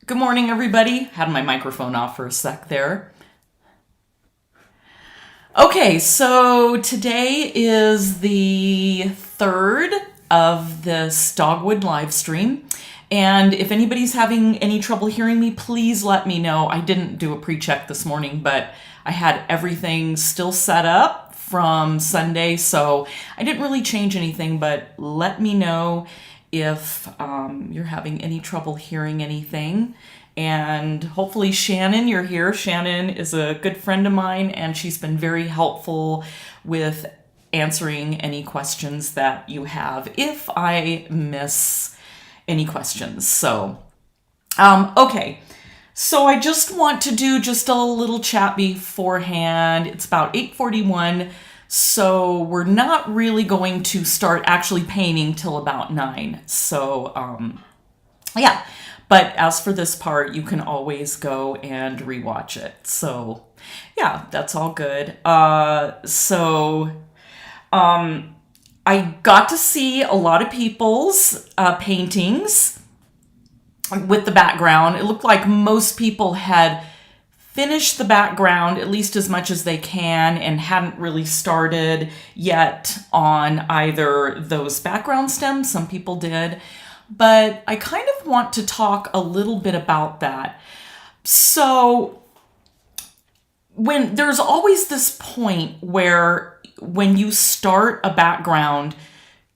Good morning, everybody. Had my microphone off for a sec there. Okay, so today is the 3rd of this Dogwood live stream. And if anybody's having any trouble hearing me, please let me know. I didn't do a pre-check this morning, but I had everything still set up from Sunday, so I didn't really change anything, but let me know if you're having any trouble hearing anything. And hopefully Shannon, you're here. Shannon is a good friend of mine, and she's been very helpful with answering any questions that you have if I miss any questions. So, okay. So I just want to do just a little chat beforehand. It's about 8:41. So we're not really going to start actually painting till about 9. So, yeah. But as for this part, you can always go and rewatch it. So, yeah, that's all good. I got to see a lot of people's paintings with the background. It looked like most people had finished the background at least as much as they can and hadn't really started yet on either those background stems. Some people did. But I kind of want to talk a little bit about that. So when there's always this point where when you start a background,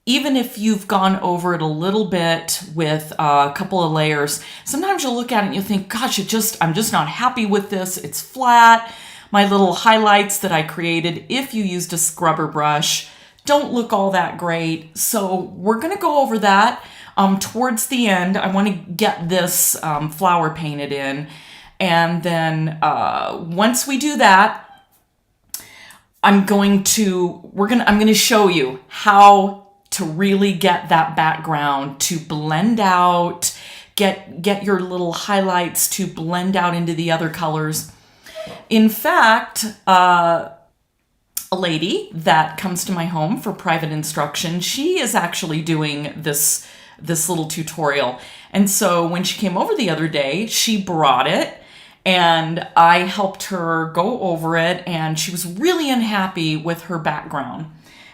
even if you've gone over it a little bit with a couple of layers, sometimes you'll look at it and you think, gosh, I'm just not happy with this. It's flat. My little highlights that I created, if you used a scrubber brush, don't look all that great. So we're going to go over that. Towards the end, I want to get this flower painted in. And then once we do that, I'm going to show you how to really get that background to blend out, get your little highlights to blend out into the other colors. In fact, a lady that comes to my home for private instruction, she is actually doing this little tutorial. And so when she came over the other day, she brought it and I helped her go over it, and she was really unhappy with her background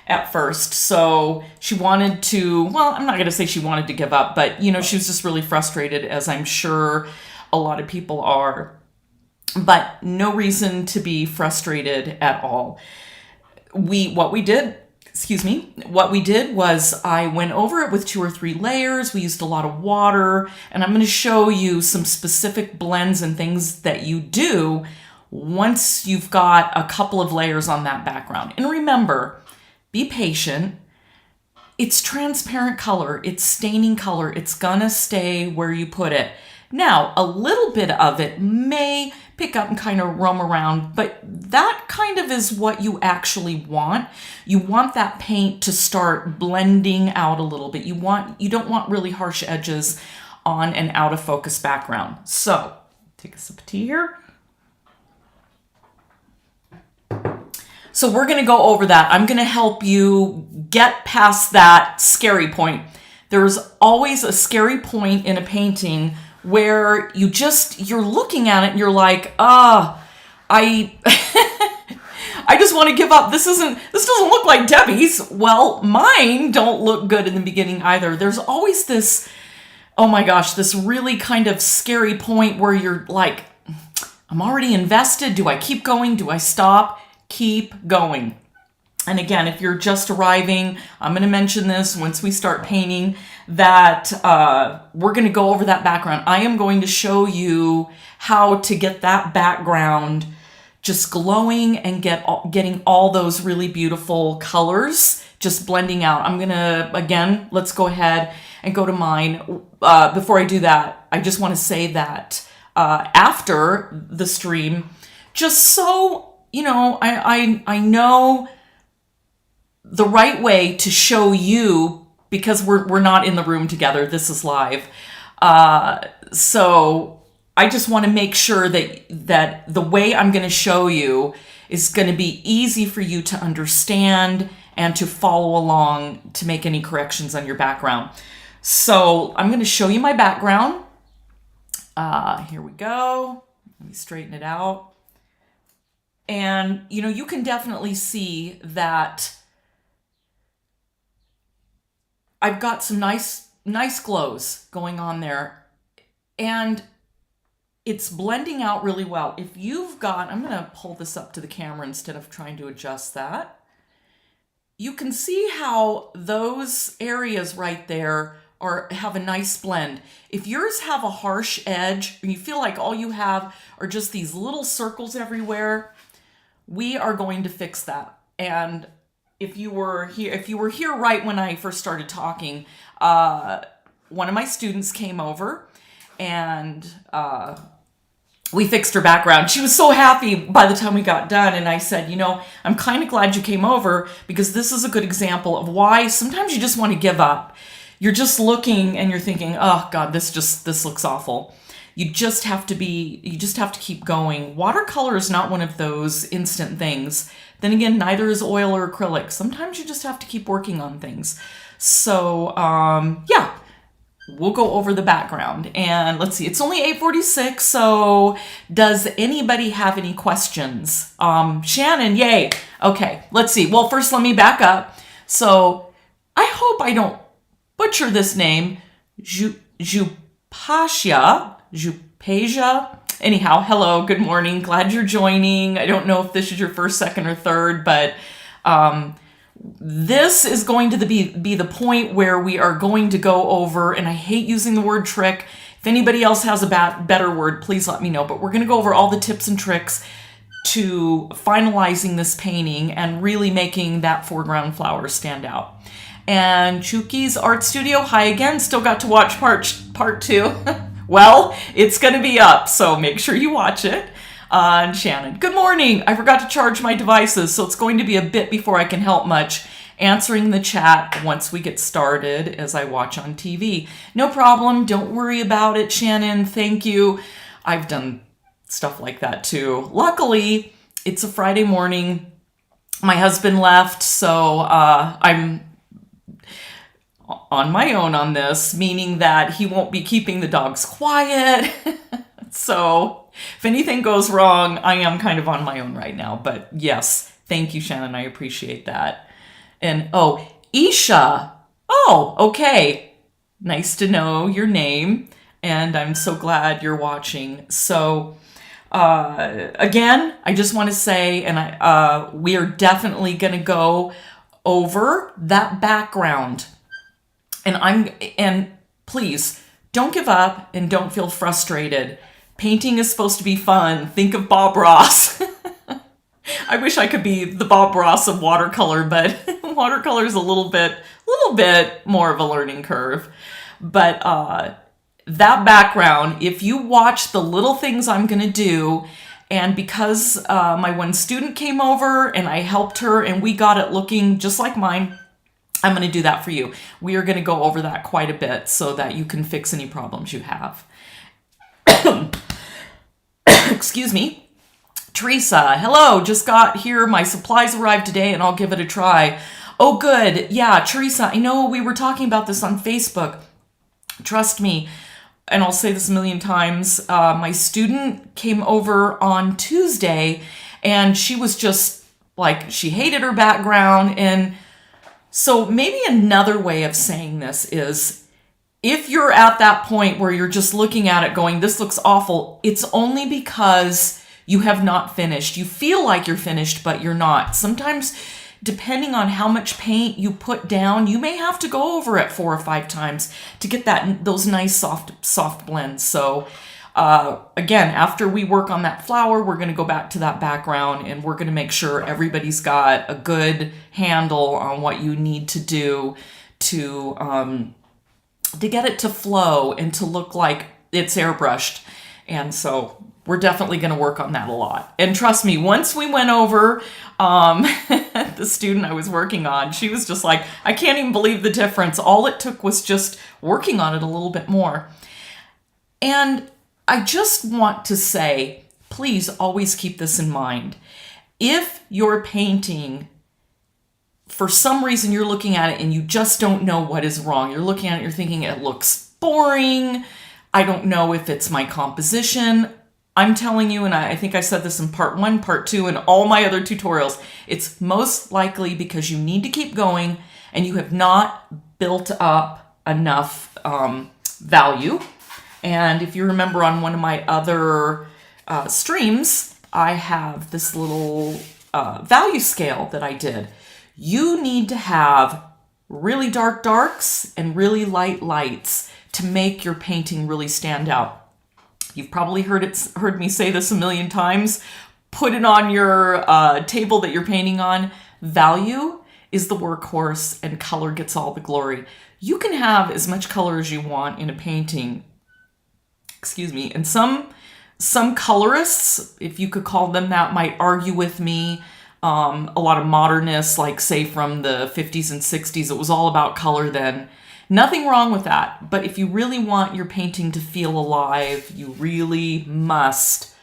at first. So she wanted to, well, I'm not going to say she wanted to give up, but she was just really frustrated, as I'm sure a lot of people are. But no reason to be frustrated at all. What we did was I went over it with 2 or 3 layers. We used a lot of water, and I'm going to show you some specific blends and things that you do once you've got a couple of layers on that background. And remember, be patient. It's transparent color. It's staining color. It's gonna stay where you put it. Now, a little bit of it may pick up and kind of roam around, but that kind of is what you actually want. You want that paint to start blending out a little bit. You don't want really harsh edges on an out of focus background. So, take a sip of tea here. So we're going to go over that. I'm going to help you get past that scary point. There's always a scary point in a painting where you're looking at it and you're like, I just want to give up. This doesn't look like Debbie's. Well, mine don't look good in the beginning either. There's always this, oh my gosh, this really kind of scary point where you're like, I'm already invested. Do I keep going? Do I stop? Keep going. And again, if you're just arriving, I'm going to mention this once we start painting, that we're going to go over that background. I am going to show you how to get that background just glowing and getting all those really beautiful colors just blending out. I'm going to, again, let's go ahead and go to mine. Before I do that, I just want to say that after the stream, just so, I know the right way to show you, because we're not in the room together. This is live. So I just want to make sure that the way I'm going to show you is going to be easy for you to understand and to follow along to make any corrections on your background. So I'm going to show you my background. Here we go. Let me straighten it out. And, you know, you can definitely see that I've got some nice glows going on there. And it's blending out really well. If you've got, I'm going to pull this up to the camera instead of trying to adjust that. You can see how those areas right there have a nice blend. If yours have a harsh edge, and you feel like all you have are just these little circles everywhere, we are going to fix that. And if you were here right when I first started talking, one of my students came over and we fixed her background. She was so happy by the time we got done. And I said, you know, I'm kind of glad you came over because this is a good example of why sometimes you just want to give up. You're just looking and you're thinking, oh God, this looks awful. You just have to keep going. Watercolor is not one of those instant things. Then again, neither is oil or acrylic. Sometimes you just have to keep working on things. So, yeah. We'll go over the background and let's see, it's only 8:46. So does anybody have any questions? Shannon, yay. Okay, let's see. Well, first let me back up. So I hope I don't butcher this name. Jupasia. Anyhow, hello, good morning. Glad you're joining. I don't know if this is your first, second, or third, but, this is going to be the point where we are going to go over, and I hate using the word trick. If anybody else has a better word, please let me know. But we're going to go over all the tips and tricks to finalizing this painting and really making that foreground flower stand out. And Chuki's Art Studio, hi again. Still got to watch part 2. Well, it's going to be up, so make sure you watch it. And Shannon, good morning. I forgot to charge my devices, so it's going to be a bit before I can help much answering the chat once we get started as I watch on TV. No problem. Don't worry about it, Shannon. Thank you. I've done stuff like that too. Luckily, it's a Friday morning. My husband left, so I'm on my own on this, meaning that he won't be keeping the dogs quiet. So if anything goes wrong, I am kind of on my own right now. But yes, thank you, Shannon. I appreciate that. And oh, Isha. Oh, okay. Nice to know your name. And I'm so glad you're watching. So again, I just want to say, and we are definitely going to go over that background. And please don't give up and don't feel frustrated. Painting is supposed to be fun. Think of Bob Ross. I wish I could be the Bob Ross of watercolor, but watercolor is a little bit more of a learning curve. But that background, if you watch the little things I'm going to do, and because my one student came over and I helped her and we got it looking just like mine, I'm going to do that for you. We are going to go over that quite a bit so that you can fix any problems you have. Excuse me. Teresa, hello, just got here. My supplies arrived today and I'll give it a try. Oh, good. Yeah, Teresa, I know we were talking about this on Facebook. Trust me, and I'll say this a million times, my student came over on Tuesday and she was just like, she hated her background. And so maybe another way of saying this is, if you're at that point where you're just looking at it going, this looks awful, it's only because you have not finished. You feel like you're finished, but you're not. Sometimes, depending on how much paint you put down, you may have to go over it 4 or 5 times to get those nice soft blends. So again, after we work on that flower, we're going to go back to that background and we're going to make sure everybody's got a good handle on what you need to do to get it to flow and to look like it's airbrushed. And so we're definitely going to work on that a lot. And trust me, once we went over the student I was working on, she was just like, I can't even believe the difference. All it took was just working on it a little bit more. And I just want to say, please always keep this in mind. If you're painting, for some reason you're looking at it and you just don't know what is wrong, you're looking at it, you're thinking it looks boring, I don't know if it's my composition. I'm telling you, and I think I said this in part 1, part 2, and all my other tutorials, it's most likely because you need to keep going and you have not built up enough value. And if you remember on one of my other streams, I have this little value scale that I did. You need to have really dark darks and really light lights to make your painting really stand out. You've probably heard me say this a million times. Put it on your table that you're painting on. Value is the workhorse and color gets all the glory. You can have as much color as you want in a painting. Excuse me. And some colorists, if you could call them that, might argue with me. A lot of modernists, like say from the 50s and 60s, it was all about color then. Nothing wrong with that. But if you really want your painting to feel alive, you really must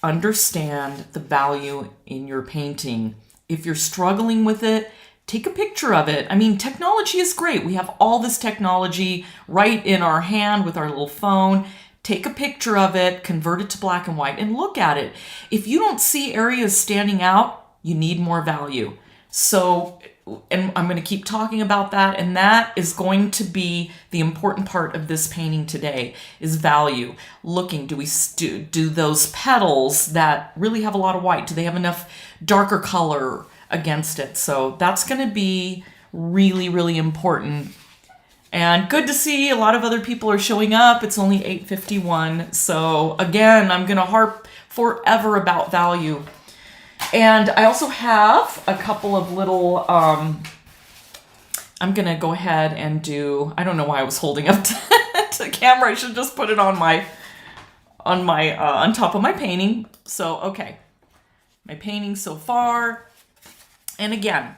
understand the value in your painting. If you're struggling with it, take a picture of it. I mean, technology is great. We have all this technology right in our hand with our little phone. Take a picture of it, convert it to black and white, and look at it. If you don't see areas standing out, you need more value. So, and I'm going to keep talking about that, and that is going to be the important part of this painting today, is value. Looking, do those petals that really have a lot of white, do they have enough darker color against it? So that's going to be really, really important. And good to see a lot of other people are showing up. It's only 8:51. So again, I'm going to harp forever about value. And I also have a couple of little, I'm going to go ahead and do, I don't know why I was holding up to the camera. I should just put it on top of my painting. So, okay. My painting so far. And again,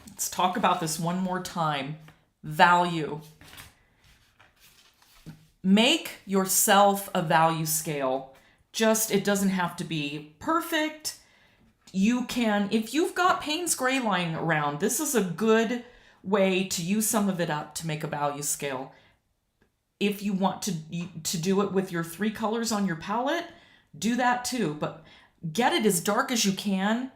let's talk about this one more time. Value. Make yourself a value scale. It doesn't have to be perfect. You can, if you've got Payne's gray lying around, this is a good way to use some of it up to make a value scale. If you want to do it with your 3 colors on your palette, do that too. But get it as dark as you can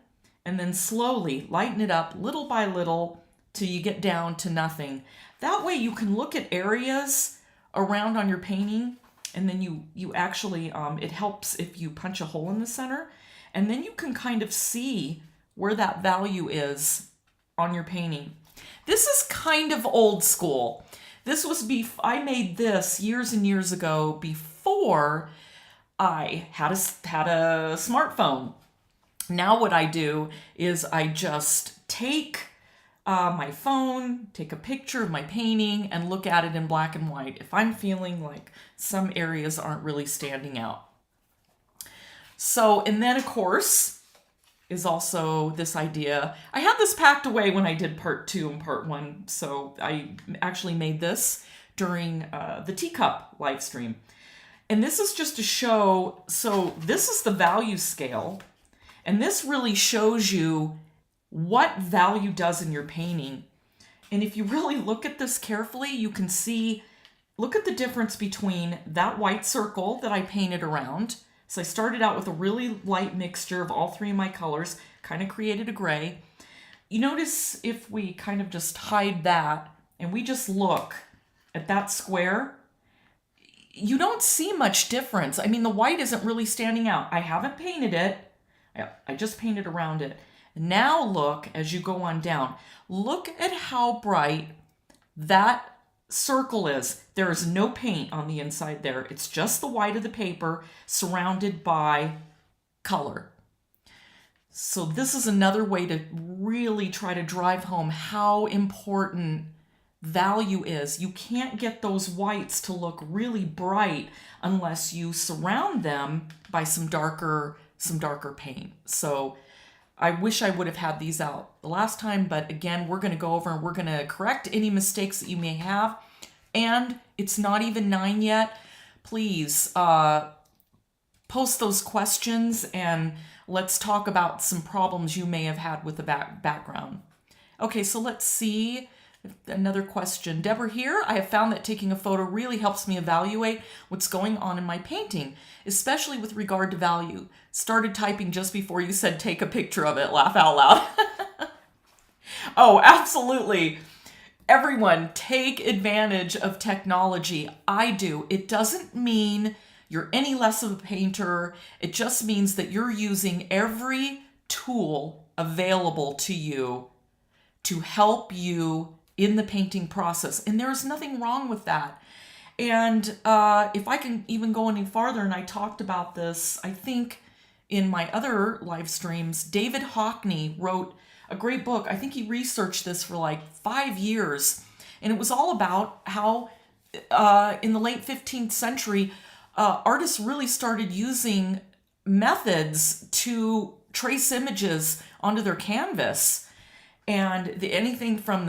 and then slowly lighten it up little by little till you get down to nothing. That way you can look at areas around on your painting, and then you actually, it helps if you punch a hole in the center, and then you can kind of see where that value is on your painting. This is kind of old school. This was I made this years and years ago before I had a smartphone. Now what I do is I just take my phone, take a picture of my painting, and look at it in black and white if I'm feeling like some areas aren't really standing out. So, and then of course, is also this idea. I had this packed away when I did part 2 and part 1. So I actually made this during the teacup live stream. And this is just to show, so this is the value scale. And this really shows you what value does in your painting. And if you really look at this carefully, you can see, look at the difference between that white circle that I painted around. So I started out with a really light mixture of all 3 of my colors, kind of created a gray. You notice if we kind of just hide that and we just look at that square, you don't see much difference. I mean, the white isn't really standing out. I haven't painted it. I just painted around it. Now look, as you go on down, look at how bright that circle is. There is no paint on the inside there. It's just the white of the paper surrounded by color. So this is another way to really try to drive home how important value is. You can't get those whites to look really bright unless you surround them by some darker paint. So I wish I would have had these out the last time, but again, we're going to go over and we're going to correct any mistakes that you may have. And it's not even 9 yet. Please post those questions and let's talk about some problems you may have had with the background. Okay, so let's see. Another question. Deborah here. I have found that taking a photo really helps me evaluate what's going on in my painting, especially with regard to value. Started typing just before you said take a picture of it. Laugh out loud. Oh, absolutely. Everyone, take advantage of technology. I do. It doesn't mean you're any less of a painter. It just means that you're using every tool available to you to help you in the painting process. And there's nothing wrong with that. And if I can even go any farther, and I talked about this, I think in my other live streams, David Hockney wrote a great book. I think he researched this for like 5 years. And it was all about how in the late 15th century, artists really started using methods to trace images onto their canvas. And anything from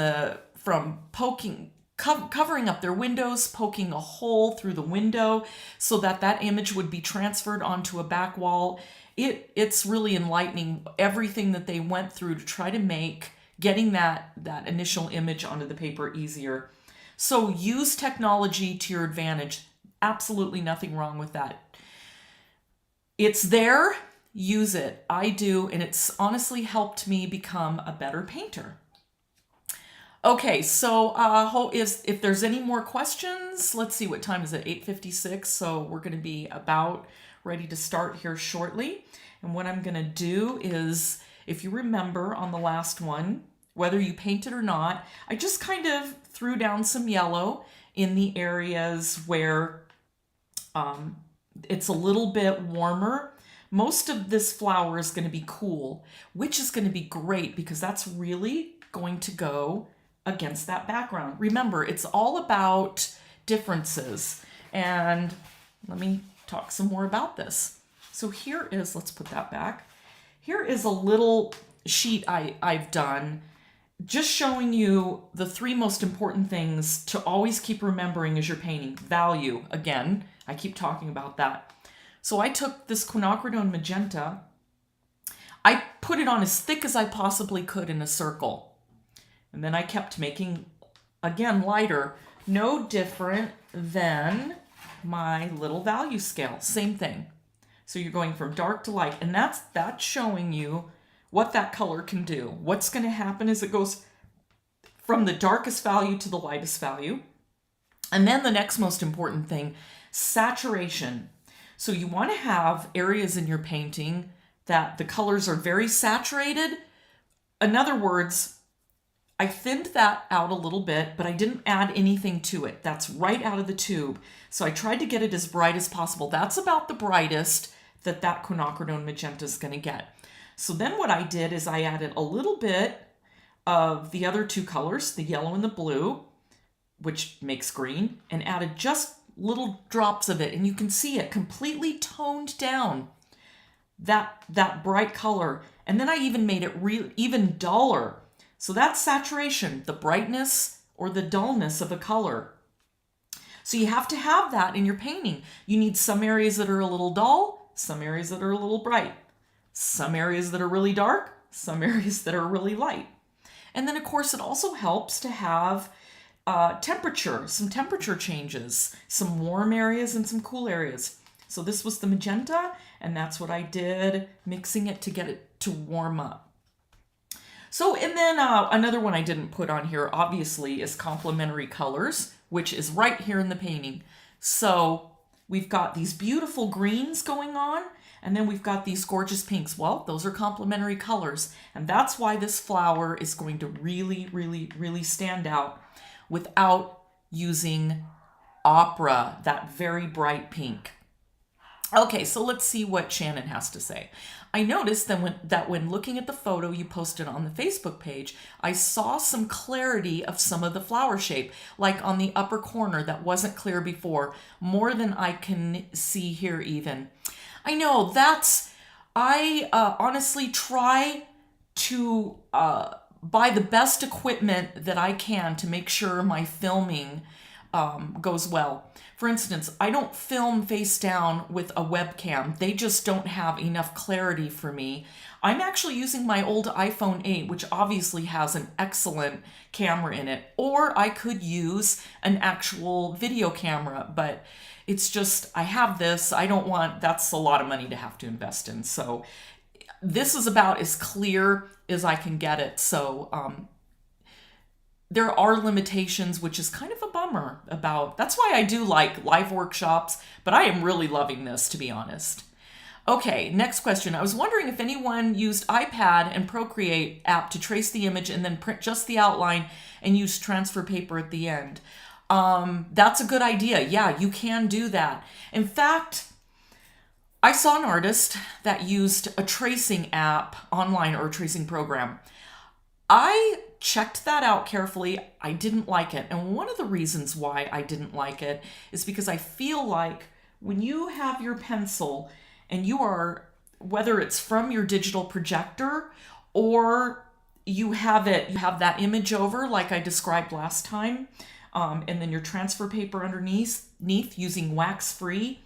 poking, covering up their windows, poking a hole through the window so that that image would be transferred onto a back wall. It's really enlightening, everything that they went through to try to make getting that initial image onto the paper easier. So use technology to your advantage. Absolutely nothing wrong with that. It's there. Use it. I do, and it's honestly helped me become a better painter. Okay, so if there's any more questions, let's see, what time is it? 8:56, so we're going to be about ready to start here shortly. And what I'm going to do is, if you remember on the last one, whether you painted or not, I just kind of threw down some yellow in the areas where it's a little bit warmer. Most of this flower is going to be cool, which is going to be great because that's really going to go against that background. Remember, it's all about differences. And let me talk some more about this. So here is, let's put that back. Here is a little sheet I've done just showing you the 3 most important things to always keep remembering as you're painting. Value, again, I keep talking about that. So I took this Quinacridone Magenta, I put it on as thick as I possibly could in a circle. And then I kept making, again, lighter, no different than my little value scale, same thing. So you're going from dark to light, and that's showing you what that color can do. What's going to happen is it goes from the darkest value to the lightest value. And then the next most important thing, saturation. So you want to have areas in your painting that the colors are very saturated. In other words, I thinned that out a little bit, but I didn't add anything to it. That's right out of the tube. So I tried to get it as bright as possible. That's about the brightest that Quinacridone Magenta is going to get. So then what I did is I added a little bit of the other 2 colors, the yellow and the blue, which makes green, and added just little drops of it, and you can see it completely toned down, that bright color. And then I even made it even duller. So that's saturation, the brightness or the dullness of a color. So you have to have that in your painting. You need some areas that are a little dull, some areas that are a little bright, some areas that are really dark, some areas that are really light. And then of course it also helps to have some temperature changes, some warm areas and some cool areas. So this was the magenta, and that's what I did, mixing it to get it to warm up. So, and then another one I didn't put on here, obviously, is complementary colors, which is right here in the painting. So we've got these beautiful greens going on, and then we've got these gorgeous pinks. Well, those are complementary colors, and that's why this flower is going to really, really, really stand out without using opera, that very bright pink. Okay, so let's see what Shannon has to say. I noticed that when looking at the photo you posted on the Facebook page, I saw some clarity of some of the flower shape, like on the upper corner that wasn't clear before, more than I can see here even. I know, I honestly try to buy the best equipment that I can to make sure my filming goes well. For instance, I don't film face down with a webcam. They just don't have enough clarity for me. I'm actually using my old iPhone 8, which obviously has an excellent camera in it. Or I could use an actual video camera, but it's just, I have this. I don't want, that's a lot of money to have to invest in. So this is about as clear as I can get it. So there are limitations, which is kind of a bummer about. That's why I do like live workshops, but I am really loving this, to be honest. Okay, next question. I was wondering if anyone used iPad and Procreate app to trace the image and then print just the outline and use transfer paper at the end. That's a good idea. Yeah, you can do that. In fact, I saw an artist that used a tracing app online, or a tracing program. I checked that out carefully. I didn't like it. And one of the reasons why I didn't like it is because I feel like when you have your pencil and you are, whether it's from your digital projector or you have that image over like I described last time, and then your transfer paper underneath using wax free,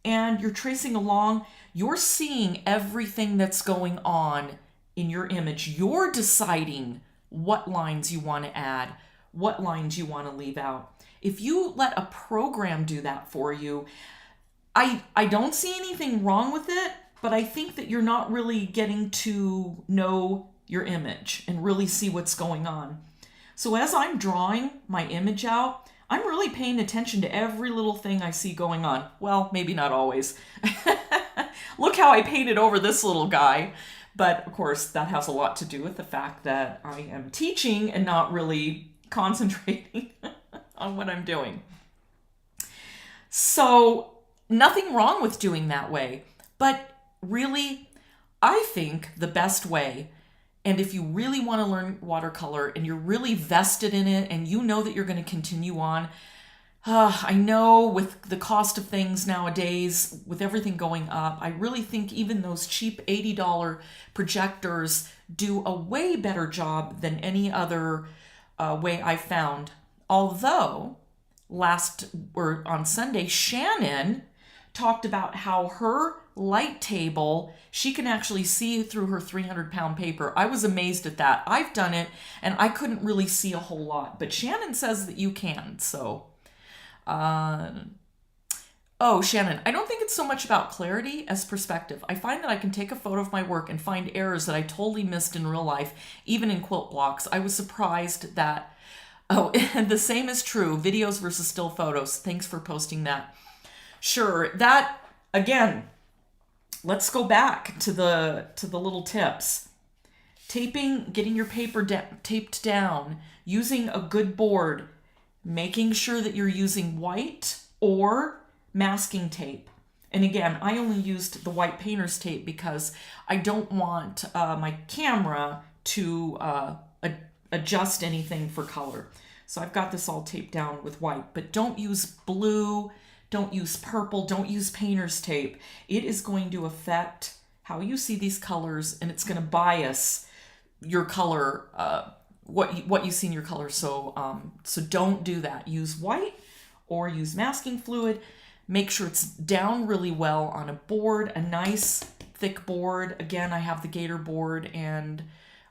and you're tracing along, you're seeing everything that's going on in your image. You're deciding what lines you want to add, what lines you want to leave out. If you let a program do that for you, I don't see anything wrong with it, but I think that you're not really getting to know your image and really see what's going on. So as I'm drawing my image out, I'm really paying attention to every little thing I see going on. Well, maybe not always. Look how I painted over this little guy. But of course, that has a lot to do with the fact that I am teaching and not really concentrating on what I'm doing. So nothing wrong with doing that way. But really, I think the best way, and if you really want to learn watercolor and you're really vested in it and you know that you're going to continue on, I know with the cost of things nowadays, with everything going up, I really think even those cheap $80 projectors do a way better job than any other way I found. Although on Sunday, Shannon talked about how her light table, she can actually see through her 300-pound paper. I was amazed at that. I've done it and I couldn't really see a whole lot, but Shannon says that you can. So Shannon, I don't think it's so much about clarity as perspective. I find that I can take a photo of my work and find errors that I totally missed in real life, even in quilt blocks. I was surprised that, and the same is true, videos versus still photos. Thanks for posting that. Sure, that, again, let's go back to the little tips. Taping, getting your paper taped down, using a good board, making sure that you're using white or masking tape. And again, I only used the white painter's tape because I don't want my camera to adjust anything for color. So I've got this all taped down with white, but don't use blue, don't use purple, don't use painter's tape. It is going to affect how you see these colors, and it's going to bias your color, what you see in your color. So don't do that. Use white or use masking fluid. Make sure it's down really well on a board, a nice thick board. Again, I have the Gator board, and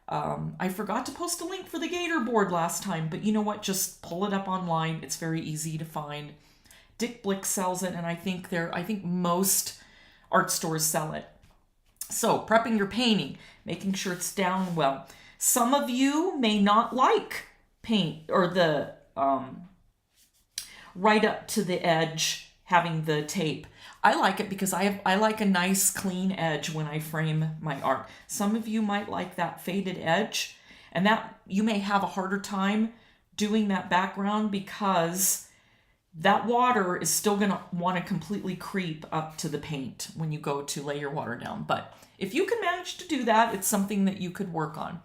I forgot to post a link for the Gator board last time, but you know what? Just pull it up online. It's very easy to find. Dick Blick sells it, and I think most art stores sell it. So prepping your painting, making sure it's down well. Some of you may not like paint or the right up to the edge having the tape. I like it because I like a nice clean edge when I frame my art. Some of you might like that faded edge, and that you may have a harder time doing that background because that water is still going to want to completely creep up to the paint when you go to lay your water down. But if you can manage to do that, it's something that you could work on.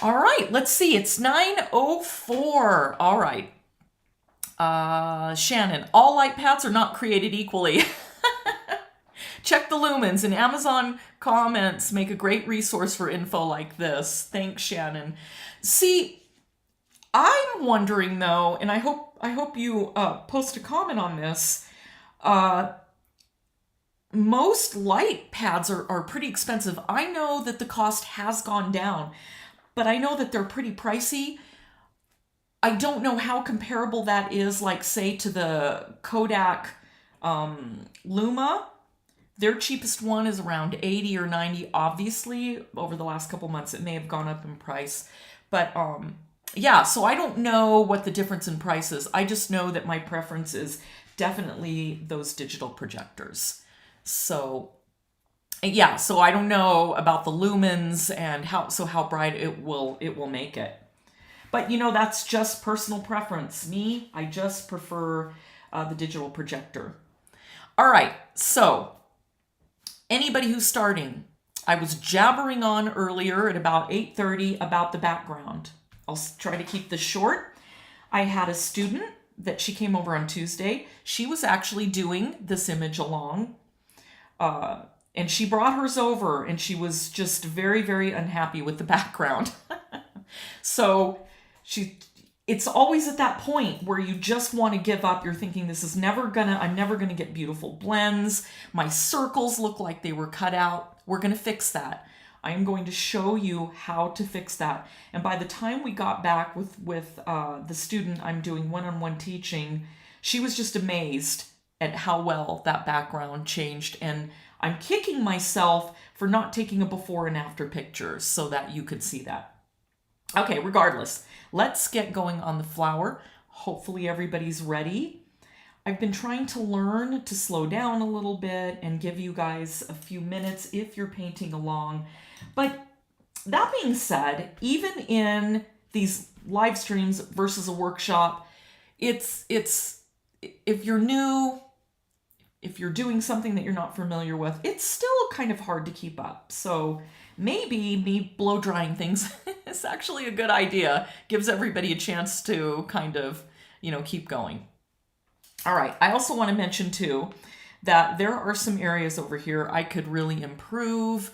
All right, let's see. It's 9:04. All right. Shannon, all light paths are not created equally. Check the lumens, and Amazon comments make a great resource for info like this. Thanks, Shannon. See, I'm wondering though, and I hope you post a comment on this. Most light pads are pretty expensive. I know that the cost has gone down, but I know that they're pretty pricey. I don't know how comparable that is, like, say, to the Kodak Luma. Their cheapest one is around 80 or 90. Obviously, over the last couple months, it may have gone up in price. But yeah, so I don't know what the difference in price is. I just know that my preference is definitely those digital projectors. So yeah, so I don't know about the lumens and how bright it will make it. But that's just personal preference. Me, I just prefer the digital projector. All right, so anybody who's starting, I was jabbering on earlier at about 8:30 about the background. I'll try to keep this short. I had a student that she came over on Tuesday. She was actually doing this image along. And she brought hers over and she was just very, very unhappy with the background. So it's always at that point where you just want to give up. You're thinking, I'm never gonna get beautiful blends. My circles look like they were cut out. We're gonna fix that. I am going to show you how to fix that. And by the time we got back with the student I'm doing one-on-one teaching, she was just amazed at how well that background changed. And I'm kicking myself for not taking a before and after picture so that you could see that. Okay, regardless, let's get going on the flower. Hopefully everybody's ready. I've been trying to learn to slow down a little bit and give you guys a few minutes if you're painting along. But that being said, even in these live streams versus a workshop, it's if you're new, if you're doing something that you're not familiar with, it's still kind of hard to keep up. So maybe me blow drying things is actually a good idea. Gives everybody a chance to kind of, keep going. All right. I also want to mention too that there are some areas over here I could really improve.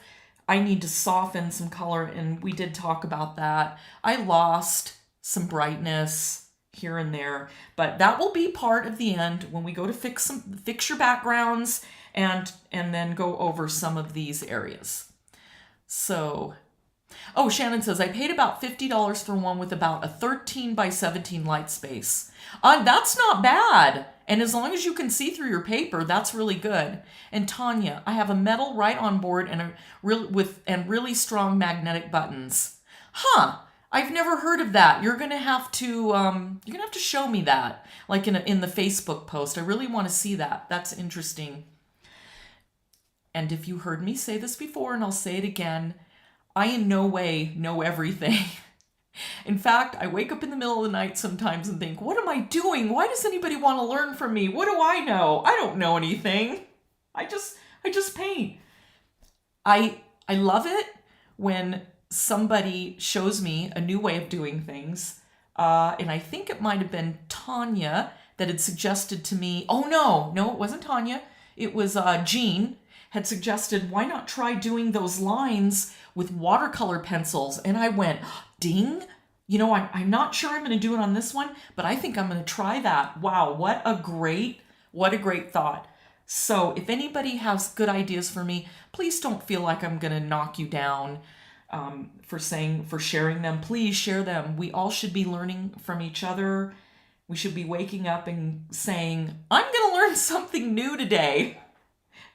I need to soften some color, and we did talk about that. I lost some brightness here and there, but that will be part of the end when we go to fix your backgrounds and then go over some of these areas. So, oh, Shannon says, I paid about $50 for one with about a 13 by 17 light space. That's not bad. And as long as you can see through your paper, that's really good. And Tanya, I have a metal right on board and really strong magnetic buttons. Huh. I've never heard of that. You're gonna have to show me that, like in the Facebook post. I really want to see that. That's interesting. And if you heard me say this before, and I'll say it again, I in no way know everything. In fact, I wake up in the middle of the night sometimes and think, what am I doing? Why does anybody want to learn from me? What do I know? I don't know anything. I just paint. I love it when somebody shows me a new way of doing things. And I think it might have been Tanya that had suggested to me, oh no, it wasn't Tanya. It was Jean had suggested, why not try doing those lines with watercolor pencils? And I went, ding, I'm not sure I'm going to do it on this one, but I think I'm going to try that. Wow, what a great thought. So if anybody has good ideas for me, please don't feel like I'm going to knock you down for sharing them. Please share them. We all should be learning from each other. We should be waking up and saying, I'm going to learn something new today.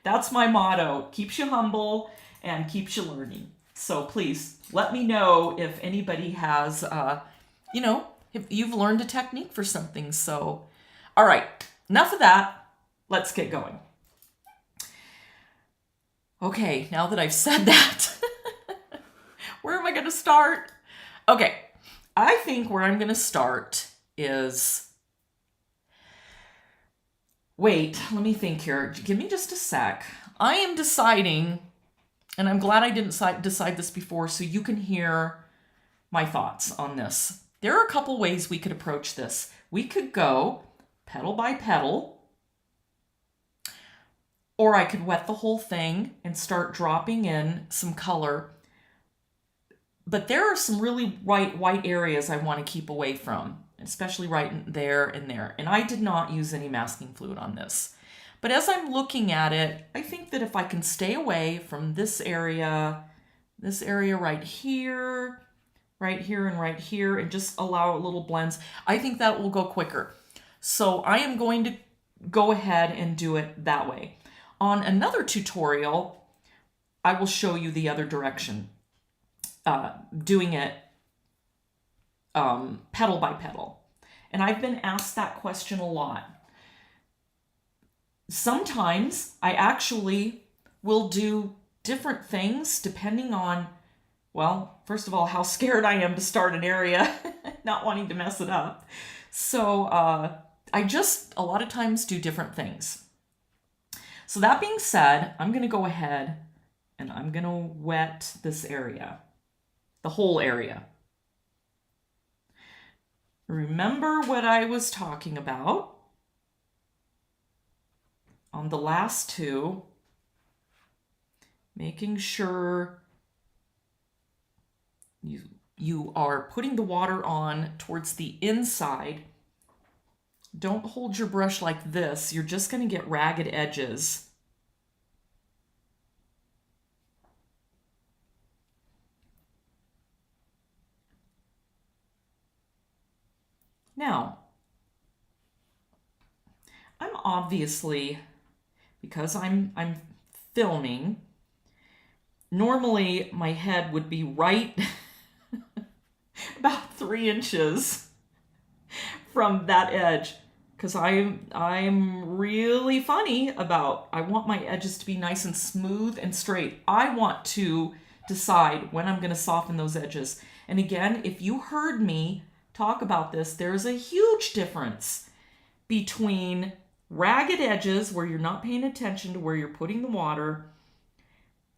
That's my motto. Keeps you humble and keeps you learning. So please let me know if anybody has, if you've learned a technique for something. So, all right, enough of that. Let's get going. Okay, now that I've said that, where am I going to start? Okay, I think where I'm going to start is... Wait, let me think here. Give me just a sec. I am deciding, and I'm glad I didn't decide this before so you can hear my thoughts on this. There are a couple ways we could approach this. We could go petal by petal, or I could wet the whole thing and start dropping in some color. But there are some really white areas I want to keep away from. especially right there and there. And I did not use any masking fluid on this. But as I'm looking at it, I think that if I can stay away from this area right here, and right here, and just allow little blends, I think that will go quicker. So I am going to go ahead and do it that way. On another tutorial, I will show you the other direction, doing it petal by petal. And I've been asked that question a lot. Sometimes I actually will do different things depending on, well, first of all, how scared I am to start an area, not wanting to mess it up. So I just a lot of times do different things. So that being said, I'm going to go ahead and I'm going to wet this area, the whole area. Remember what I was talking about on the last two, making sure you are putting the water on towards the inside. Don't hold your brush like this. You're just going to get ragged edges. Now, I'm obviously, because I'm filming, normally my head would be right about 3 inches from that edge, because I'm really funny about, I want my edges to be nice and smooth and straight. I want to decide when I'm going to soften those edges. And again, if you heard me talk about this, there's a huge difference between ragged edges where you're not paying attention to where you're putting the water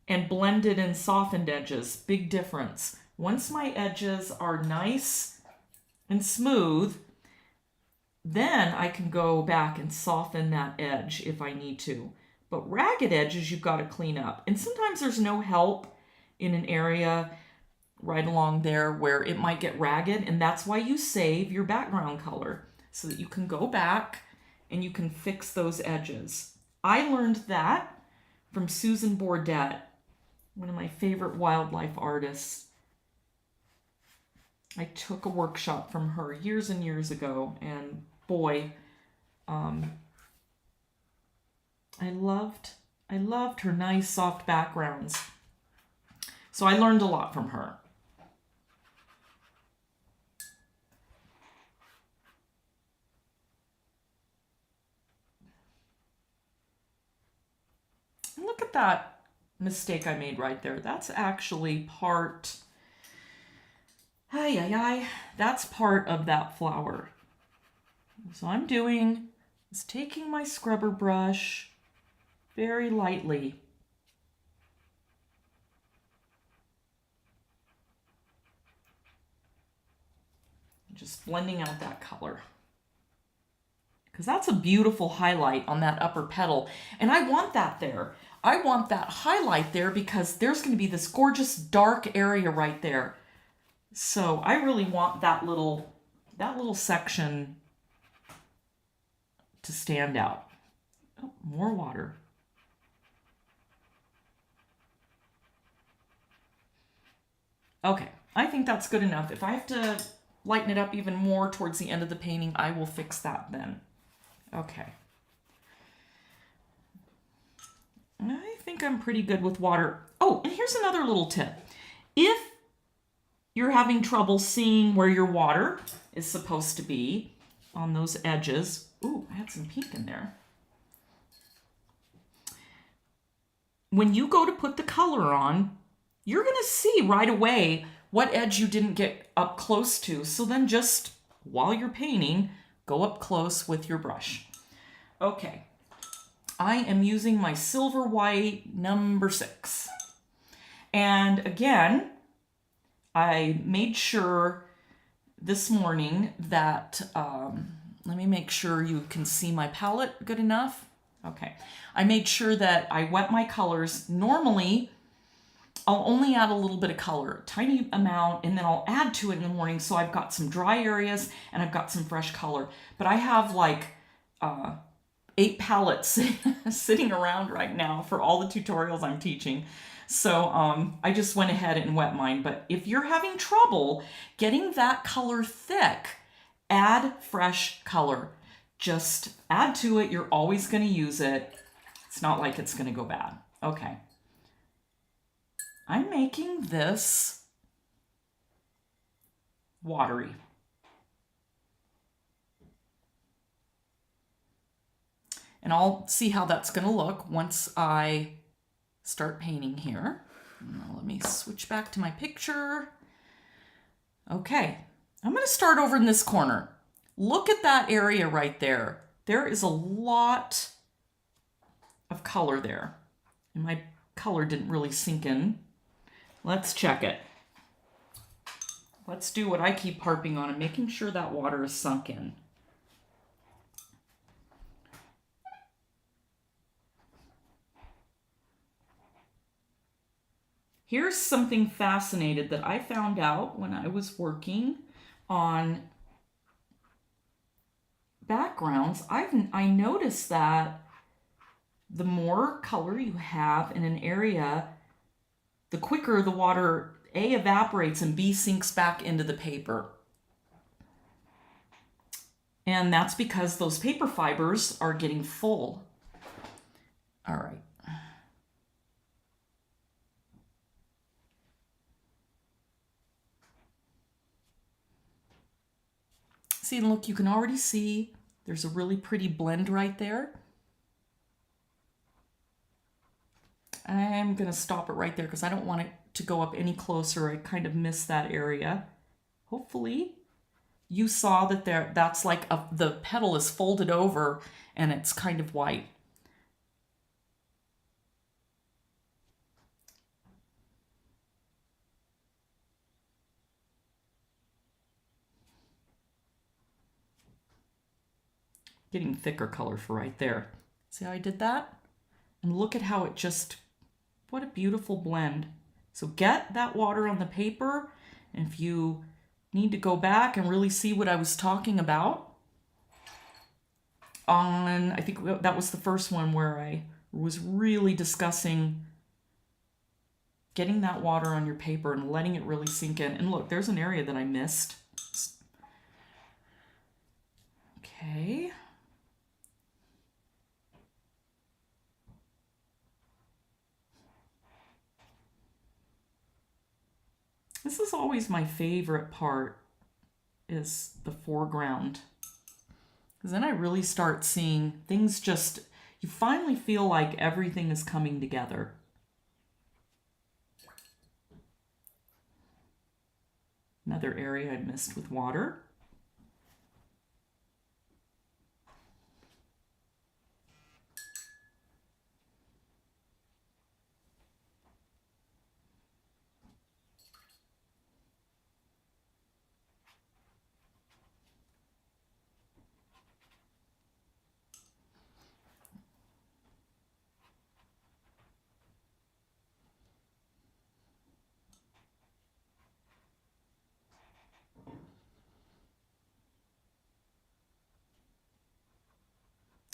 and blended and softened edges. Big difference. Once my edges are nice and smooth, then I can go back and soften that edge if I need to. But ragged edges, you've got to clean up. And sometimes there's no help in an area right along there where it might get ragged, and that's why you save your background color so that you can go back and you can fix those edges. I learned that from Susan Bourdette, one of my favorite wildlife artists. I took a workshop from her years and years ago, and boy, I loved her nice soft backgrounds. So I learned a lot from her. And look at that mistake I made right there. That's actually part, that's part of that flower. So I'm doing is taking my scrubber brush very lightly. Just blending out that color. Because that's a beautiful highlight on that upper petal. And I want that there. I want that highlight there because there's going to be this gorgeous dark area right there. So I really want that little section to stand out. Oh, more water. Okay, I think that's good enough. If I have to lighten it up even more towards the end of the painting, I will fix that then. Okay. I think I'm pretty good with water. Oh, and here's another little tip. If you're having trouble seeing where your water is supposed to be on those edges, ooh, I had some pink in there. When you go to put the color on, you're going to see right away what edge you didn't get up close to. So then just while you're painting, go up close with your brush. Okay, I am using my silver white number 6. And again, I made sure this morning that, let me make sure you can see my palette good enough. Okay, I made sure that I wet my colors. Normally, I'll only add a little bit of color, tiny amount, and then I'll add to it in the morning. So I've got some dry areas and I've got some fresh color. But I have like 8 palettes sitting around right now for all the tutorials I'm teaching. So I just went ahead and wet mine. But if you're having trouble getting that color thick, add fresh color. Just add to it. You're always going to use it. It's not like it's going to go bad. Okay. I'm making this watery. And I'll see how that's going to look once I start painting here. Now let me switch back to my picture. Okay, I'm going to start over in this corner. Look at that area right there. There is a lot of color there. And my color didn't really sink in. Let's check it. Let's do what I keep harping on and making sure that water is sunk in. Here's something fascinating that I found out when I was working on backgrounds. I noticed that the more color you have in an area, the quicker the water A, evaporates, and B, sinks back into the paper. And that's because those paper fibers are getting full. All right. See, and look, you can already see there's a really pretty blend right there. I'm going to stop it right there because I don't want it to go up any closer. I kind of missed that area. Hopefully you saw that that's like the petal is folded over and it's kind of white. Getting thicker color for right there. See how I did that? And look at how it just, what a beautiful blend. So get that water on the paper. And if you need to go back and really see what I was talking about on, I think that was the first one where I was really discussing getting that water on your paper and letting it really sink in. And look, there's an area that I missed. Okay. This is always my favorite part, is the foreground. Because then I really start seeing things just, you finally feel like everything is coming together. Another area I missed with water.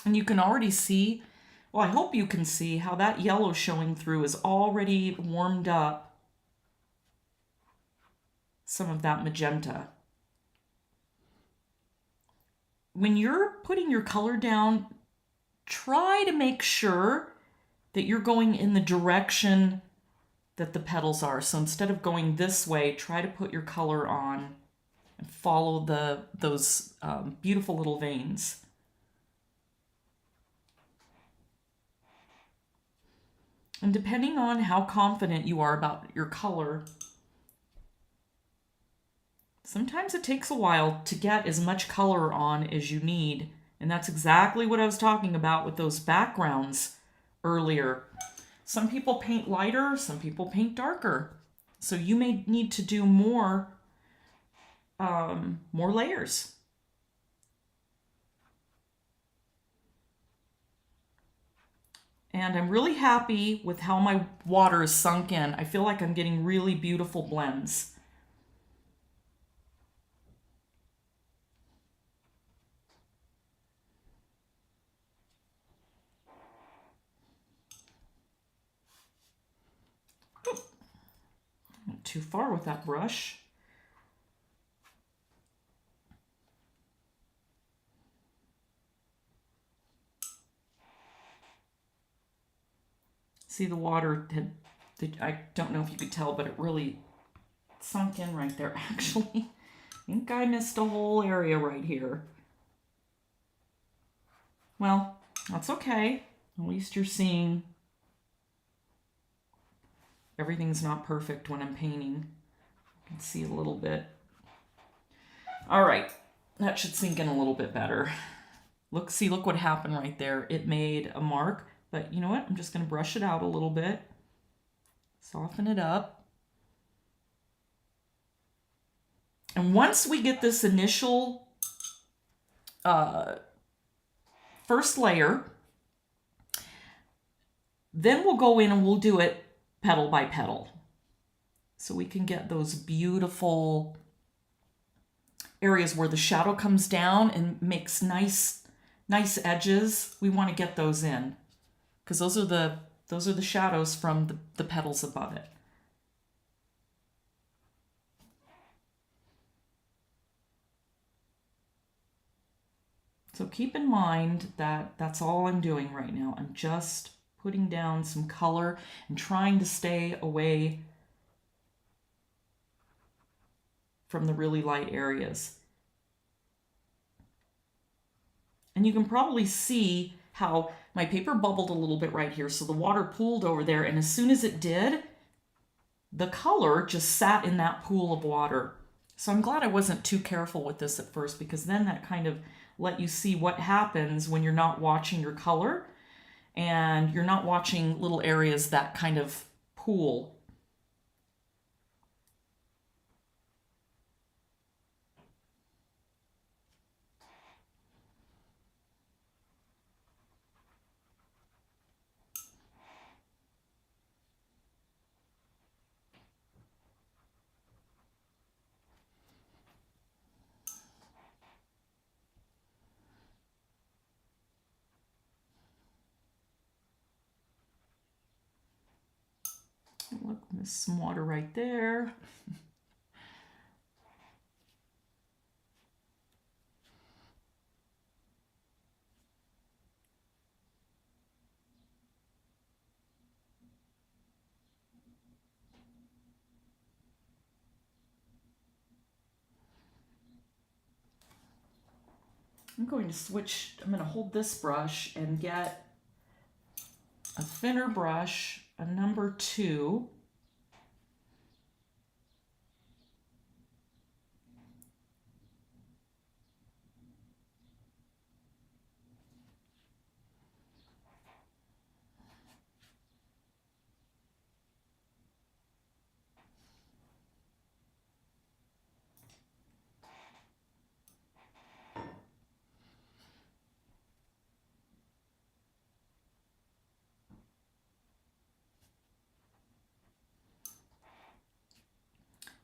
And you can already see, well, I hope you can see how that yellow showing through is already warmed up some of that magenta. When you're putting your color down, try to make sure that you're going in the direction that the petals are. So instead of going this way, try to put your color on and follow those beautiful little veins. And depending on how confident you are about your color, sometimes it takes a while to get as much color on as you need. And that's exactly what I was talking about with those backgrounds earlier. Some people paint lighter, some people paint darker. So you may need to do more layers. And I'm really happy with how my water is sunk in. I feel like I'm getting really beautiful blends. Not too far with that brush. See, the water had, I don't know if you could tell, but it really sunk in right there. Actually, I think I missed a whole area right here. Well, that's okay. At least you're seeing everything's not perfect when I'm painting. You can see a little bit. All right, that should sink in a little bit better. Look what happened right there. It made a mark, but you know what? I'm just going to brush it out a little bit. Soften it up. And once we get this initial first layer, then we'll go in and we'll do it petal by petal. So we can get those beautiful areas where the shadow comes down and makes nice edges. We want to get those in because those are the shadows from the petals above it. So keep in mind that that's all I'm doing right now. I'm just putting down some color and trying to stay away from the really light areas. And you can probably see how my paper bubbled a little bit right here. So the water pooled over there, and as soon as it did, the color just sat in that pool of water. So I'm glad I wasn't too careful with this at first, because then that kind of let you see what happens when you're not watching your color and you're not watching little areas that kind of pool. Look, there's some water right there. I'm going to switch, I'm going to hold this brush and get a thinner brush, a number 2.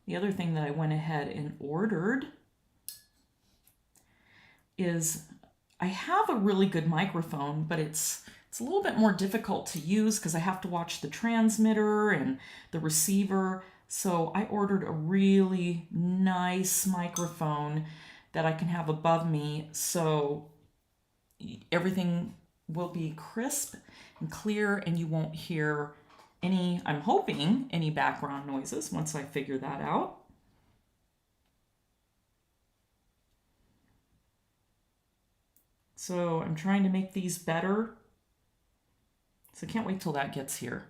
The other thing that I went ahead and ordered is I have a really good microphone, but it's a little bit more difficult to use because I have to watch the transmitter and the receiver. So I ordered a really nice microphone that I can have above me, so everything will be crisp and clear and you won't hear any, I'm hoping, any background noises once I figure that out. So I'm trying to make these better. So I can't wait till that gets here.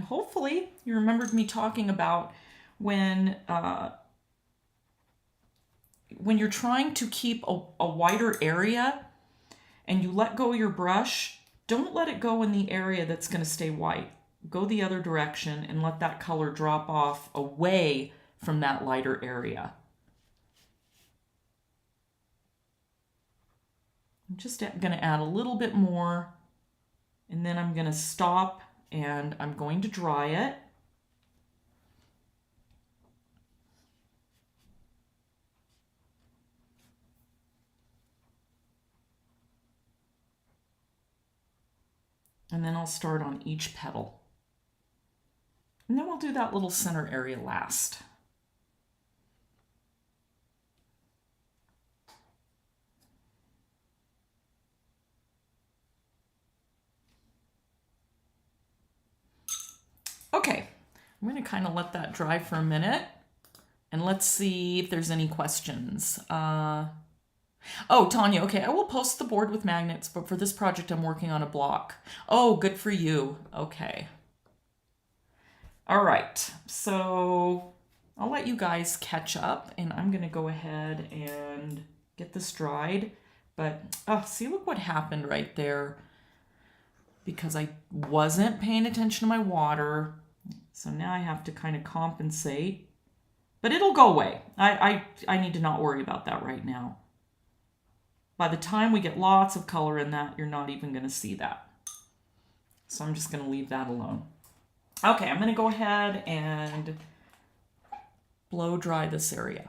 And hopefully you remembered me talking about when you're trying to keep a wider area and you let go of your brush, don't let it go in the area that's going to stay white. Go the other direction and let that color drop off away from that lighter area. I'm just going to add a little bit more, and then I'm going to stop and I'm going to dry it. And then I'll start on each petal. And then we'll do that little center area last. Okay, I'm going to kind of let that dry for a minute. And let's see if there's any questions. Oh, Tanya, okay, I will post the board with magnets, but for this project I'm working on a block. Oh, good for you. Okay. All right, so I'll let you guys catch up, and I'm going to go ahead and get this dried. But, see, look what happened right there. Because I wasn't paying attention to my water. So now I have to kind of compensate. But it'll go away. I need to not worry about that right now. By the time we get lots of color in that, you're not even going to see that. So I'm just going to leave that alone. Okay, I'm going to go ahead and blow dry this area.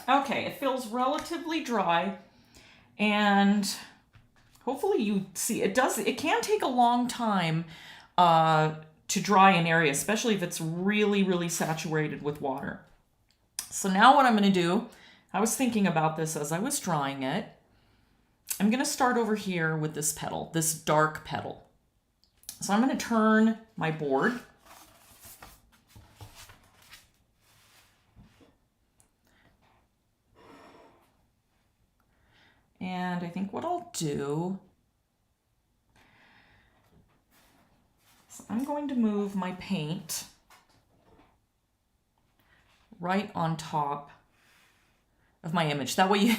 Okay, it feels relatively dry, and hopefully you see it does. It can take a long time to dry an area, especially if it's really, really saturated with water. So now what I'm going to do, I was thinking about this as I was drawing it. I'm going to start over here with this petal, this dark petal. So I'm going to turn my board. And I think what I'll do is I'm going to move my paint right on top of my image. That way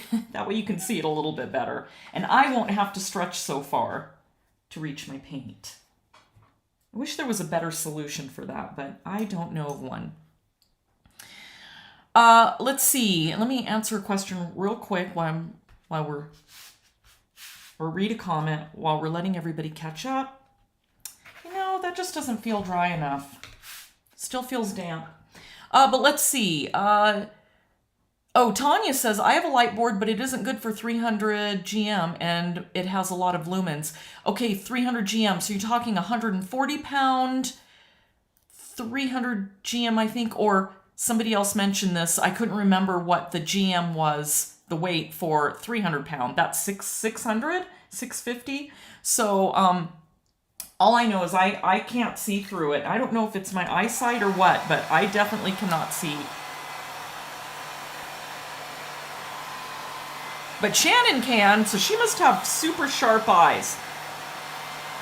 you can see it a little bit better. And I won't have to stretch so far to reach my paint. I wish there was a better solution for that, but I don't know of one. Let's see. Let me answer a question real quick or read a comment while we're letting everybody catch up. You know, that just doesn't feel dry enough. Still feels damp. But let's see. Oh, Tanya says, I have a light board, but it isn't good for 300 GM, and it has a lot of lumens. Okay, 300 GM. So you're talking 140 pound, 300 GM, I think, or somebody else mentioned this. I couldn't remember what the GM was, the weight for 300 pound. That's 600, 650. So all I know is I can't see through it. I don't know if it's my eyesight or what, but I definitely cannot see. But Shannon can, so she must have super sharp eyes.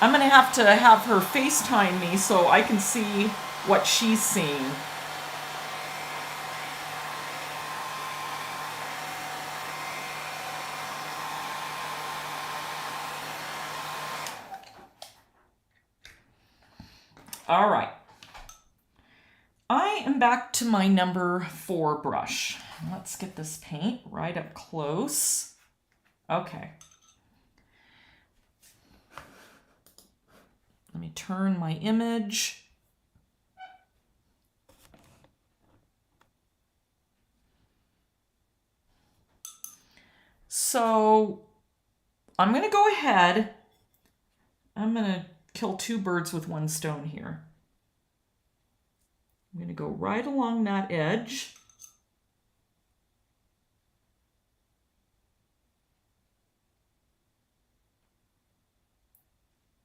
I'm going to have her FaceTime me so I can see what she's seeing. All right. I am back to my number 4 brush. Let's get this paint right up close. Okay. Let me turn my image. So I'm going to go ahead. I'm going to kill 2 birds with 1 stone here. I'm going to go right along that edge.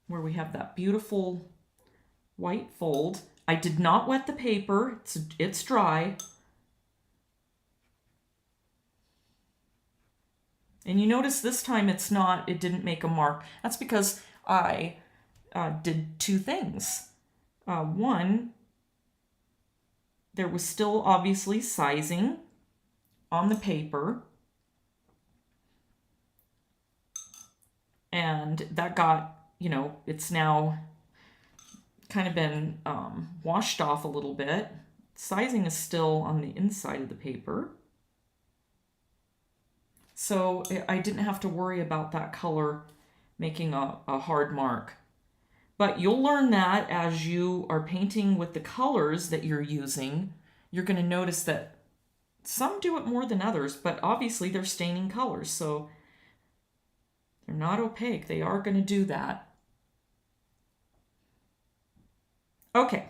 Where we have that beautiful white fold. I did not wet the paper. It's dry. And you notice this time it didn't make a mark. That's because I did 2 things. One, there was still obviously sizing on the paper. And that got, it's now kind of been washed off a little bit. Sizing is still on the inside of the paper. So I didn't have to worry about that color making a hard mark. But you'll learn that as you are painting with the colors that you're using. You're going to notice that some do it more than others, but obviously they're staining colors, so they're not opaque. They are going to do that. Okay.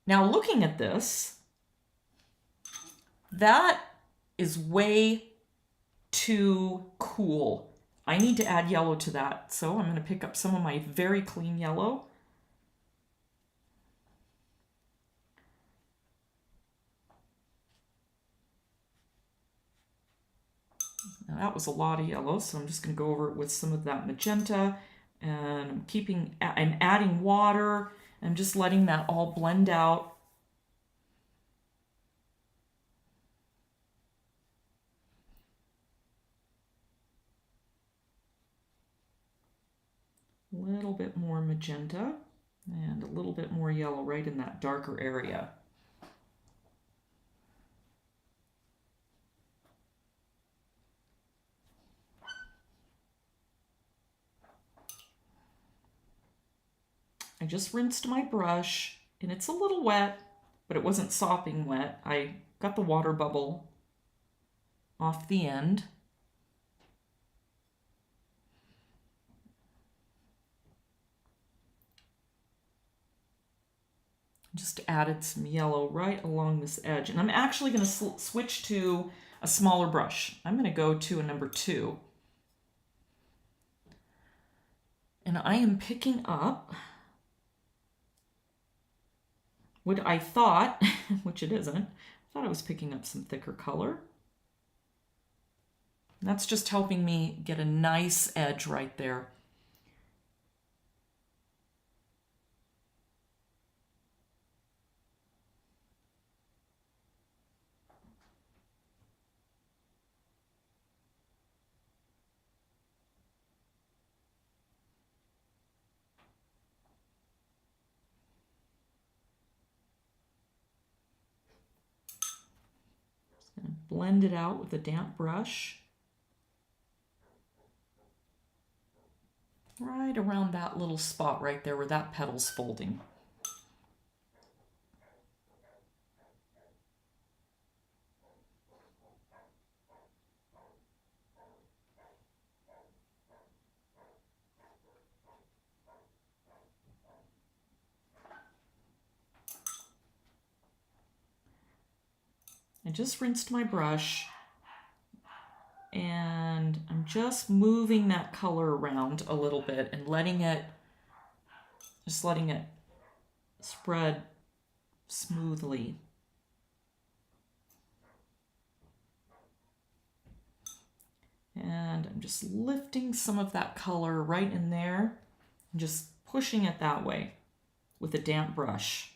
Now looking at this, that is way too cool. I need to add yellow to that, so I'm going to pick up some of my very clean yellow. Now that was a lot of yellow, so I'm just going to go over it with some of that magenta, and I'm adding water. I'm just letting that all blend out. A little bit more magenta and a little bit more yellow right in that darker area. I just rinsed my brush, and it's a little wet, but it wasn't sopping wet. I got the water bubble off the end. Just added some yellow right along this edge. And I'm actually going to switch to a smaller brush. I'm going to go to a number 2. And I am picking up what I thought, which it isn't, I thought I was picking up some thicker color. And that's just helping me get a nice edge right there. Blend it out with a damp brush. Right around that little spot right there where that petal's folding. I just rinsed my brush and I'm just moving that color around a little bit and letting it spread smoothly. And I'm just lifting some of that color right in there and just pushing it that way with a damp brush.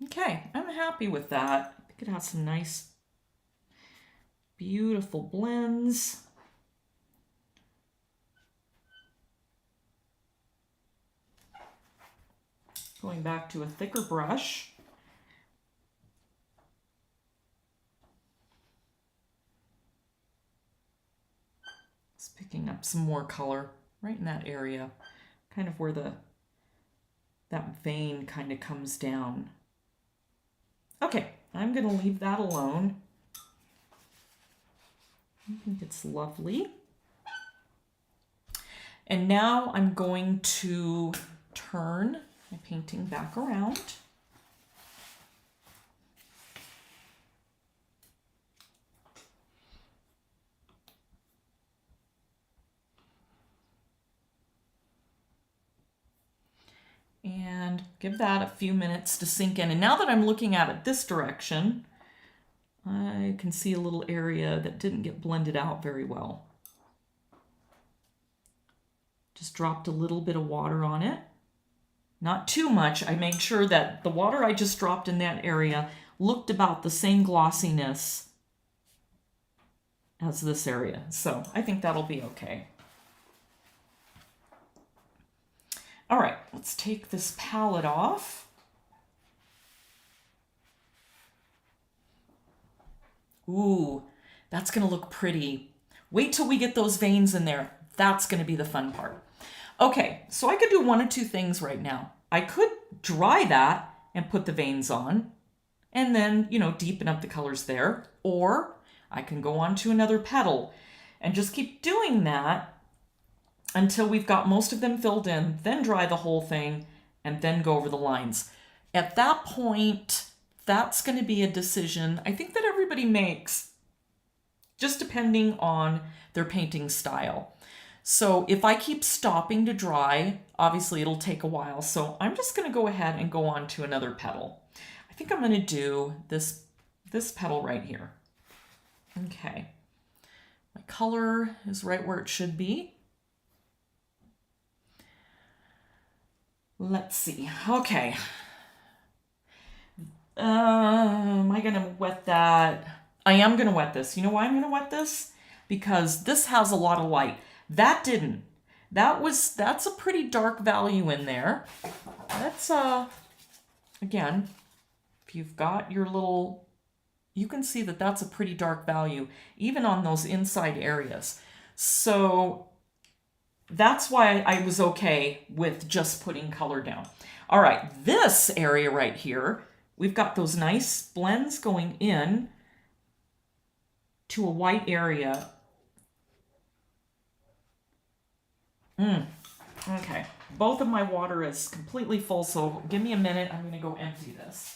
Okay, I'm happy with that. I think it has some nice, beautiful blends. Going back to a thicker brush. Just picking up some more color right in that area, kind of where that vein kind of comes down. Okay, I'm going to leave that alone. I think it's lovely. And now I'm going to turn my painting back around. And give that a few minutes to sink in. And now that I'm looking at it this direction, I can see a little area that didn't get blended out very well. Just dropped a little bit of water on it. Not too much. I made sure that the water I just dropped in that area looked about the same glossiness as this area. So I think that'll be okay. All right, let's take this palette off. Ooh, that's gonna look pretty. Wait till we get those veins in there. That's gonna be the fun part. Okay, so I could do one of two things right now. I could dry that and put the veins on and then, deepen up the colors there. Or I can go on to another petal and just keep doing that until we've got most of them filled in, then dry the whole thing, and then go over the lines. At that point, that's going to be a decision I think that everybody makes, just depending on their painting style. So if I keep stopping to dry, obviously it'll take a while. So I'm just going to go ahead and go on to another petal. I think I'm going to do this petal right here. Okay. My color is right where it should be. Let's see. Okay. Am I going to wet that? I am going to wet this. You know why I'm going to wet this? Because this has a lot of light. That didn't. That's a pretty dark value in there. That's, again, if you've got your little, you can see that that's a pretty dark value, even on those inside areas. So that's why I was okay with just putting color down. All right, this area right here, we've got those nice blends going in to a white area. Okay, both of my water is completely full, so give me a minute. I'm going to go empty this.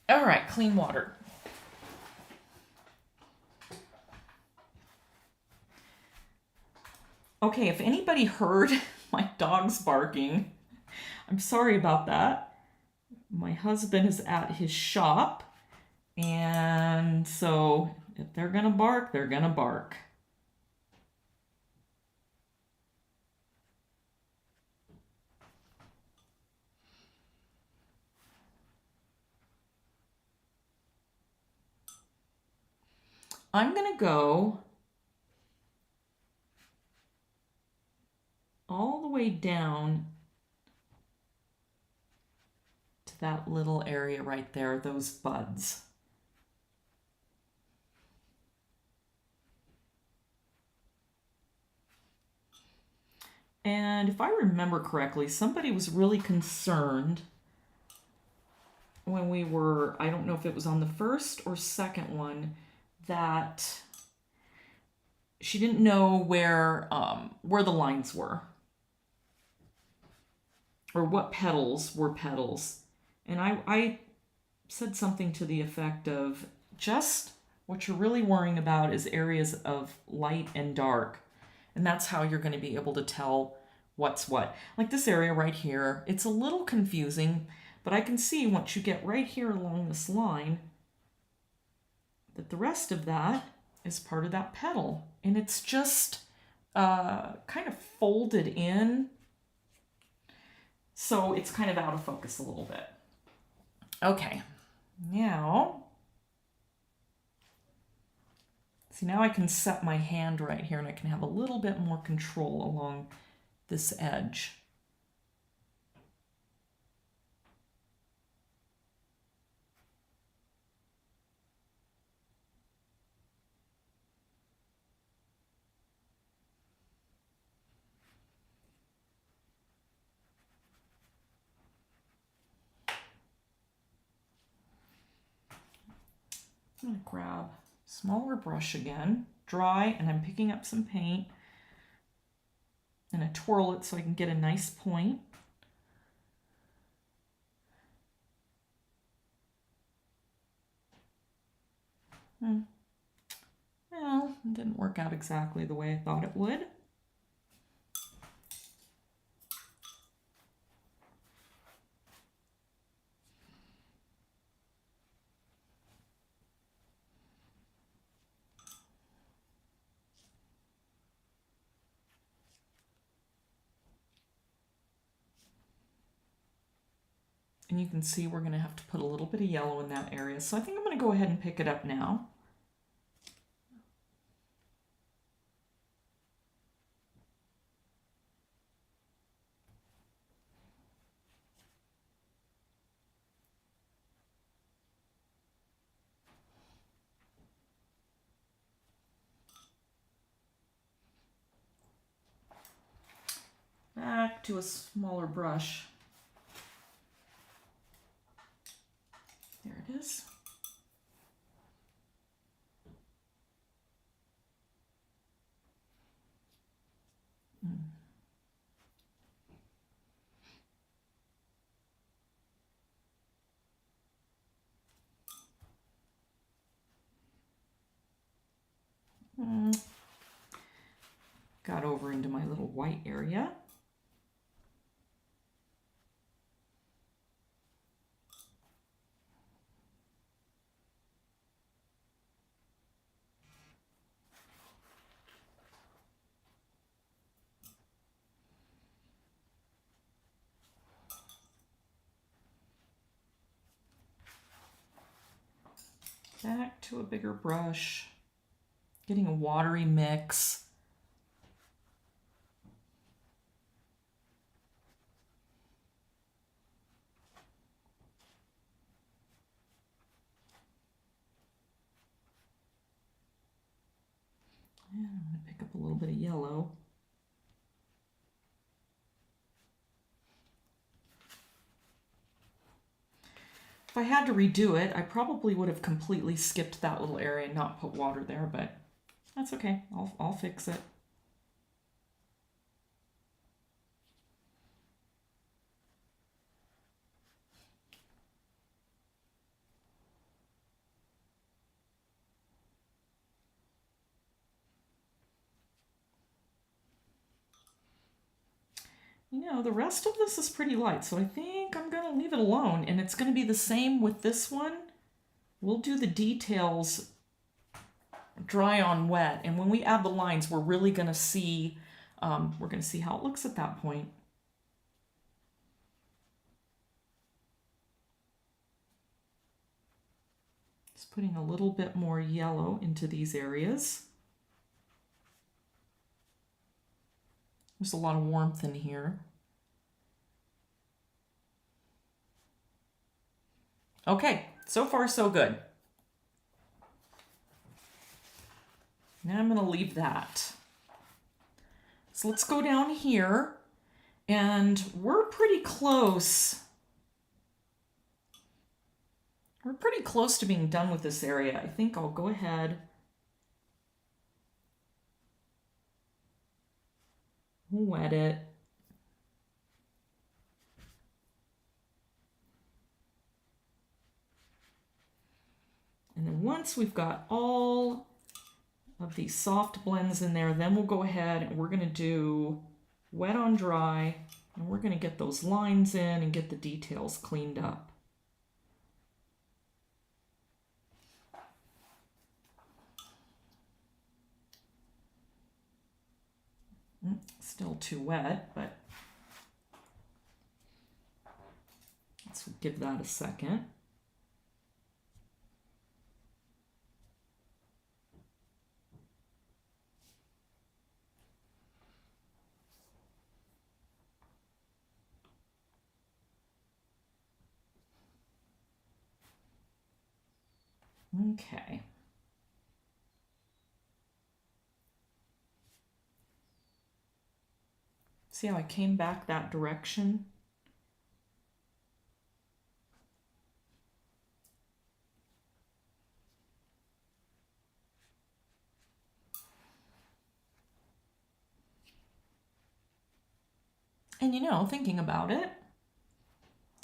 All right, clean water. Okay, if anybody heard my dogs barking, I'm sorry about that. My husband is at his shop, and so if they're gonna bark, they're gonna bark. I'm gonna go all the way down to that little area right there, those buds. And if I remember correctly, somebody was really concerned when we were, I don't know if it was on the first or second one, that she didn't know where the lines were, or what petals were petals. And I said something to the effect of, just what you're really worrying about is areas of light and dark. And that's how you're going to be able to tell what's what. Like this area right here, it's a little confusing, but I can see once you get right here along this line that the rest of that is part of that petal. And it's just kind of folded in. So it's kind of out of focus a little bit. Okay, now, see, now I can set my hand right here and I can have a little bit more control along this edge. I'm going to grab a smaller brush again, dry, and I'm picking up some paint, and I twirl it so I can get a nice point. Well, it didn't work out exactly the way I thought it would. And you can see we're going to have to put a little bit of yellow in that area. So I think I'm going to go ahead and pick it up now. Back to a smaller brush. There it is. Got over into my little white area. Back to a bigger brush. Getting a watery mix. And I'm going to pick up a little bit of yellow. If I had to redo it, I probably would have completely skipped that little area and not put water there, but that's okay. I'll fix it. You know, the rest of this is pretty light, so I think I'm going to leave it alone. And it's going to be the same with this one. We'll do the details dry on wet. And when we add the lines, we're really going to see, how it looks at that point. Just putting a little bit more yellow into these areas. There's a lot of warmth in here. Okay, so far so good. Now I'm going to leave that. So let's go down here, and we're pretty close. We're pretty close to being done with this area. I think I'll go ahead. Wet it. And then once we've got all of these soft blends in there, then we'll go ahead and we're going to do wet on dry, and we're going to get those lines in and get the details cleaned up. Still too wet, but let's give that a second. Okay. See how I came back that direction? And you know, thinking about it,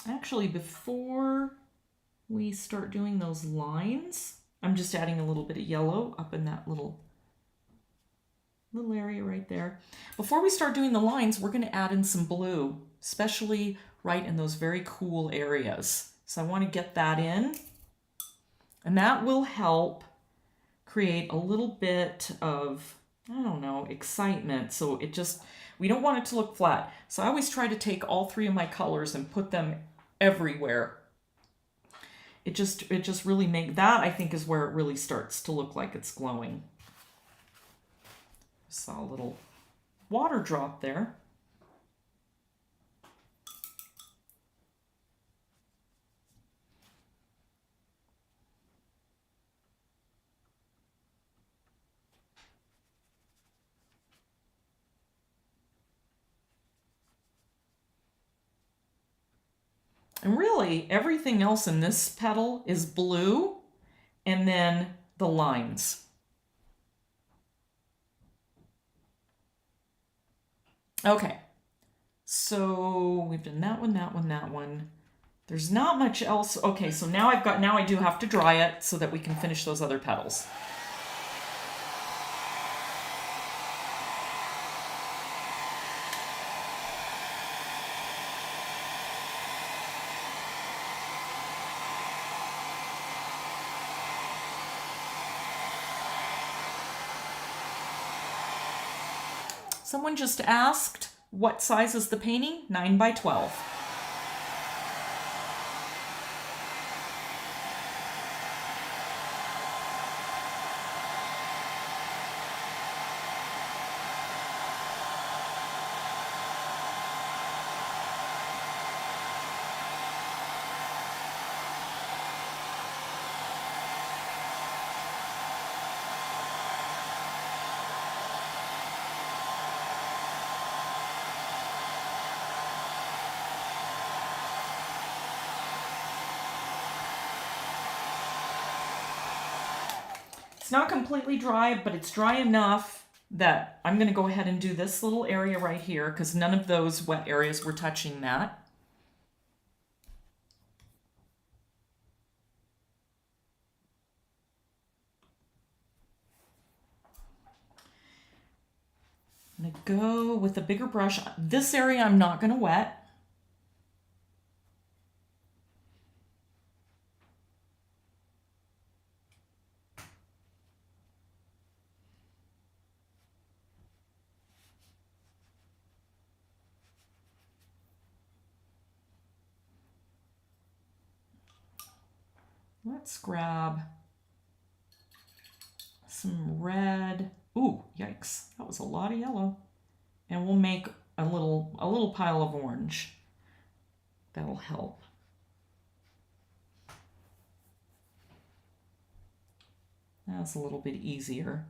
actually before we start doing those lines, I'm just adding a little bit of yellow up in that little area right there. Before we start doing the lines, we're going to add in some blue, especially right in those very cool areas. So I want to get that in, and that will help create a little bit of, I don't know, excitement. So it just, we don't want it to look flat. So I always try to take all three of my colors and put them everywhere. It just really make that, I think, is where it really starts to look like it's glowing. Saw a little water drop there. And really, everything else in this petal is blue, and then the lines. Okay, so we've done that one, that one, that one. There's not much else. Okay, so now I do have to dry it so that we can finish those other petals. Someone just asked, what size is the painting? 9 by 12. not completely dry, but it's dry enough that I'm going to go ahead and do this little area right here because none of those wet areas were touching that. I'm going to go with a bigger brush. This area I'm not going to wet. Let's grab some red. Ooh, yikes. That was a lot of yellow. And we'll make a little pile of orange. That'll help. That's a little bit easier.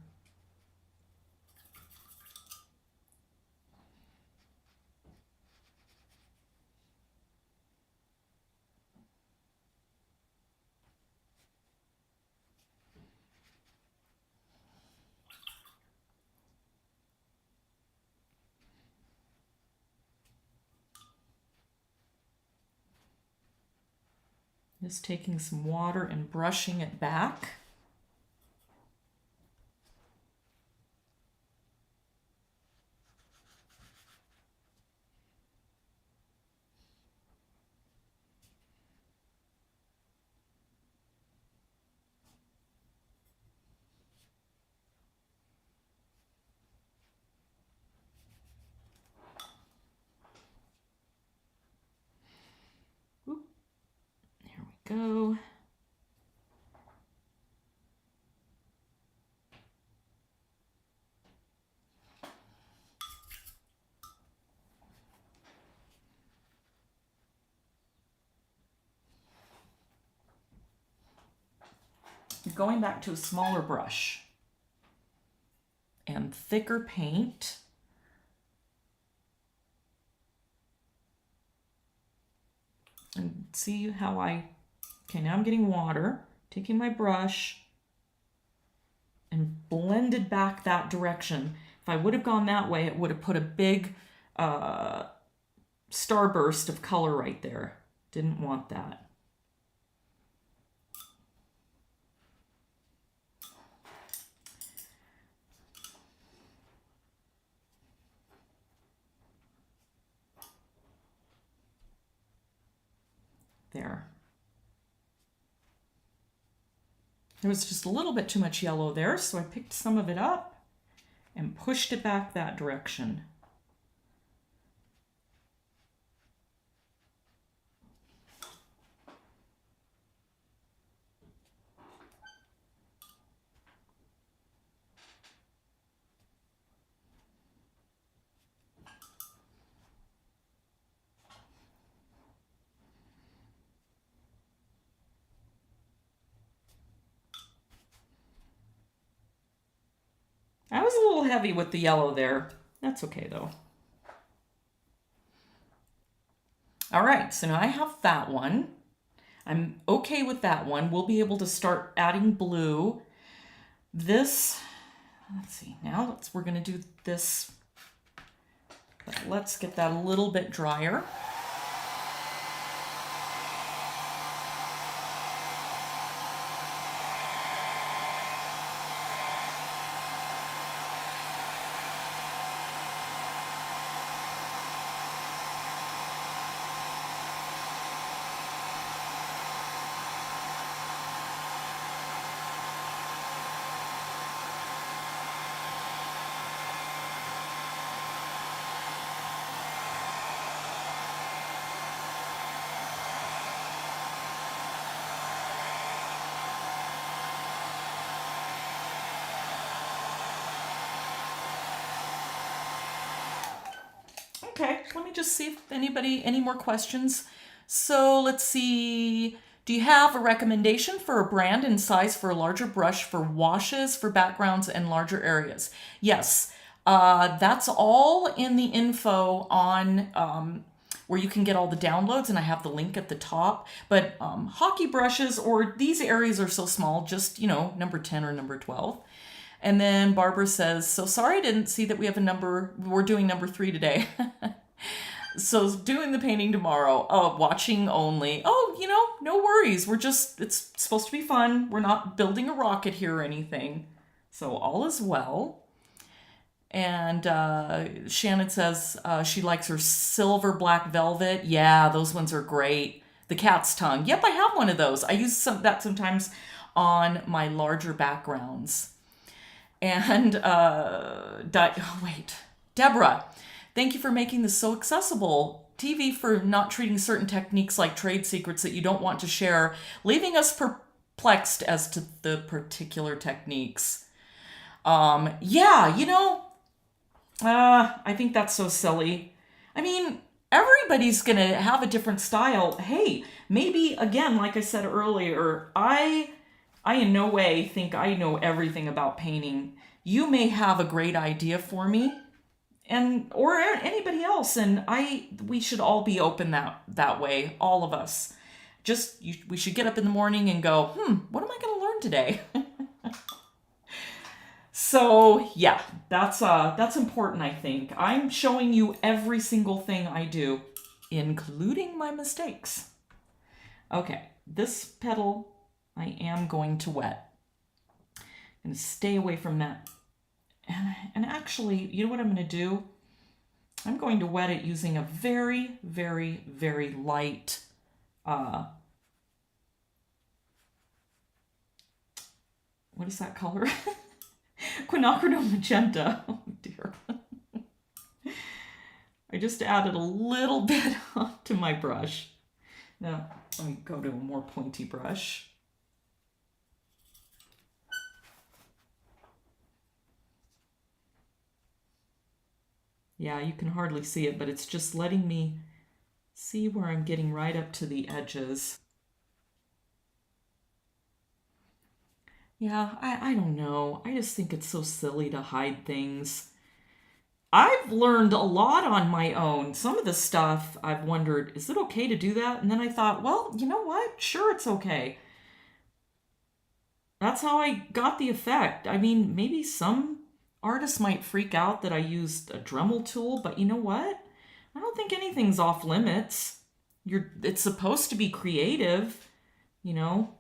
Just taking some water and brushing it back. Go. Going back to a smaller brush and thicker paint. And see how okay, now I'm getting water, taking my brush and blended back that direction. If I would have gone that way, it would have put a big starburst of color right there. Didn't want that. There. There was just a little bit too much yellow there, so I picked some of it up and pushed it back that direction. I was a little heavy with the yellow there. That's okay though. All right, so now I have that one. I'm okay with that one. We'll be able to start adding blue. This, let's see, now we're gonna do this, but let's get that a little bit drier. Okay, let me just see if any more questions. So let's see. Do you have a recommendation for a brand and size for a larger brush for washes, for backgrounds, and larger areas? Yes, that's all in the info on where you can get all the downloads, and I have the link at the top. But hockey brushes, or these areas are so small, just, number 10 or number 12. And then Barbara says, so sorry I didn't see that we have we're doing number 3 today. So doing the painting tomorrow. Oh, watching only. Oh, no worries. It's supposed to be fun. We're not building a rocket here or anything. So all is well. And Shannon says she likes her silver black velvet. Yeah, those ones are great. The cat's tongue. Yep, I have one of those. I use that sometimes on my larger backgrounds. And, Deborah, thank you for making this so accessible. TV for not treating certain techniques like trade secrets that you don't want to share, leaving us perplexed as to the particular techniques. I think that's so silly. I mean, everybody's going to have a different style. Hey, maybe, again, like I said earlier, I in no way think I know everything about painting. You may have a great idea for me, or anybody else, and we should all be open that way, all of us. We should get up in the morning and go, what am I going to learn today? So yeah, that's important, I think. I'm showing you every single thing I do, including my mistakes. Okay, this petal I am going to wet. I'm going to stay away from that. And actually, you know what I'm going to do? I'm going to wet it using a very, very, very light what is that color? Quinacridone Magenta. Oh dear. I just added a little bit onto my brush. Now, let me go to a more pointy brush. Yeah, you can hardly see it, but it's just letting me see where I'm getting right up to the edges. Yeah, I don't know. I just think it's so silly to hide things. I've learned a lot on my own. Some of the stuff I've wondered, is it okay to do that? And then I thought, well, you know what? Sure, it's okay. That's how I got the effect. I mean, maybe some artists might freak out that I used a Dremel tool, but you know what? I don't think anything's off limits. It's supposed to be creative, you know?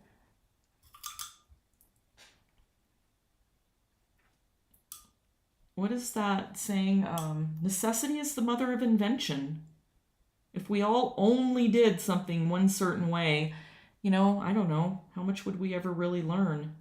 What is that saying? Necessity is the mother of invention. If we all only did something one certain way, I don't know, how much would we ever really learn?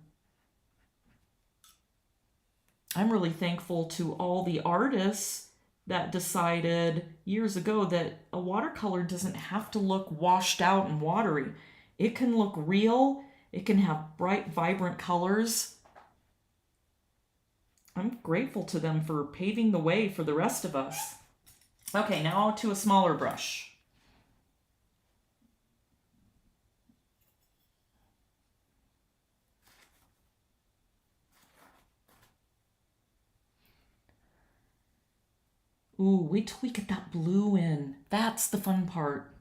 I'm really thankful to all the artists that decided years ago that a watercolor doesn't have to look washed out and watery. It can look real. It can have bright, vibrant colors. I'm grateful to them for paving the way for the rest of us. Okay, now to a smaller brush. Ooh, wait till we get that blue in. That's the fun part.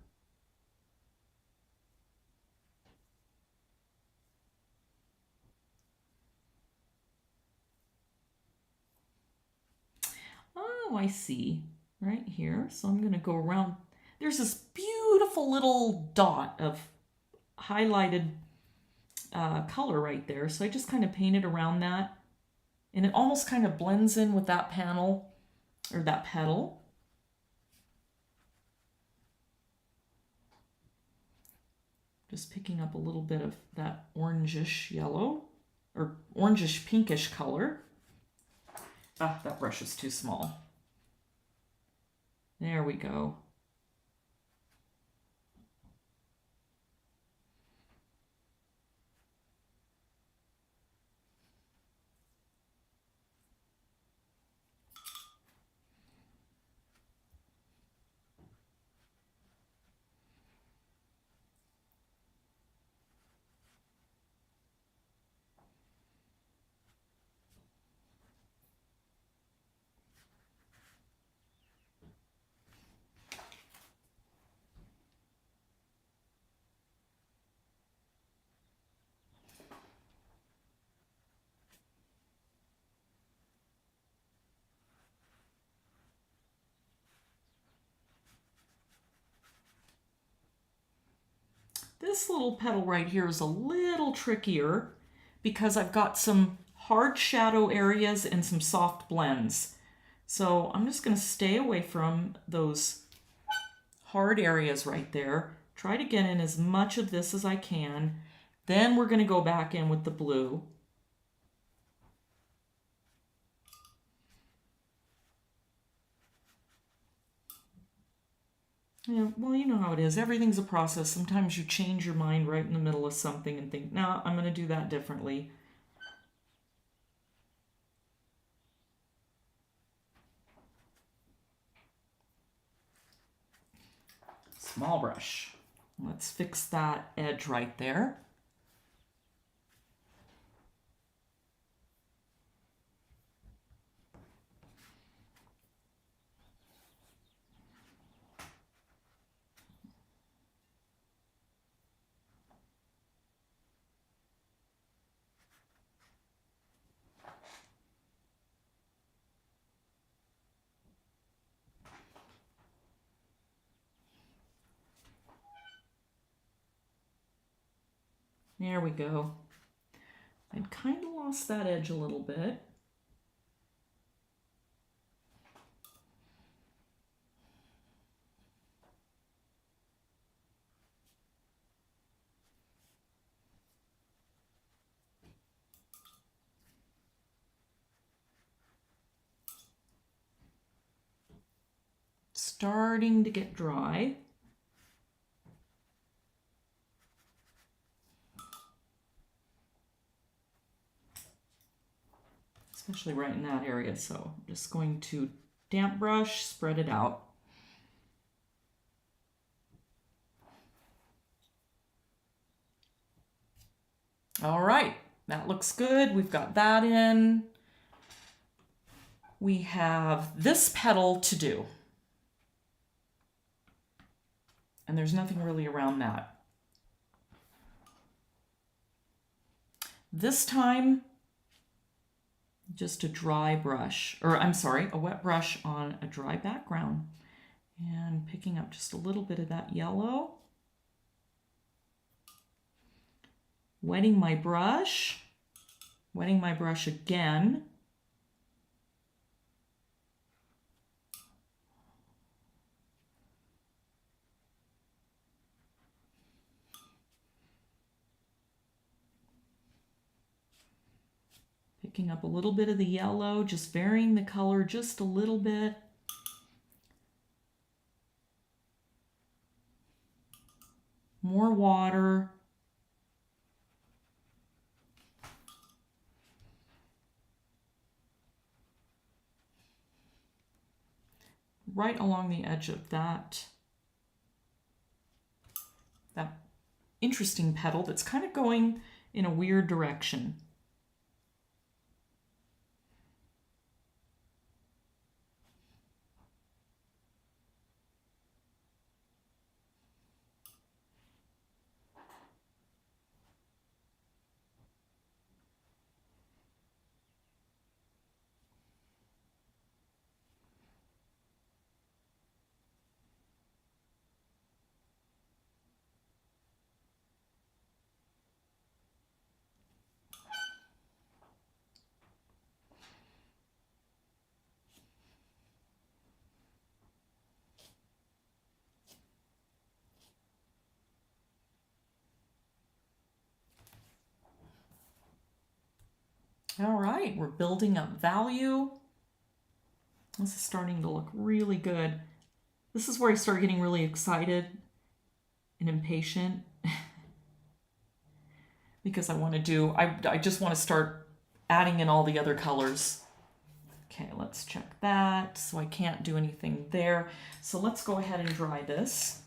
Oh, I see. Right here. So I'm going to go around. There's this beautiful little dot of highlighted color right there. So I just kind of painted around that. And it almost kind of blends in with that panel, or that petal. Just picking up a little bit of that orangish yellow, or orangish pinkish color. Ah, that brush is too small. There we go. this little petal right here is a little trickier because I've got some hard shadow areas and some soft blends. So I'm just going to stay away from those hard areas right there. Try to get in as much of this as I can. Then we're going to go back in with the blue. Yeah, well, you know how it is. Everything's a process. Sometimes you change your mind right in the middle of something and think, no, I'm going to do that differently. Small brush. Let's fix that edge right there. There we go. I'd kind of lost that edge a little bit. Starting to get dry. Especially right in that area. So I'm just going to damp brush, spread it out. All right, that looks good. We've got that in. We have this petal to do. And there's nothing really around that. This time, just a dry brush, or I'm sorry, a wet brush on a dry background. And picking up just a little bit of that yellow. Wetting my brush again. Picking up a little bit of the yellow, just varying the color just a little bit. More water. Right along the edge of that interesting petal that's kind of going in a weird direction. All right, we're building up value. This is starting to look really good. This is where I start getting really excited and impatient because I just want to start adding in all the other colors. Okay, let's check that. So I can't do anything there. So let's go ahead and dry this.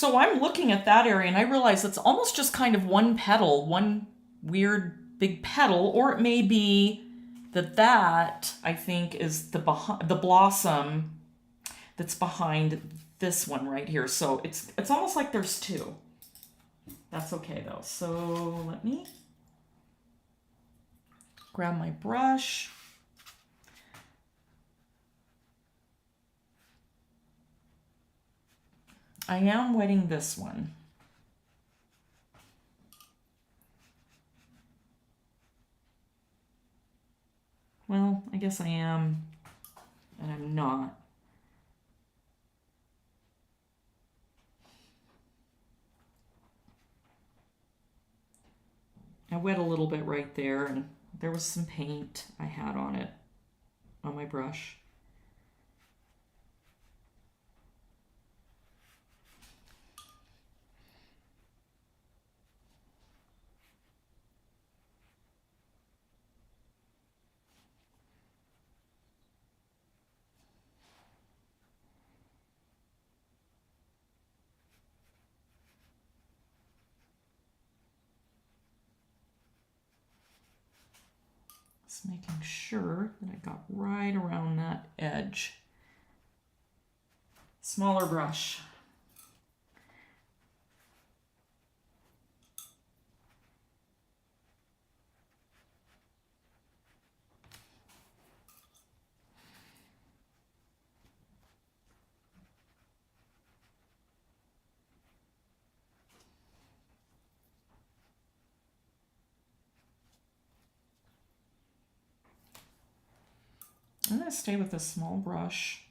So I'm looking at that area and I realize it's almost just kind of one petal, one weird big petal, or it may be that I think is the blossom that's behind this one right here. So it's almost like there's two. That's okay though. So let me grab my brush. I am wetting this one. Well, I guess I am, and I'm not. I wet a little bit right there, and there was some paint I had on it, on my brush. Just making sure that I got right around that edge. Smaller brush. I'm going to stay with a small brush.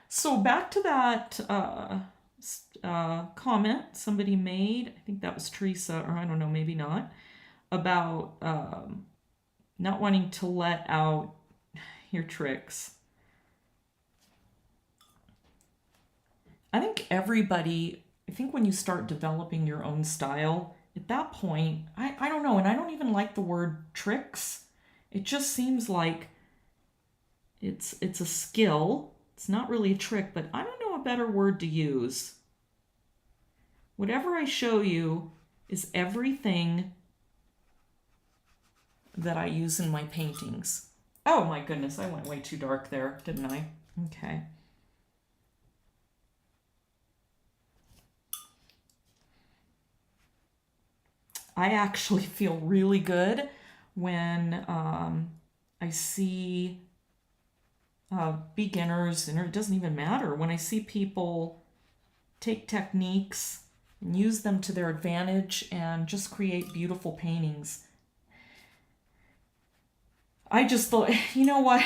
So back to that comment somebody made, I think that was Teresa, or I don't know, maybe not, about not wanting to let out your tricks. I think when you start developing your own style, at that point, I don't know, and I don't even like the word tricks. It just seems like it's a skill. It's not really a trick, but I don't know a better word to use. Whatever I show you is everything that I use in my paintings. Oh my goodness, I went way too dark there, didn't I? Okay. I actually feel really good when I see beginners, and it doesn't even matter, when I see people take techniques and use them to their advantage and just create beautiful paintings. I just thought, you know what?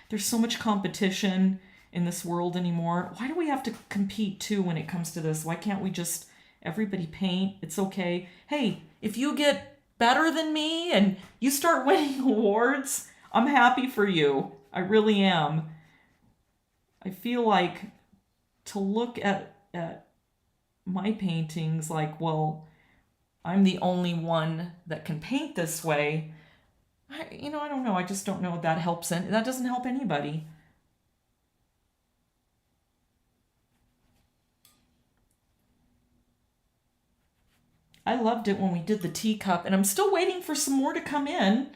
There's so much competition in this world anymore. Why do we have to compete too when it comes to this? Why can't we just everybody paint? It's okay. Hey, if you get better than me and you start winning awards, I'm happy for you. I really am. I feel like to look at my paintings like, well, I'm the only one that can paint this way. I don't know. I just don't know if that helps. That doesn't help anybody. I loved it when we did the teacup, and I'm still waiting for some more to come in.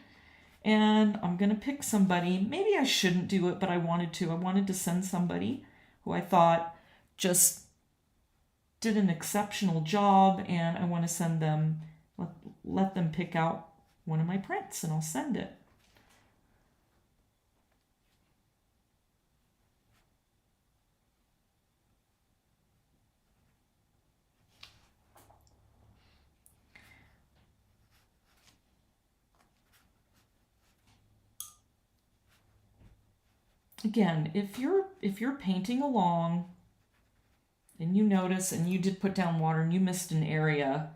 And I'm going to pick somebody. Maybe I shouldn't do it, but I wanted to. I wanted to send somebody who I thought just did an exceptional job, and I want to send them, let them pick out one of my prints, and I'll send it. Again, if you're painting along and you notice and you did put down water and you missed an area,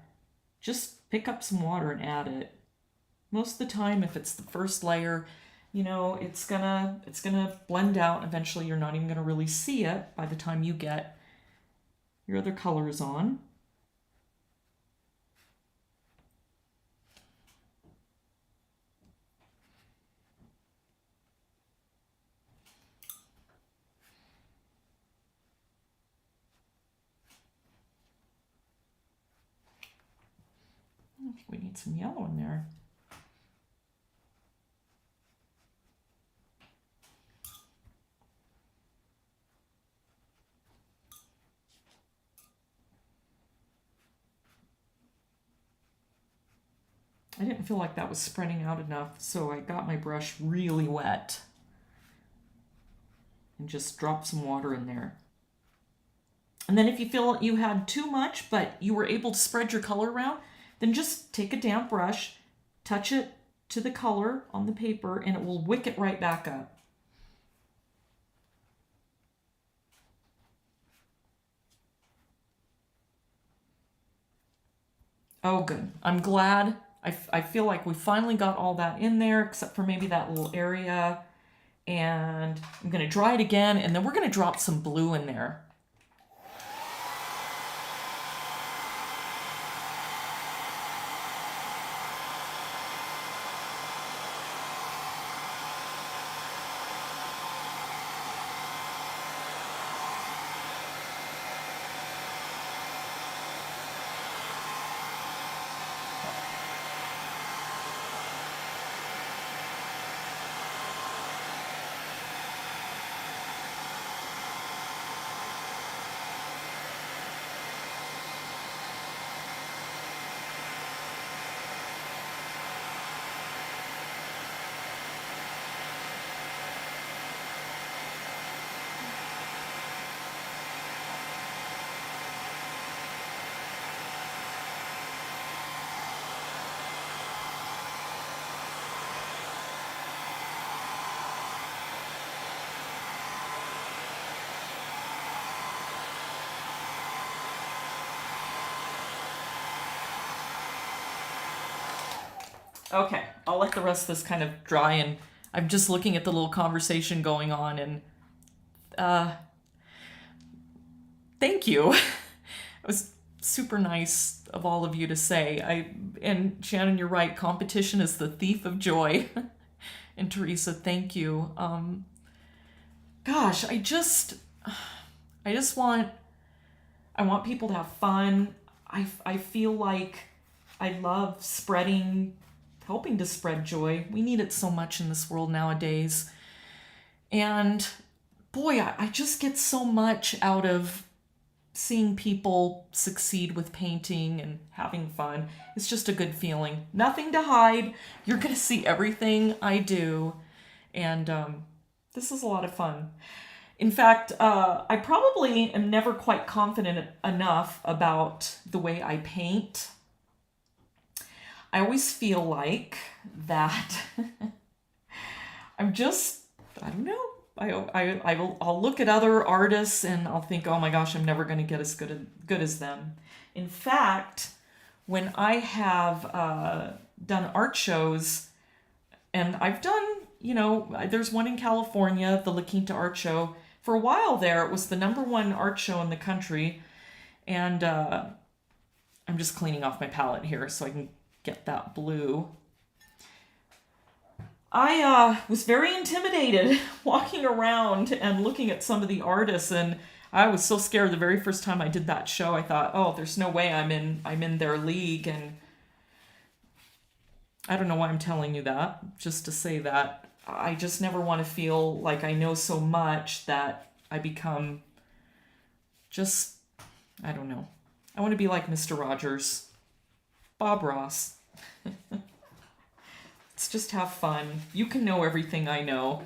just pick up some water and add it. Most of the time, if it's the first layer, it's gonna blend out. Eventually, you're not even gonna really see it by the time you get your other colors on. I think we need some yellow in there. I didn't feel like that was spreading out enough, so I got my brush really wet and just dropped some water in there. And then if you feel you had too much, but you were able to spread your color around, then just take a damp brush, touch it to the color on the paper, and it will wick it right back up. Oh, good. I'm glad. I feel like we finally got all that in there, except for maybe that little area. And I'm going to dry it again, and then we're going to drop some blue in there. Okay, I'll let the rest of this kind of dry, and I'm just looking at the little conversation going on, and thank you. It was super nice of all of you to say. And Shannon, you're right, competition is the thief of joy. And Teresa, thank you. Gosh, I want people to have fun. I feel like I love helping to spread joy. We need it so much in this world nowadays. And boy, I just get so much out of seeing people succeed with painting and having fun. It's just a good feeling. Nothing to hide. You're going to see everything I do. And this is a lot of fun. In fact, I probably am never quite confident enough about the way I paint. I always feel like that I don't know. I'll look at other artists and I'll think, oh my gosh, I'm never going to get as good as them. In fact, when I have done art shows, and I've done, there's one in California, the La Quinta Art Show. For a while there, it was the #1 art show in the country. And I'm just cleaning off my palette here so I can get that blue. I was very intimidated walking around and looking at some of the artists, and I was so scared the very first time I did that show. I thought, oh, there's no way I'm in their league, and I don't know why I'm telling you that, just to say that I just never want to feel like I know so much that I become just, I don't know. I want to be like Mr. Rogers, Bob Ross. Let's just have fun. You can know everything I know.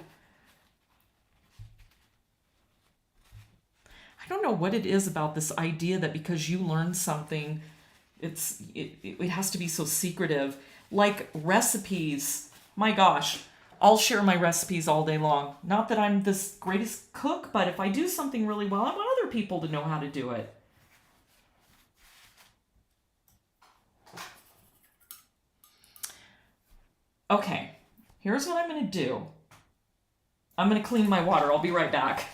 I don't know what it is about this idea that because you learn something, it has to be so secretive. Like recipes. My gosh, I'll share my recipes all day long. Not that I'm this greatest cook, but if I do something really well, I want other people to know how to do it. Okay, here's what I'm going to do. I'm going to clean my water. I'll be right back.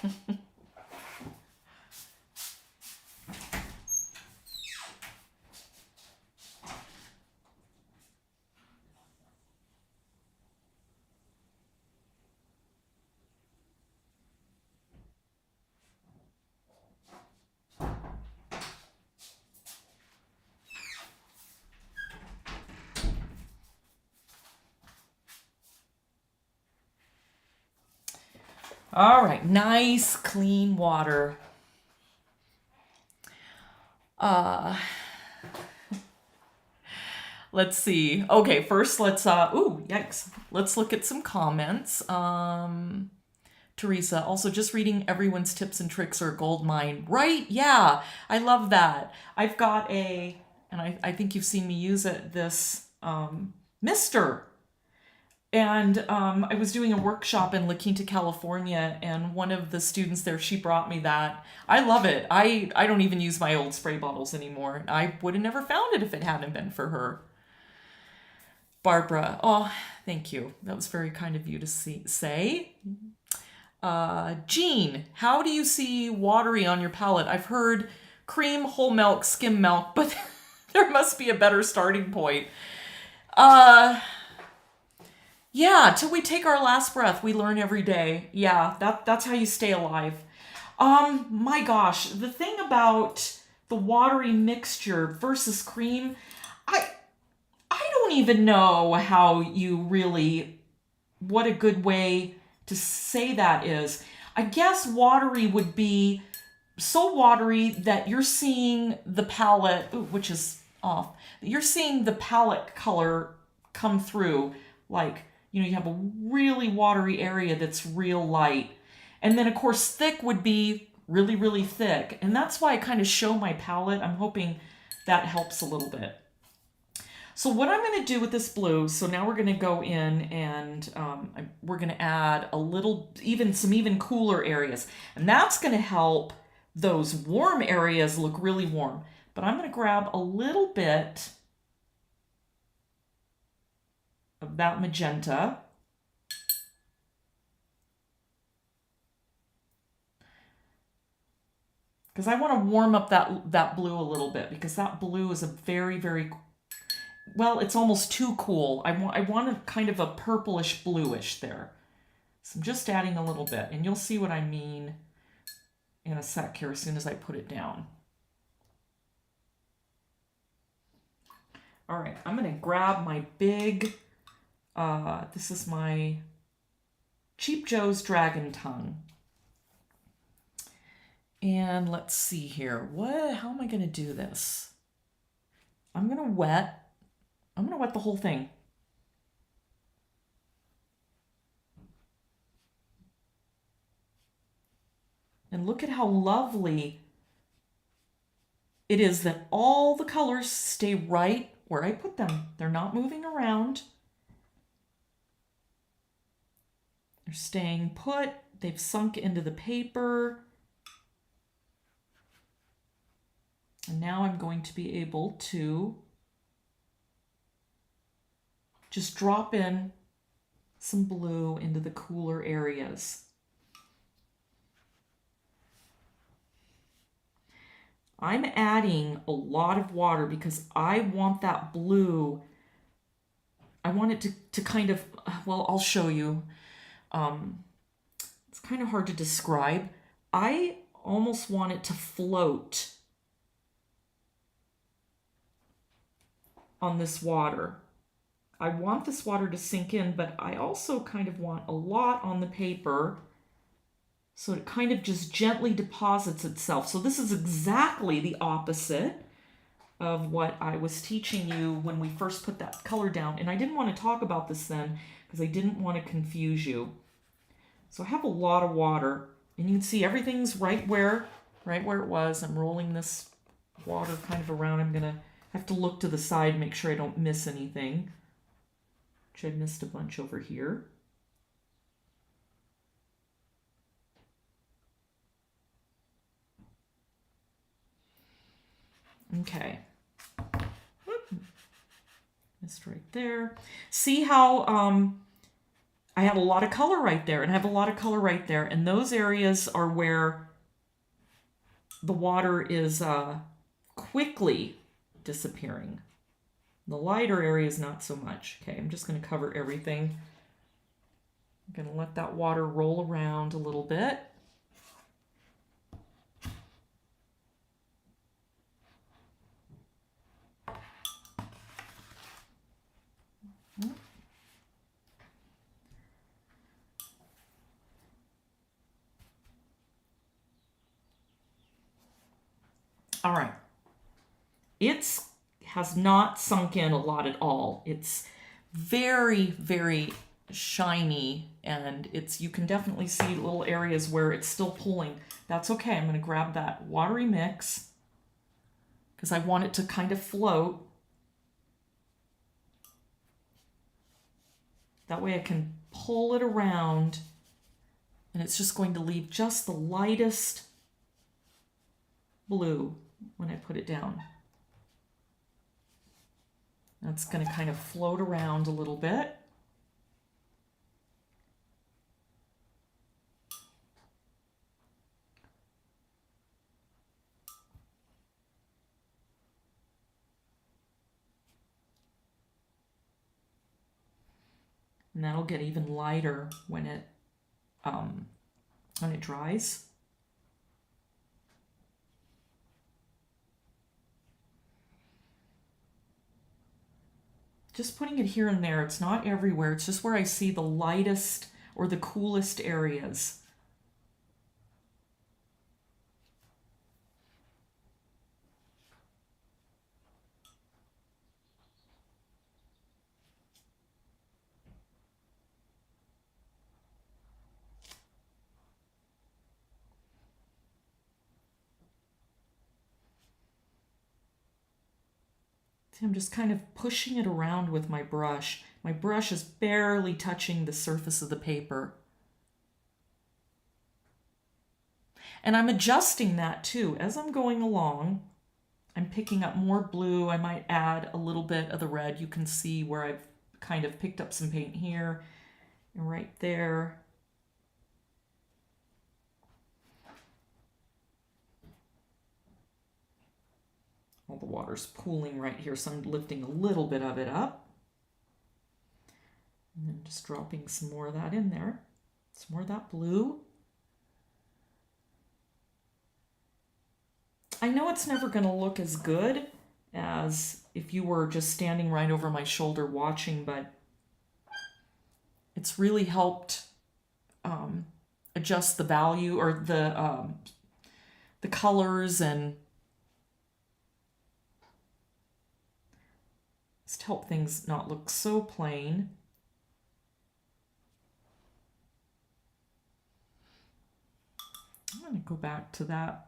All right, nice clean water. Let's see. Okay, first let's ooh, yikes. Let's look at some comments. Teresa, also just reading everyone's tips and tricks are a gold mine. Right? Yeah, I love that. I've got and I think you've seen me use it, this mister. And I was doing a workshop in La Quinta, California, and one of the students there, she brought me that. I love it. I don't even use my old spray bottles anymore. I would have never found it if it hadn't been for her. Barbara, oh, thank you. That was very kind of you to say. Jean, how do you see watery on your palette? I've heard cream, whole milk, skim milk, but there must be a better starting point. Yeah, till we take our last breath, we learn every day. Yeah, that's how you stay alive. My gosh, the thing about the watery mixture versus cream, I don't even know how you really, what a good way to say that is. I guess watery would be so watery that you're seeing the palette, which is off, you're seeing the palette color come through. Like, you know, you have a really watery area that's real light. And then, of course, thick would be really, really thick. And that's why I kind of show my palette. I'm hoping that helps a little bit. So what I'm going to do with this blue, so now we're going to go in and we're going to add a little, some even cooler areas. And that's going to help those warm areas look really warm. But I'm going to grab a little bit of that magenta. Because I want to warm up that blue a little bit, because that blue is a very, very, well, it's almost too cool. I want a kind of a purplish bluish there. So I'm just adding a little bit, and you'll see what I mean in a sec here as soon as I put it down. All right, I'm going to grab my big, this is my Cheap Joe's Dragon Tongue. And let's see here. How am I going to do this? I'm going to wet the whole thing. And look at how lovely it is that all the colors stay right where I put them. They're not moving around. They're staying put. They've sunk into the paper. And now I'm going to be able to just drop in some blue into the cooler areas. I'm adding a lot of water because I want that blue, I want it to kind of, well, I'll show you. It's kind of hard to describe. I almost want it to float on this water. I want this water to sink in, but I also kind of want a lot on the paper so it kind of just gently deposits itself. So this is exactly the opposite of what I was teaching you when we first put that color down. And I didn't want to talk about this then because I didn't want to confuse you. So I have a lot of water, and you can see everything's right where it was. I'm rolling this water kind of around. I'm gonna have to look to the side, make sure I don't miss anything, which I missed a bunch over here. Okay. Missed right there. See how I have a lot of color right there, and I have a lot of color right there, and those areas are where the water is quickly disappearing. The lighter areas, not so much. Okay, I'm just going to cover everything. I'm going to let that water roll around a little bit. All right. It's has not sunk in a lot at all. It's very, very shiny, and you can definitely see little areas where it's still pulling. That's okay. I'm going to grab that watery mix because I want it to kind of float. That way I can pull it around, and it's just going to leave just the lightest blue when I put it down. That's going to kind of float around a little bit. And that'll get even lighter when it dries. Just putting it here and there. It's not everywhere. It's just where I see the lightest or the coolest areas. See, I'm just kind of pushing it around with my brush. My brush is barely touching the surface of the paper. And I'm adjusting that too. As I'm going along, I'm picking up more blue. I might add a little bit of the red. You can see where I've kind of picked up some paint here and right there. All the water's pooling right here, so I'm lifting a little bit of it up. And then just dropping some more of that in there. Some more of that blue. I know it's never going to look as good as if you were just standing right over my shoulder watching, but it's really helped adjust the value or the colors, and just help things not look so plain. I'm going to go back to that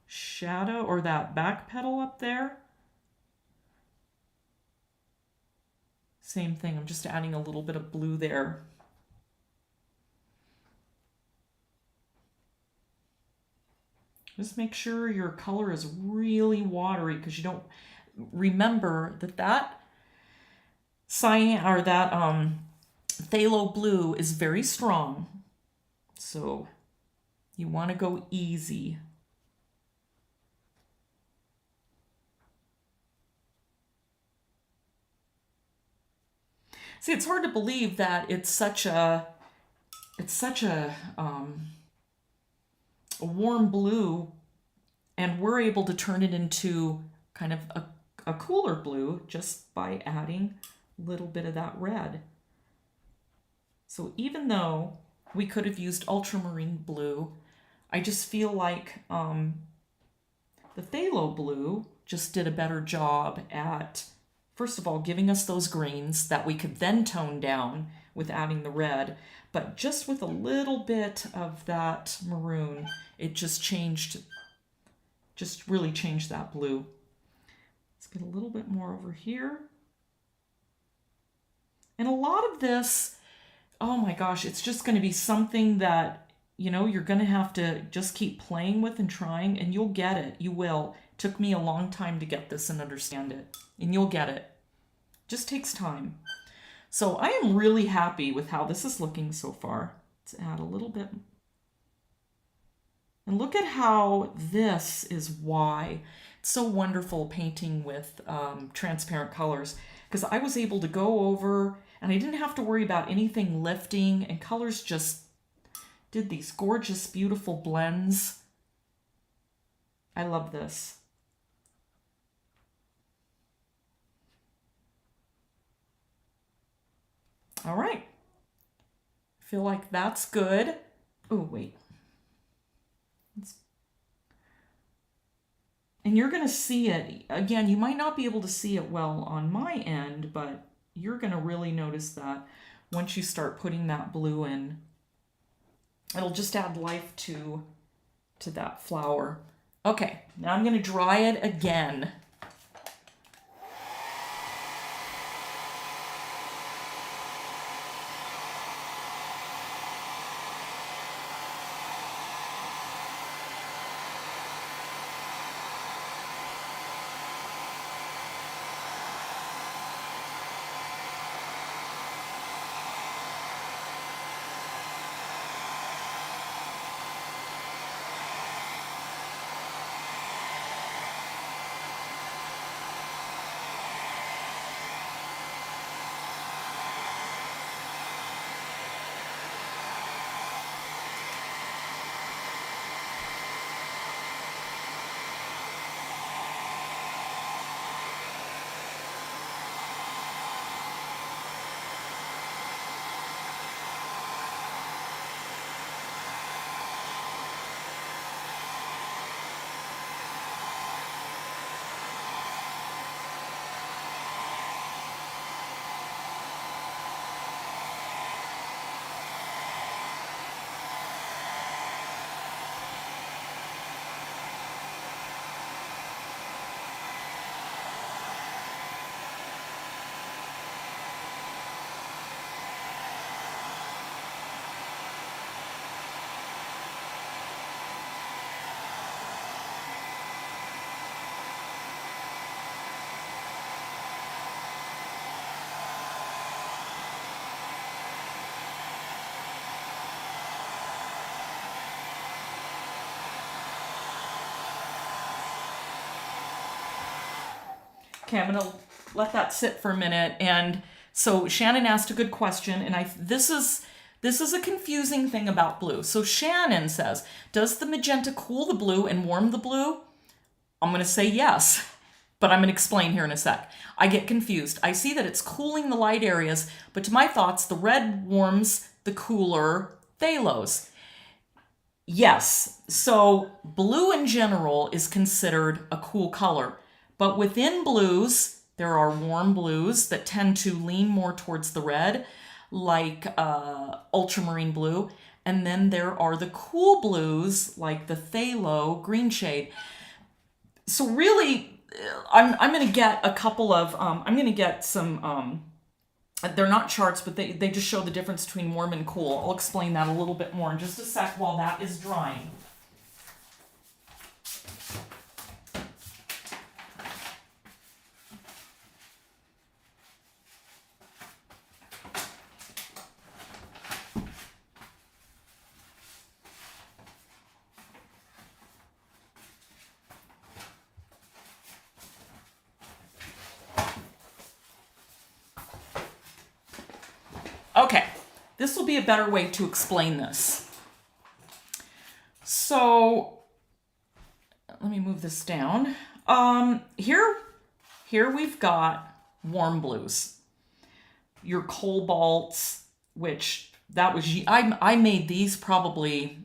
shadow or that back petal up there. Same thing, I'm just adding a little bit of blue there. Just make sure your color is really watery, because you don't remember that cyan or that phthalo blue is very strong. So you want to go easy. See, it's hard to believe that it's such a warm blue, and we're able to turn it into kind of a cooler blue just by adding a little bit of that red. So even though we could have used ultramarine blue, I just feel like the phthalo blue just did a better job at, first of all, giving us those greens that we could then tone down with adding the red, but just with a little bit of that maroon, it just really changed that blue. Let's get a little bit more over here. And a lot of this, oh my gosh, it's just going to be something that, you know, you're going to have to just keep playing with and trying, and you'll get it. You will. It took me a long time to get this and understand it, and you'll get it. Just takes time. So I am really happy with how this is looking so far. Let's add a little bit. And look at how this is why it's so wonderful painting with transparent colors, because I was able to go over and I didn't have to worry about anything lifting, and colors just did these gorgeous, beautiful blends. I love this. All right. I feel like that's good. Oh, wait. And you're going to see it. Again, you might not be able to see it well on my end, but you're going to really notice that once you start putting that blue in. It'll just add life to that flower. Okay, now I'm going to dry it again. Okay, I'm going to let that sit for a minute. And so Shannon asked a good question, and this is a confusing thing about blue. So Shannon says, does the magenta cool the blue and warm the blue? I'm going to say yes, but I'm going to explain here in a sec. I get confused. I see that it's cooling the light areas, but to my thoughts, the red warms the cooler phthalos. Yes, so blue in general is considered a cool color. But within blues, there are warm blues that tend to lean more towards the red, like ultramarine blue. And then there are the cool blues, like the phthalo green shade. So really, I'm going to get a couple of, I'm going to get some, they're not charts, but they just show the difference between warm and cool. I'll explain that a little bit more in just a sec while that is drying. Okay, this will be a better way to explain this. So, let me move this down. Here we've got warm blues. Your cobalts, which that was, I made these probably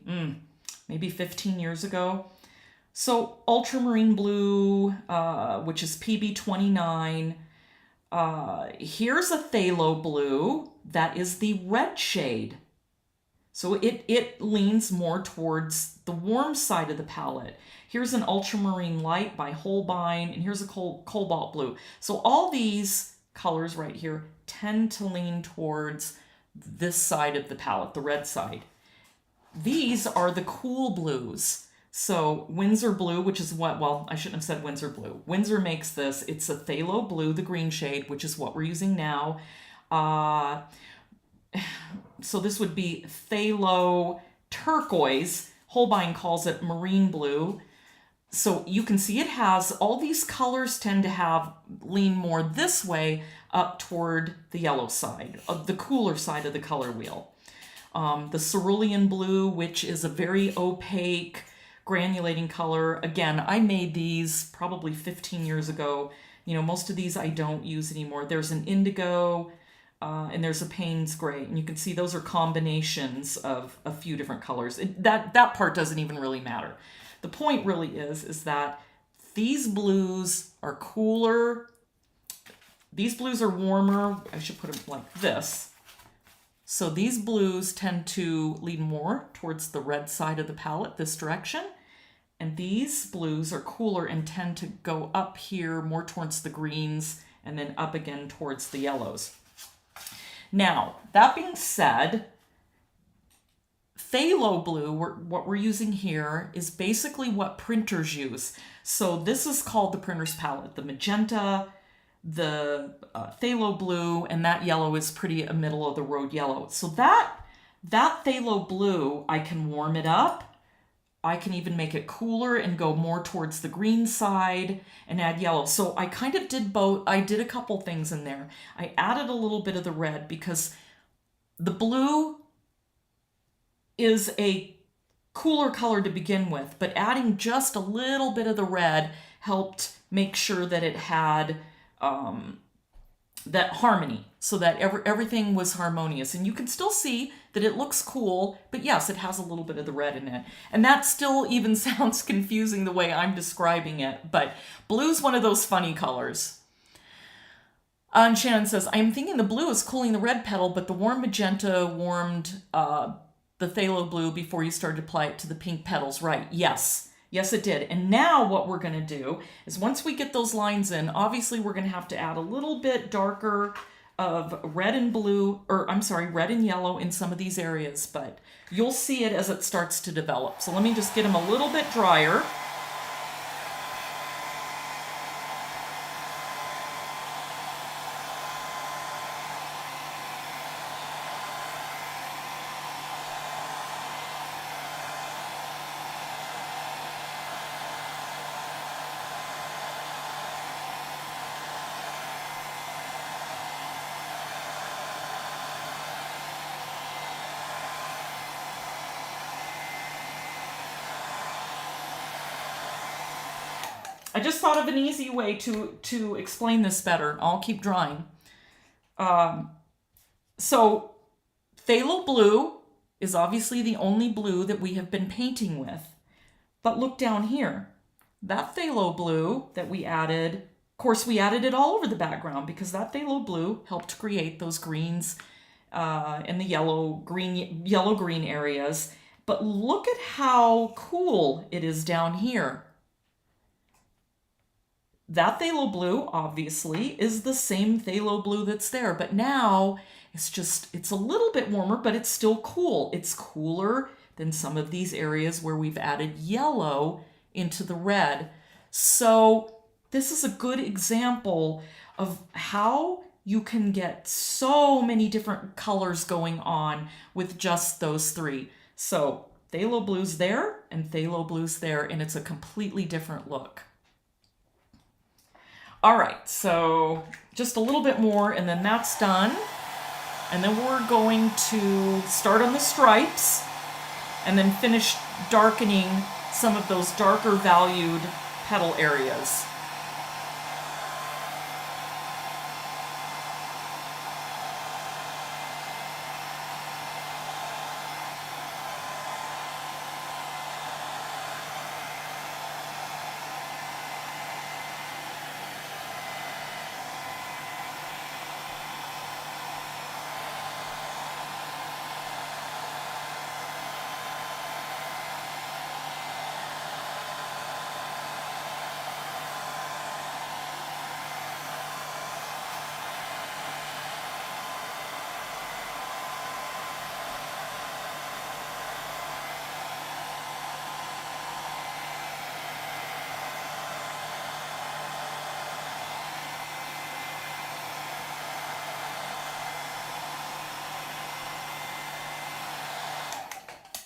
maybe 15 years ago. So ultramarine blue, which is PB29. Here's a phthalo blue that is the red shade. So it leans more towards the warm side of the palette. Here's an ultramarine light by Holbein, and here's a cobalt blue. So all these colors right here tend to lean towards this side of the palette, the red side. These are the cool blues. So Winsor blue, which is what, well, I shouldn't have said Winsor blue. Winsor makes this. It's a phthalo blue, the green shade, which is what we're using now. So this would be phthalo turquoise. Holbein calls it marine blue. So you can see it has, all these colors tend to lean more this way up toward the yellow side, of the cooler side of the color wheel. The cerulean blue, which is a very opaque, granulating color. Again, I made these probably 15 years ago. You know, most of these I don't use anymore. There's an indigo and there's a Payne's gray. And you can see those are combinations of a few different colors. That part doesn't even really matter. The point really is that These blues are cooler. These blues are warmer. I should put them like this. So these blues tend to lean more towards the red side of the palette, this direction. And these blues are cooler and tend to go up here more towards the greens and then up again towards the yellows. Now, that being said, phthalo blue, what we're using here, is basically what printers use. So this is called the printer's palette. The magenta, the phthalo blue, and that yellow is pretty a middle of the road yellow. So that phthalo blue, I can warm it up. I can even make it cooler and go more towards the green side and add yellow. So I kind of did both. I did a couple things in there. I added a little bit of the red because the blue is a cooler color to begin with, but adding just a little bit of the red helped make sure that it had that harmony, so that everything was harmonious. And you can still see that it looks cool, but yes, it has a little bit of the red in it. And that still even sounds confusing the way I'm describing it, but blue's one of those funny colors. And Shannon says, I'm thinking the blue is cooling the red petal, but the warm magenta warmed the phthalo blue before you started to apply it to the pink petals. Right, yes. Yes, it did. And now what we're going to do is once we get those lines in, obviously we're going to have to add a little bit darker of red and blue, or I'm sorry, red and yellow in some of these areas, but you'll see it as it starts to develop. So let me just get them a little bit drier. I just thought of an easy way to explain this better. I'll keep drawing. So phthalo blue is obviously the only blue that we have been painting with. But look down here. That phthalo blue that we added, of course we added it all over the background because that phthalo blue helped create those greens and the yellow-green areas. But look at how cool it is down here. That phthalo blue, obviously, is the same phthalo blue that's there, but now it's a little bit warmer, but it's still cool. It's cooler than some of these areas where we've added yellow into the red. So this is a good example of how you can get so many different colors going on with just those three. So phthalo blue's there and phthalo blue's there, and it's a completely different look. All right, so just a little bit more and then that's done. And then we're going to start on the stripes and then finish darkening some of those darker valued petal areas.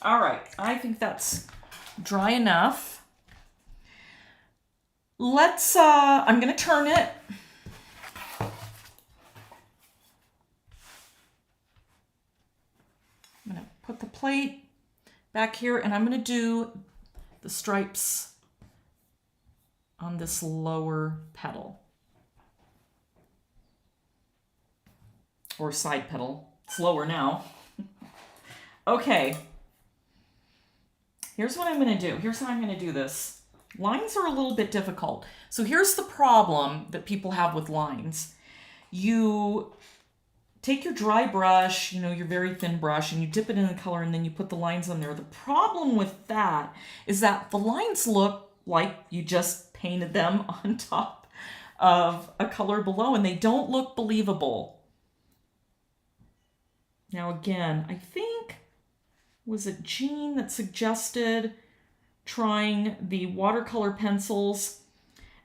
All right, I think that's dry enough. Let's, I'm gonna turn it. I'm gonna put the plate back here and I'm gonna do the stripes on this lower petal. Or side petal, it's lower now. Okay. Here's what I'm going to do. Here's how I'm going to do this. Lines are a little bit difficult. So here's the problem that people have with lines. You take your dry brush, you know, your very thin brush, and you dip it in the color, and then you put the lines on there. The problem with that is that the lines look like you just painted them on top of a color below, and they don't look believable. Now again, I think, was it Jean that suggested trying the watercolor pencils?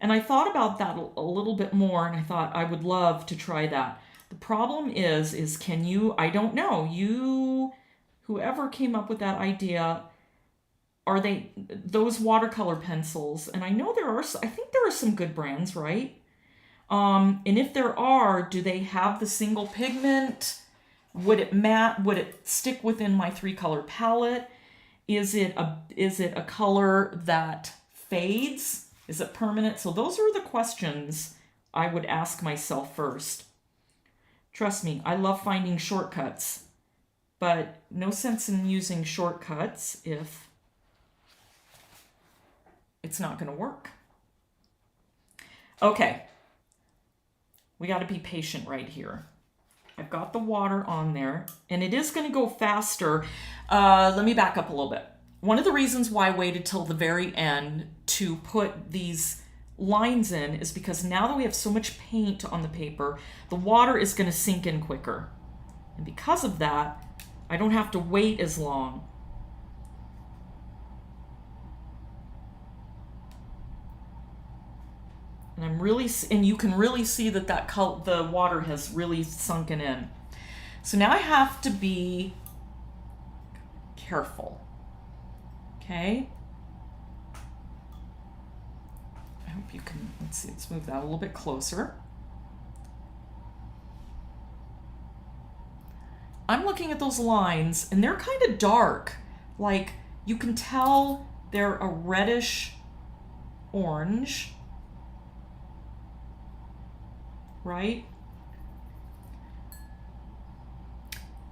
And I thought about that a little bit more, and I thought I would love to try that. The problem is can you, I don't know, whoever came up with that idea, are they those watercolor pencils? And I know I think there are some good brands, right? And if there are, do they have the single pigment? Would it stick within my 3-color palette? Is it a color that fades? Is it permanent? So those are the questions I would ask myself first. Trust me, I love finding shortcuts, but no sense in using shortcuts if it's not going to work. Okay, we got to be patient right here. I've got the water on there, and it is going to go faster. Let me back up a little bit. One of the reasons why I waited till the very end to put these lines in is because now that we have so much paint on the paper, the water is going to sink in quicker. And because of that, I don't have to wait as long. And you can really see that the water has really sunken in. So now I have to be careful. Okay. I hope you can, let's move that a little bit closer. I'm looking at those lines, and they're kind of dark. Like, you can tell they're a reddish orange. Right?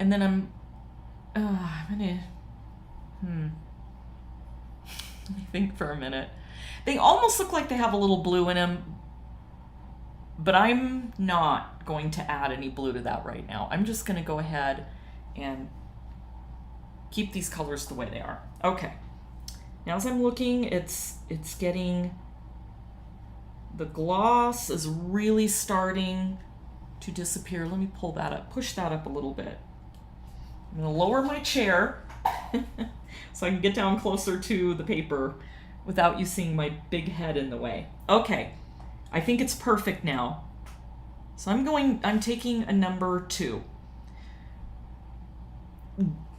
And then I'm gonna, let me think for a minute. They almost look like they have a little blue in them, but I'm not going to add any blue to that right now. I'm just gonna go ahead and keep these colors the way they are. Okay. Now as I'm looking, it's getting, the gloss is really starting to disappear. Let me pull that up, push that up a little bit. I'm gonna lower my chair so I can get down closer to the paper without you seeing my big head in the way. Okay, I think it's perfect now. So I'm taking a number 2.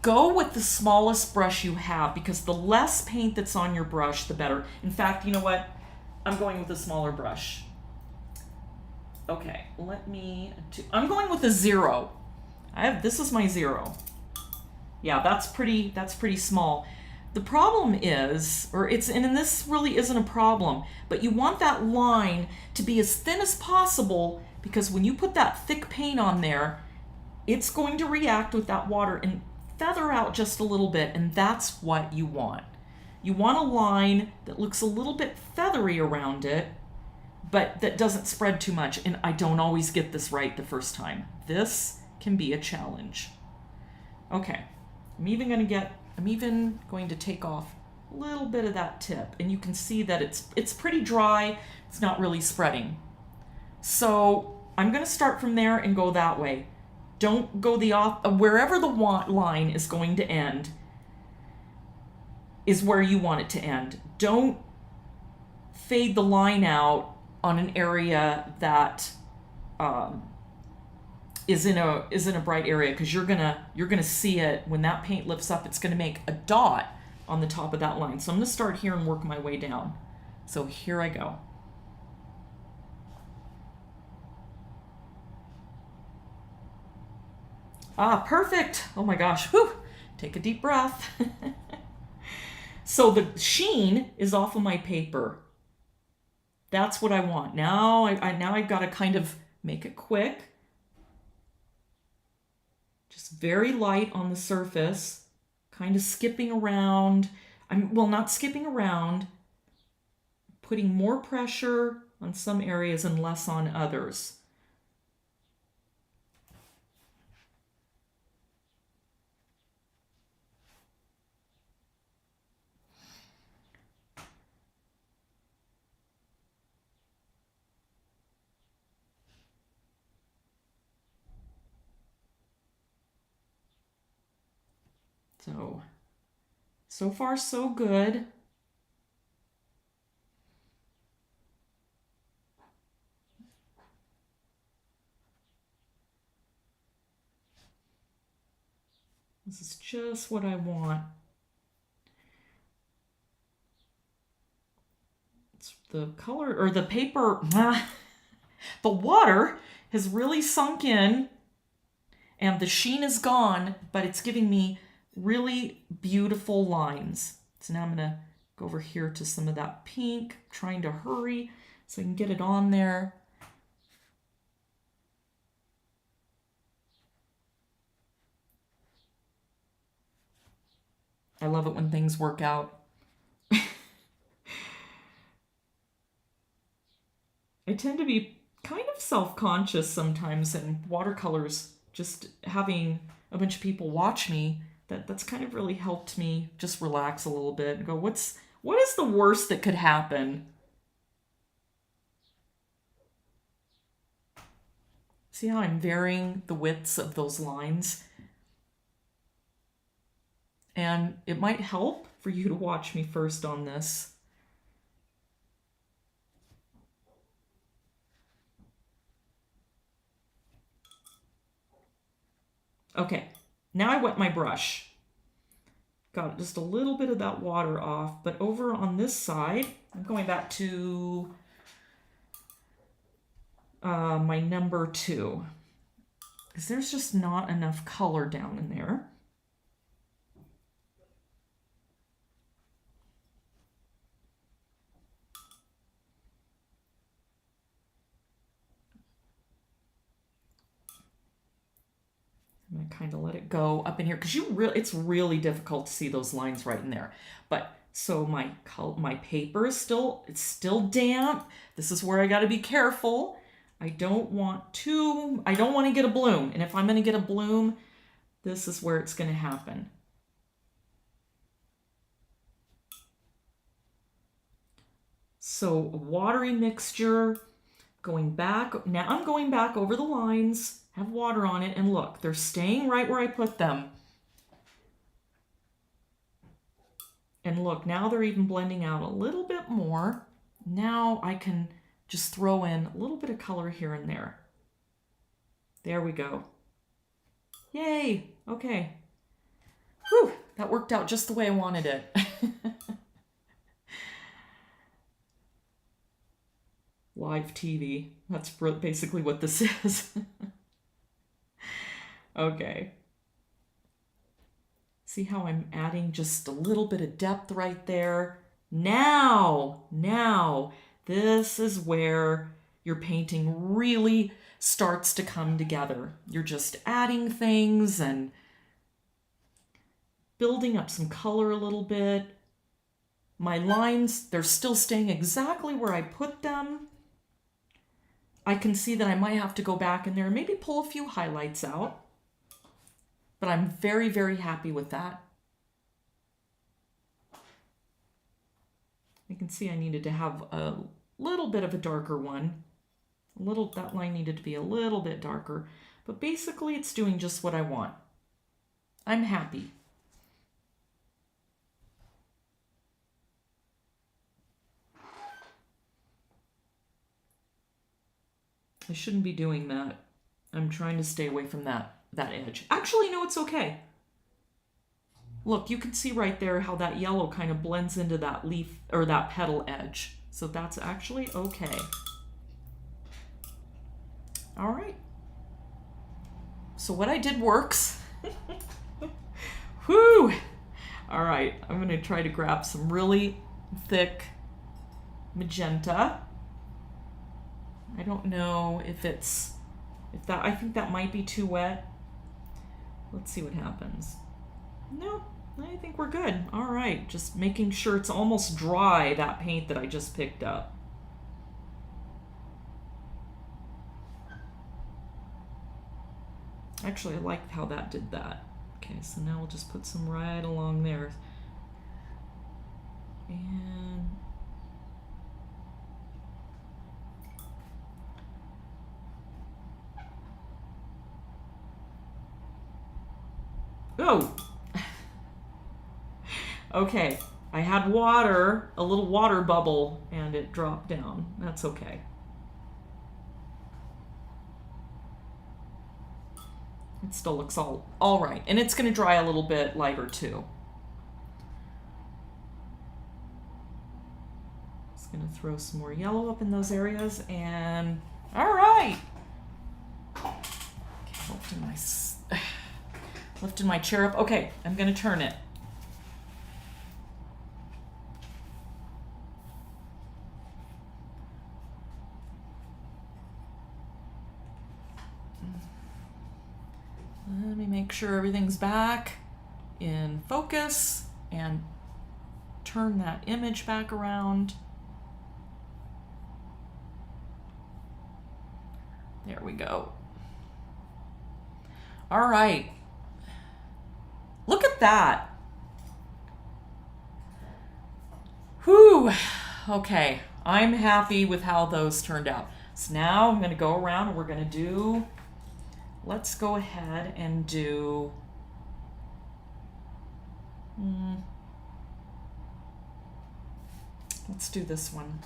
Go with the smallest brush you have, because the less paint that's on your brush, the better. In fact, you know what? I'm going with a smaller brush. Okay, I'm going with a 0. This is my 0. Yeah, that's pretty small. The problem is, and this really isn't a problem, but you want that line to be as thin as possible, because when you put that thick paint on there, it's going to react with that water and feather out just a little bit, and that's what you want. You want a line that looks a little bit feathery around it, but that doesn't spread too much. And I don't always get this right the first time. This can be a challenge. Okay, I'm even going to take off a little bit of that tip, and you can see that it's pretty dry. It's not really spreading. So I'm going to start from there and go that way. Don't go wherever the line is going to end is where you want it to end. Don't fade the line out on an area that is in a bright area, because you're gonna see it when that paint lifts up. It's gonna make a dot on the top of that line. So I'm gonna start here and work my way down. So here I go. Perfect. Oh my gosh. Whew. Take a deep breath. So the sheen is off of my paper. That's what I want. Now I've got to kind of make it quick. Just very light on the surface, kind of skipping around. Not skipping around, putting more pressure on some areas and less on others. So far so good. This is just what I want. It's the color, or the paper, the water has really sunk in and the sheen is gone, but it's giving me really beautiful lines. So now I'm gonna go over here to some of that pink, trying to hurry so I can get it on there. I love it when things work out. I tend to be kind of self-conscious sometimes in watercolors, just having a bunch of people watch me. That's kind of really helped me just relax a little bit and go, what is the worst that could happen? See how I'm varying the widths of those lines? And it might help for you to watch me first on this. Okay, now I wet my brush. Got just a little bit of that water off, but over on this side, I'm going back to my number 2, because there's just not enough color down in there. I'm going to kind of let it go up in here because it's really difficult to see those lines right in there. But so my paper is still damp. This is where I got to be careful. I don't want to get a bloom. And if I'm going to get a bloom, this is where it's going to happen. So a watery mixture, going back. Now I'm going back over the lines, have water on it, and look, they're staying right where I put them. And look, now they're even blending out a little bit more. Now I can just throw in a little bit of color here and there. There we go. Yay, okay. Whew, that worked out just the way I wanted it. Live TV. That's basically what this is. Okay. See how I'm adding just a little bit of depth right there? Now, this is where your painting really starts to come together. You're just adding things and building up some color a little bit. My lines, they're still staying exactly where I put them. I can see that I might have to go back in there and maybe pull a few highlights out. But I'm very, very happy with that. You can see I needed to have a little bit of a darker one. That line needed to be a little bit darker. But basically it's doing just what I want. I'm happy. I shouldn't be doing that. I'm trying to stay away from that edge. Actually, no, it's okay. Look, you can see right there how that yellow kind of blends into that leaf or that petal edge. So that's actually okay. All right. So what I did works. Whew. All right, I'm going to try to grab some really thick magenta. I don't know if I think that might be too wet. Let's see what happens. No, I think we're good. All right, just making sure it's almost dry, that paint that I just picked up. Actually, I like how that did that. Okay, so now we'll just put some right along there. And oh, okay. I had water, a little water bubble, and it dropped down. That's okay. It still looks all right. And it's going to dry a little bit lighter too. Just going to throw some more yellow up in those areas, and all right. Okay, lifting my chair up. Okay, I'm going to turn it. Let me make sure everything's back in focus and turn that image back around. There we go. All right. Look at that. Whew. Okay, I'm happy with how those turned out. So now I'm going to go around and we're going to do, let's go ahead and do, let's do this one.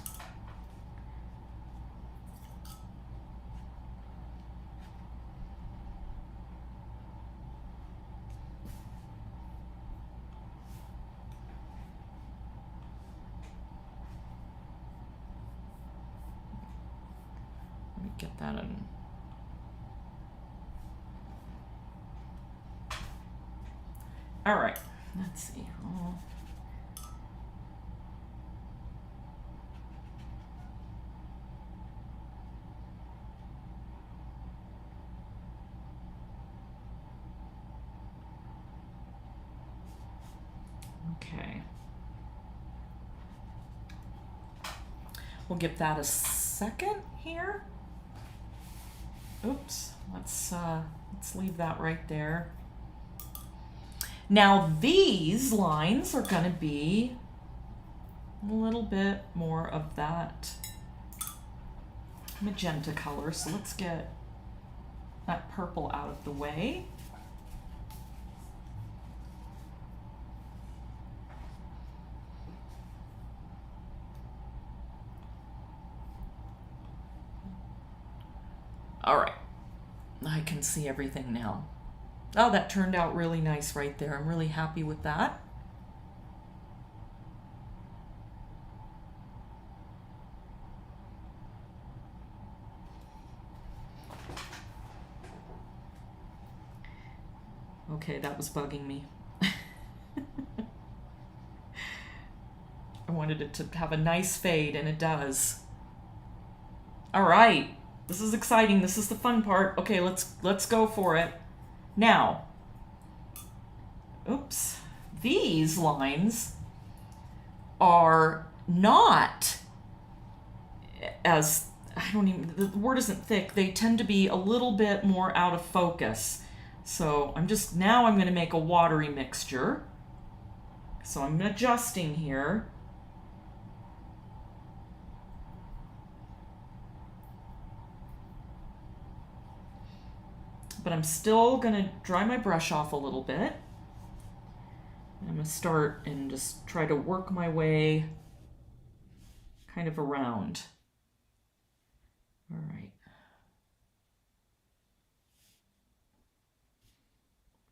Let me get that in. All right, let's see. Okay. We'll give that a second here. Oops, let's leave that right there. Now these lines are going to be a little bit more of that magenta color. So let's get that purple out of the way. All right, I can see everything now. Oh, that turned out really nice right there. I'm really happy with that. Okay, that was bugging me. I wanted it to have a nice fade, and it does. All right, this is exciting. This is the fun part. Okay, let's go for it. Now, oops, these lines are not as, the word isn't thick. They tend to be a little bit more out of focus. So now I'm going to make a watery mixture. So I'm adjusting here. But I'm still going to dry my brush off a little bit. I'm going to start and just try to work my way kind of around. All right.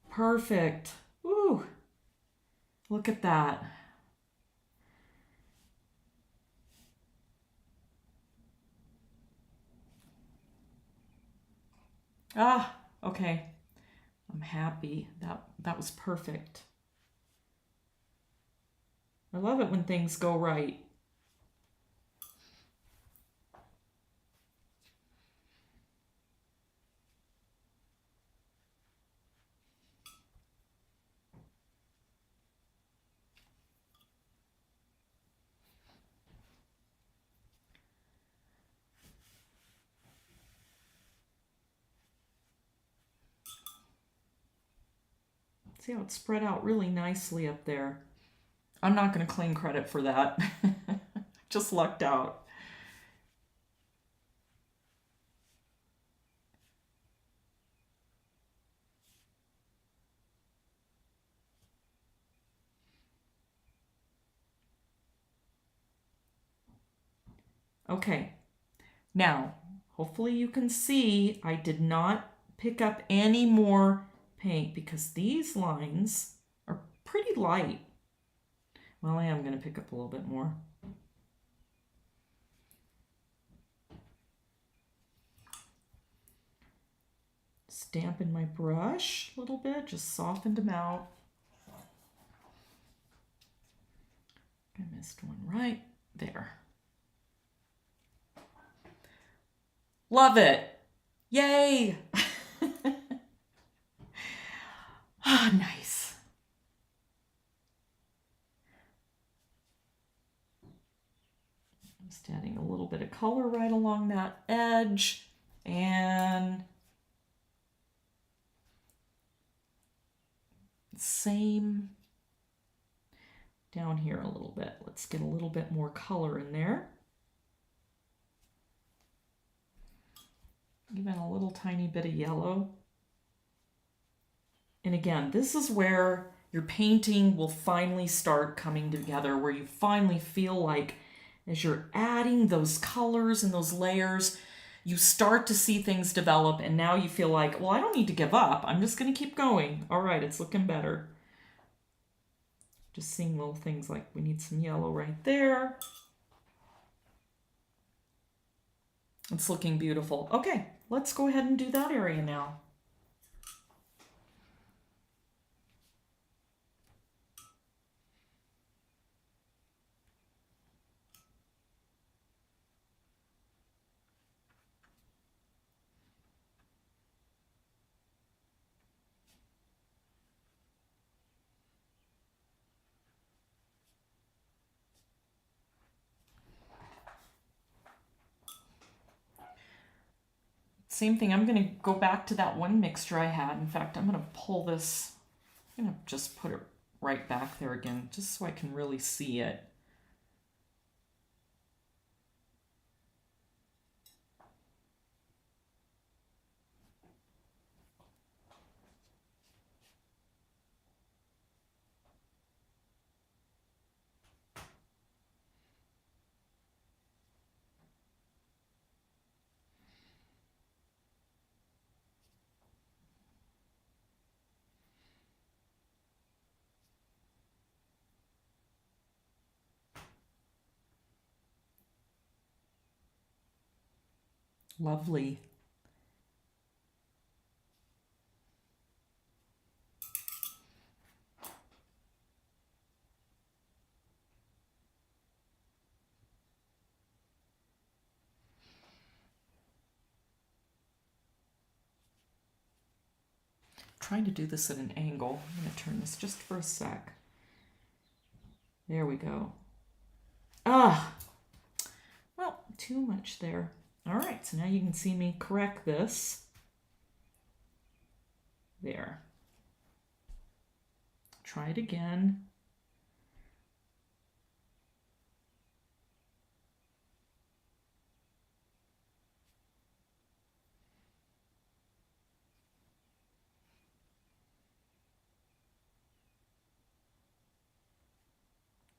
Perfect. Woo! Look at that. Ah, okay. I'm happy. That was perfect. I love it when things go right. See how it's spread out really nicely up there. I'm not going to claim credit for that. Just lucked out. Okay, now hopefully you can see I did not pick up any more paint because these lines are pretty light. Well, I am going to pick up a little bit more. Dampen my brush a little bit, just softened them out. I missed one right there. Love it. Yay. Ah, nice. Just adding a little bit of color right along that edge, and same down here a little bit. Let's get a little bit more color in there. Even a little tiny bit of yellow. And again, this is where your painting will finally start coming together, where you finally feel like as you're adding those colors and those layers, you start to see things develop, and now you feel like, well, I don't need to give up. I'm just going to keep going. All right, it's looking better. Just seeing little things like we need some yellow right there. It's looking beautiful. Okay, let's go ahead and do that area now. Same thing, I'm going to go back to that one mixture I had. In fact, I'm going to pull this, I'm going to just put it right back there again, just so I can really see it. Lovely. Trying to do this at an angle. I'm going to turn this just for a sec. There we go. Ah, well, too much there. All right, so now you can see me correct this. There. Try it again.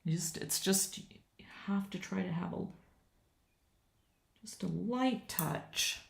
It's just, you have to try to have just a light touch.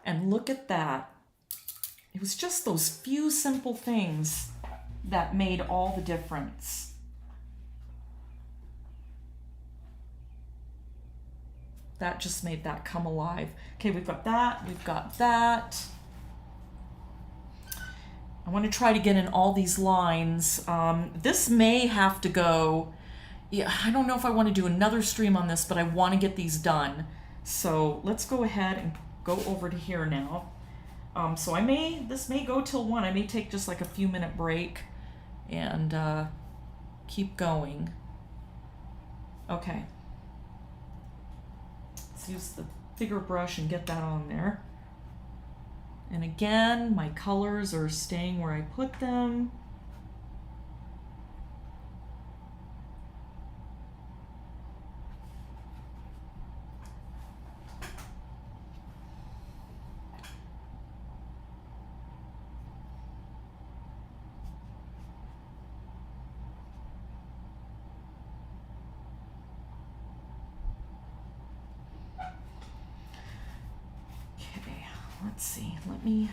And look at that. It was just those few simple things that made all the difference. That just made that come alive. Okay, we've got that, we've got that. I want to try to get in all these lines. This may have to go, yeah, I don't know if I want to do another stream on this, but I want to get these done. So let's go ahead and go over to here now. So this may go till 1. I may take just like a few minute break and keep going. Okay. Let's use the bigger brush and get that on there. And again, my colors are staying where I put them. Let's see, let me,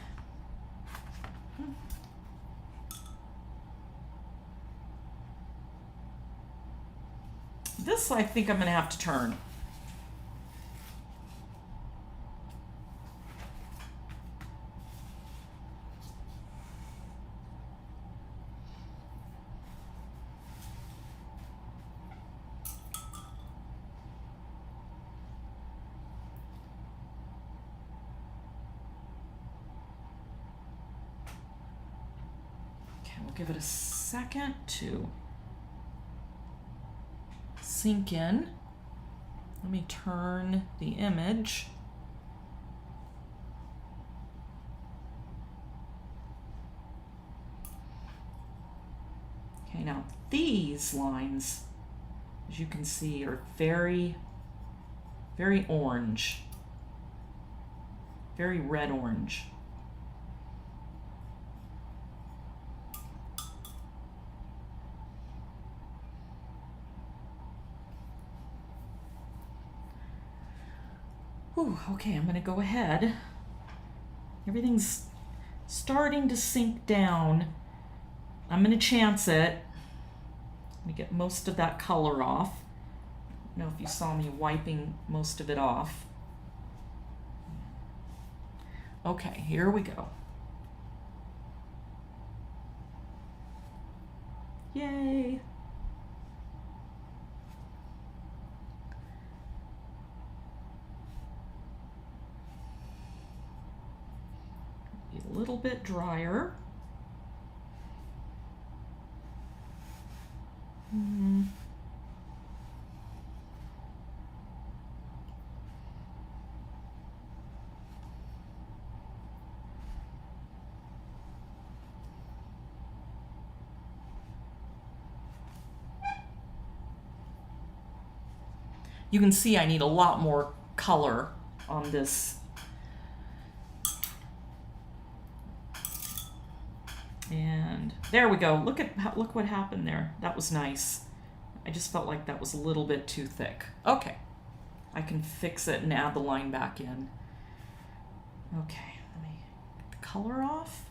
this I think I'm going to have to turn. We'll give it a second to sink in. Let me turn the image. Okay, now these lines, as you can see, are very, very orange, very red orange. Whew, okay, I'm going to go ahead. Everything's starting to sink down. I'm going to chance it. Let me get most of that color off. I don't know if you saw me wiping most of it off. Okay, here we go. Yay! A little bit drier. You can see I need a lot more color on this. And there we go. Look what happened there. That was nice. I just felt like that was a little bit too thick. Okay, I can fix it and add the line back in. Okay, let me get the color off.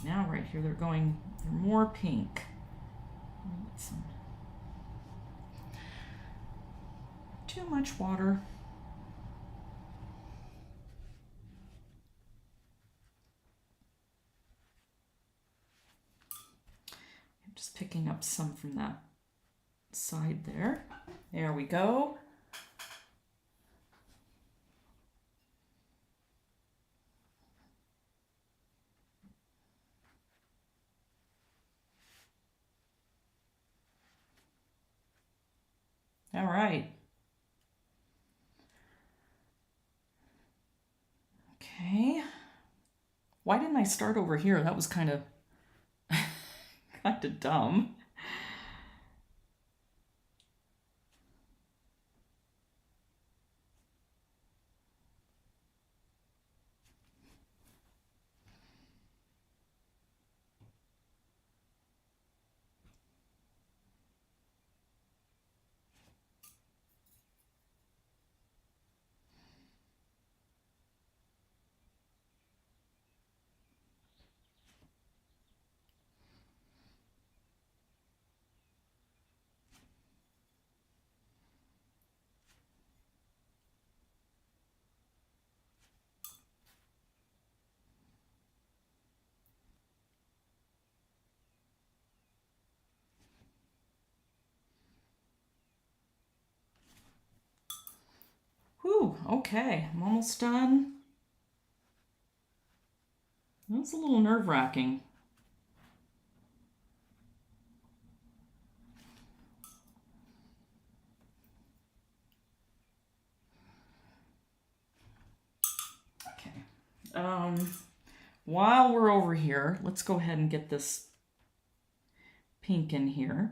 Now right here, they're more pink. Too much water. I'm just picking up some from that side there. There we go. All right. Okay. Why didn't I start over here? That was kind of dumb. Whew, okay, I'm almost done. That's a little nerve-wracking. Okay. While we're over here, let's go ahead and get this pink in here.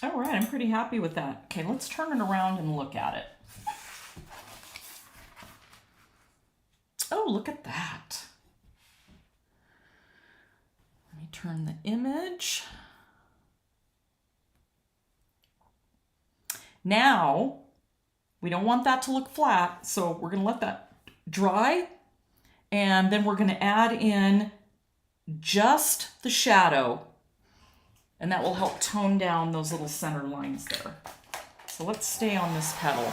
All right, I'm pretty happy with that. Okay, let's turn it around and look at it. Oh, look at that. Let me turn the image. Now, we don't want that to look flat, so we're going to let that dry, and then we're going to add in just the shadow, and that will help tone down those little center lines there. So let's stay on this petal.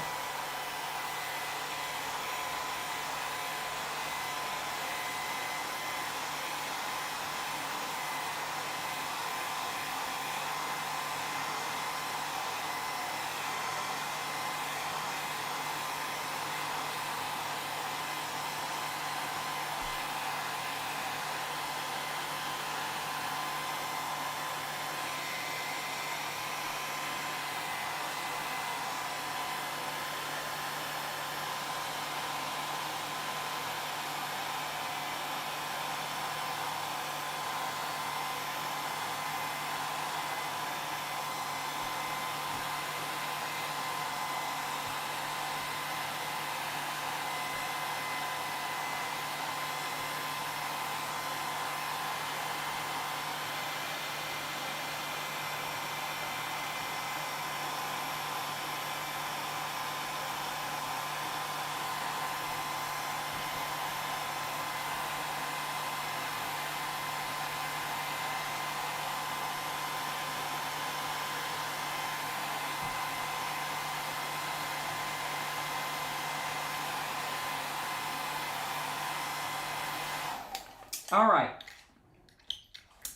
All right.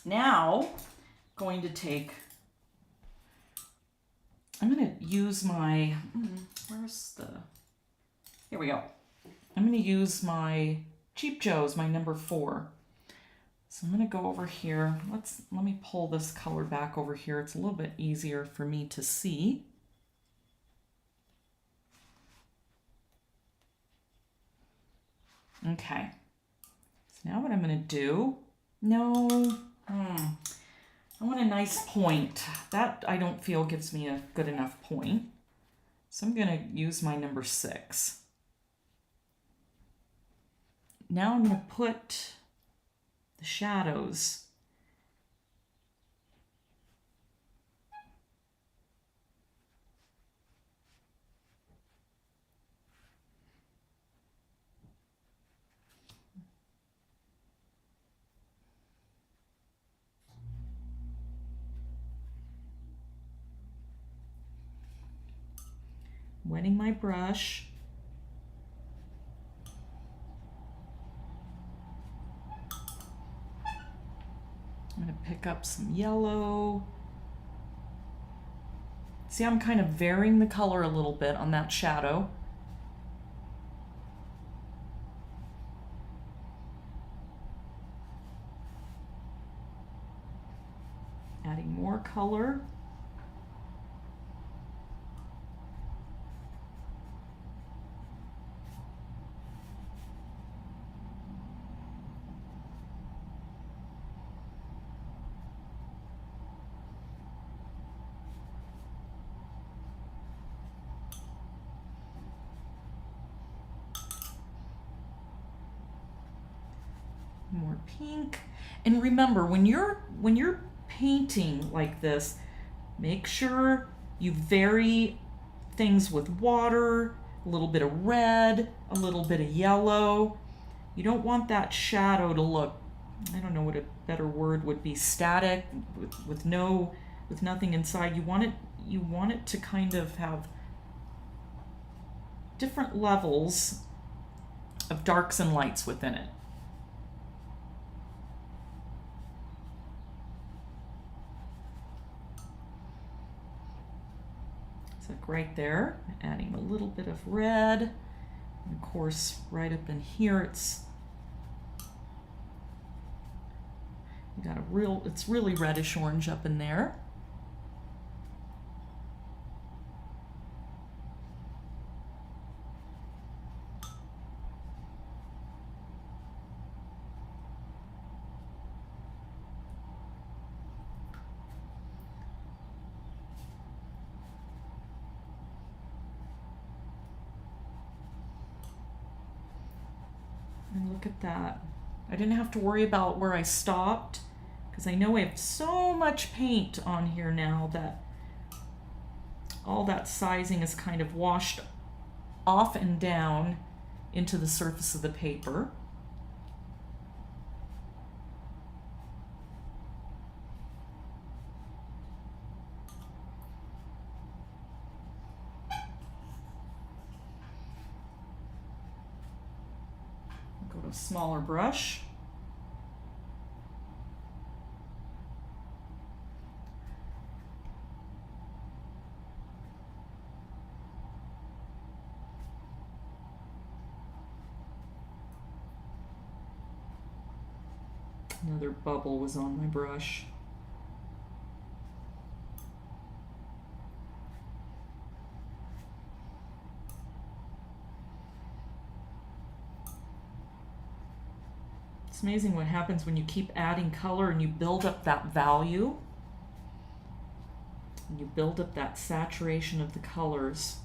Now, I'm going to use my, here we go. I'm going to use my Cheap Joe's, my number 4. So I'm going to go over here. Let me pull this color back over here. It's a little bit easier for me to see. Okay. So now what I'm going to do, I want a nice point. That I don't feel gives me a good enough point. So I'm going to use my number 6. Now I'm going to put the shadows. Wetting my brush. I'm going to pick up some yellow. See, I'm kind of varying the color a little bit on that shadow. Adding more color. More pink. And remember, when you're painting like this, make sure you vary things with water, a little bit of red, a little bit of yellow. You don't want that shadow to look, I don't know what a better word would be, static with nothing inside. You want it to kind of have different levels of darks and lights within it. So right there, adding a little bit of red. And of course, right up in here, it's really reddish orange up in there. And look at that. I didn't have to worry about where I stopped because I know I have so much paint on here now that all that sizing is kind of washed off and down into the surface of the paper. Go to a smaller brush. Another bubble was on my brush. It's amazing what happens when you keep adding color and you build up that value. And you build up that saturation of the colors.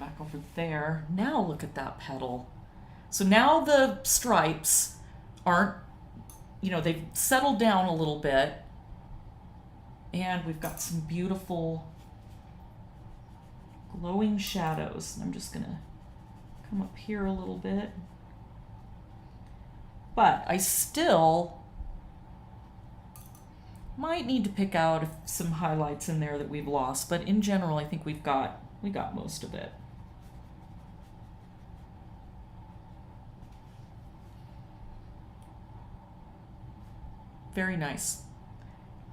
Back over there. Now look at that petal. So now the stripes aren't, they've settled down a little bit, and we've got some beautiful glowing shadows. I'm just gonna come up here a little bit, but I still might need to pick out some highlights in there that we've lost, but in general I think we got most of it. Very nice.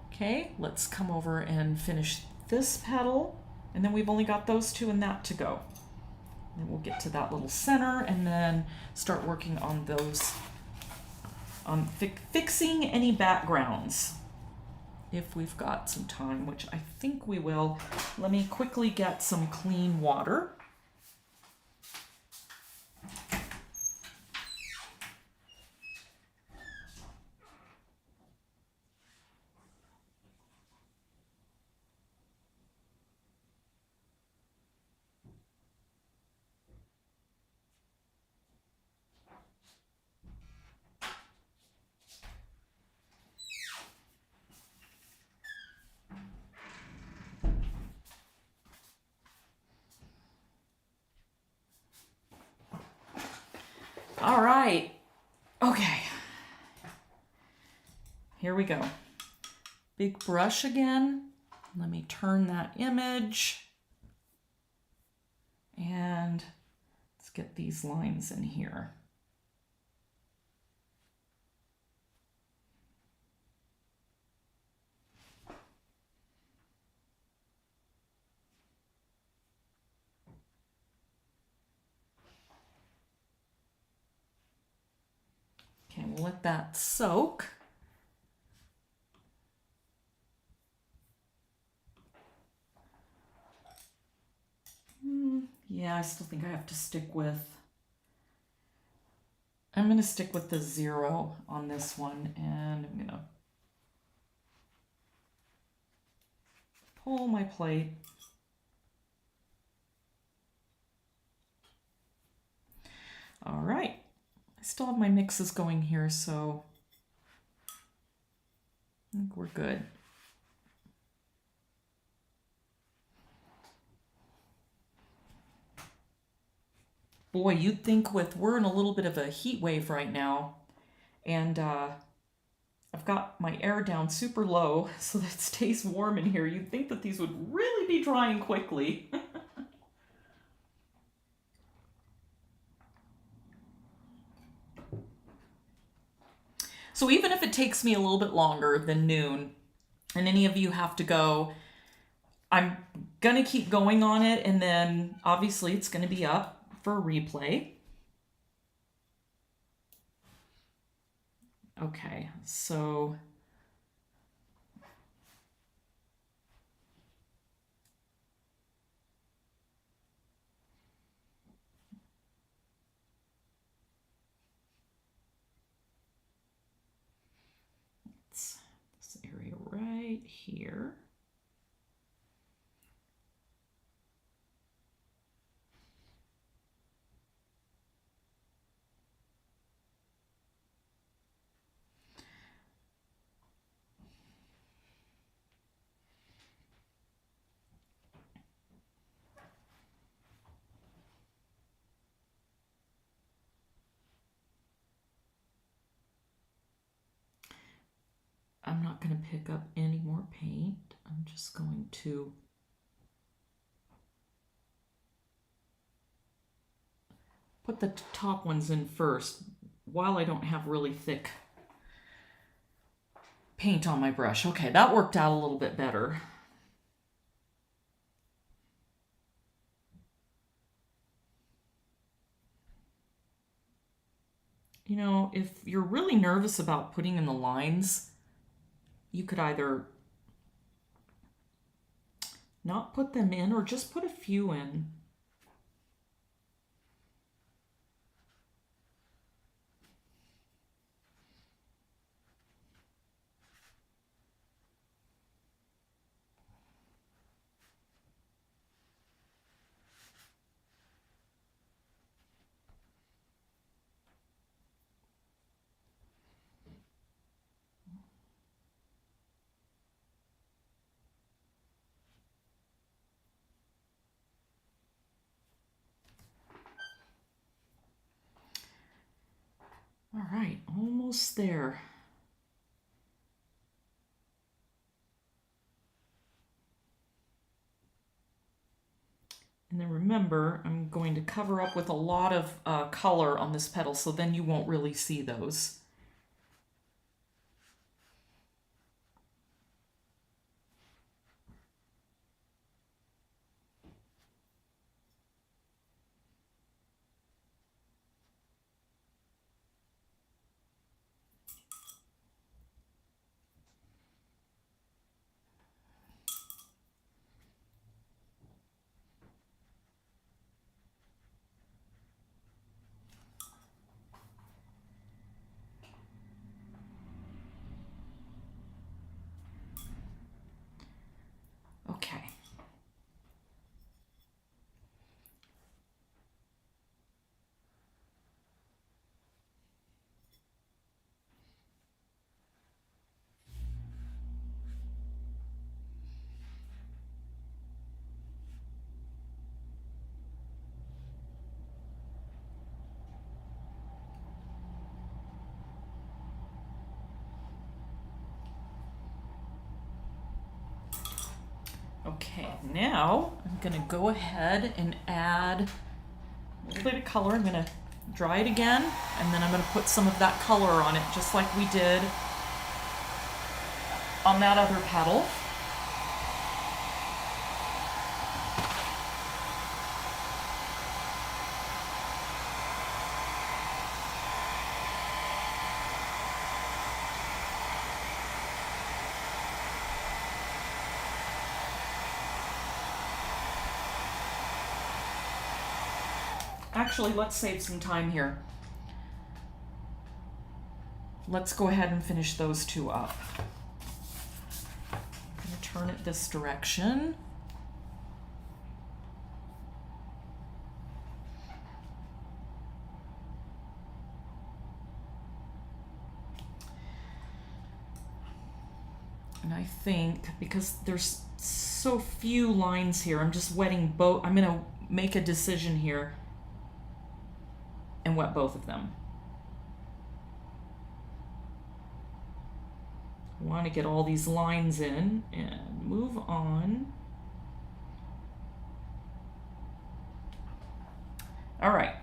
Okay, let's come over and finish this petal, and then we've only got those two and that to go. Then we'll get to that little center and then start working on those, on fixing any backgrounds if we've got some time, which I think we will. Let me quickly get some clean water. All right, okay, here we go. Big brush again. Let me turn that image, and let's get these lines in here. Okay, we'll let that soak. Yeah, I still think I have to stick with, I'm going to stick with the 0 on this one, and I'm going to pull my plate. All right. I still have my mixes going here, so I think we're good. Boy, you'd think we're in a little bit of a heat wave right now, and I've got my air down super low so that it stays warm in here. You'd think that these would really be drying quickly. So even if it takes me a little bit longer than noon, and any of you have to go, I'm gonna keep going on it, and then obviously it's gonna be up for a replay. Okay, so it's this area right here. I'm not going to pick up any more paint. I'm just going to put the top ones in first while I don't have really thick paint on my brush. Okay, that worked out a little bit better. You know, if you're really nervous about putting in the lines, you could either not put them in or just put a few in. All right, almost there. And then remember, I'm going to cover up with a lot of color on this petal, so then you won't really see those. Okay. Okay, now I'm going to go ahead and add a little bit of color. I'm going to dry it again, and then I'm going to put some of that color on it, just like we did on that other petal. Actually, let's save some time here. let's go ahead and finish those two up. I'm going to turn it this direction. And I think because there's so few lines here, I'm just wetting both. I'm going to make a decision here and wet both of them. I want to get all these lines in and move on. All right.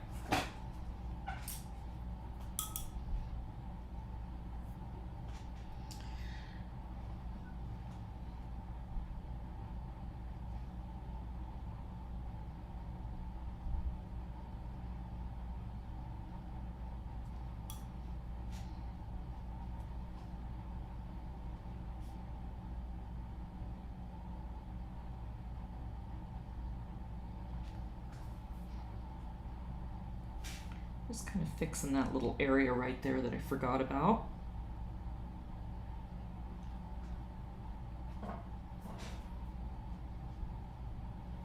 Just kind of fixing that little area right there that I forgot about.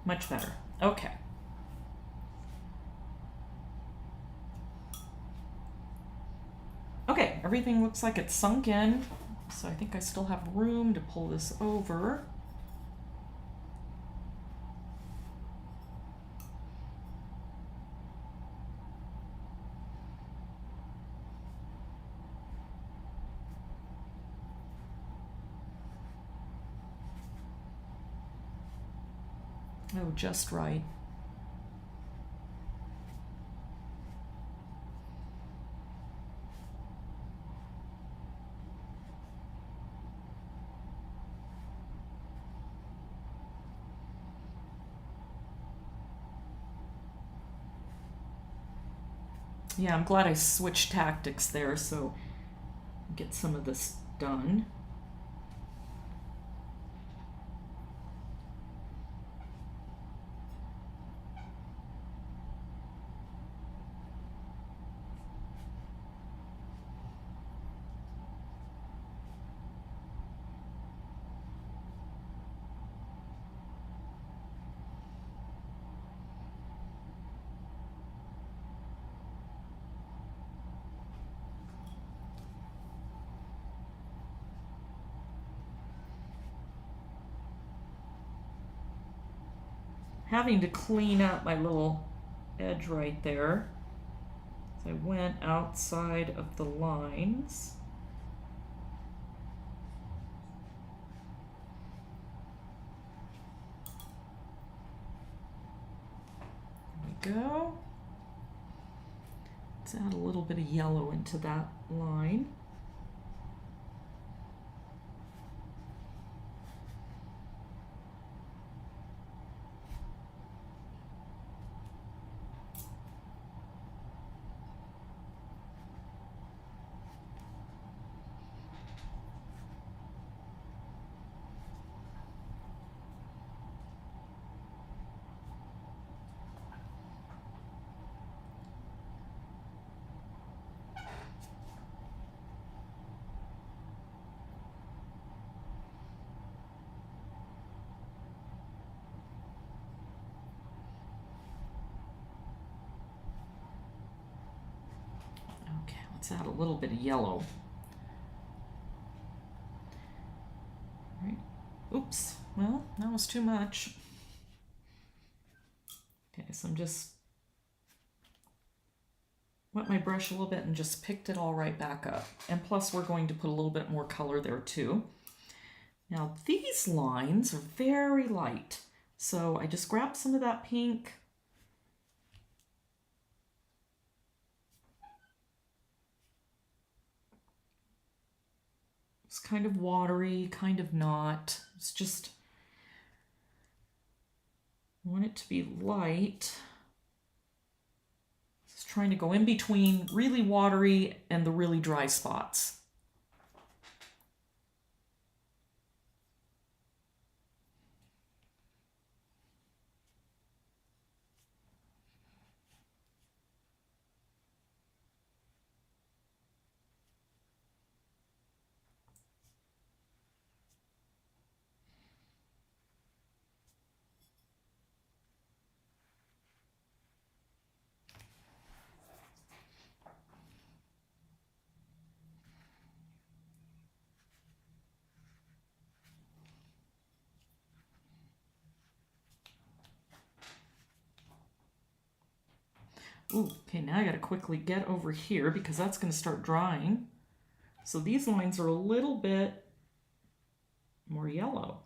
Much better. Okay. Okay, everything looks like it's sunk in, so I think I still have room to pull this over. Oh, just right. Yeah, I'm glad I switched tactics there so get some of this done. Having to clean up my little edge right there. So I went outside of the lines. There we go. Let's add a little bit of yellow into that line. Okay, let's add a little bit of yellow. All right. Oops. Well, that was too much. Okay, so I'm just wet my brush a little bit and just picked it all right back up. And plus we're going to put a little bit more color there too. Now these lines are very light. So I just grabbed some of that pink. It's kind of watery, kind of not. It's just, I want it to be light. Just trying to go in between really watery and the really dry spots. Ooh, okay, now I gotta quickly get over here because that's gonna start drying. So these lines are a little bit more yellow.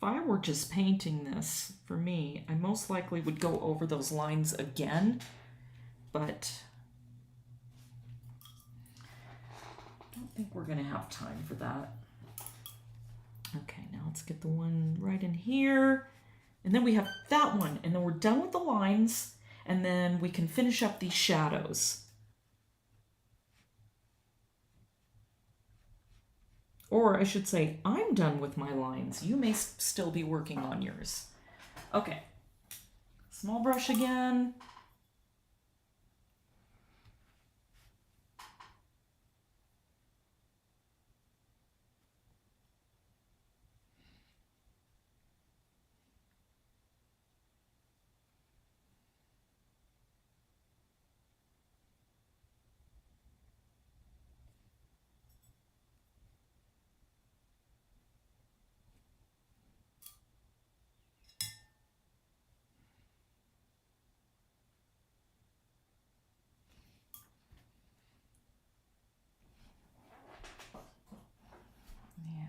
If I were just painting this, for me, I most likely would go over those lines again, but I don't think we're gonna have time for that. Okay, now let's get the one right in here. And then we have that one, and then we're done with the lines, and then we can finish up these shadows. Or I should say, I'm done with my lines. You may still be working on yours. Okay, small brush again.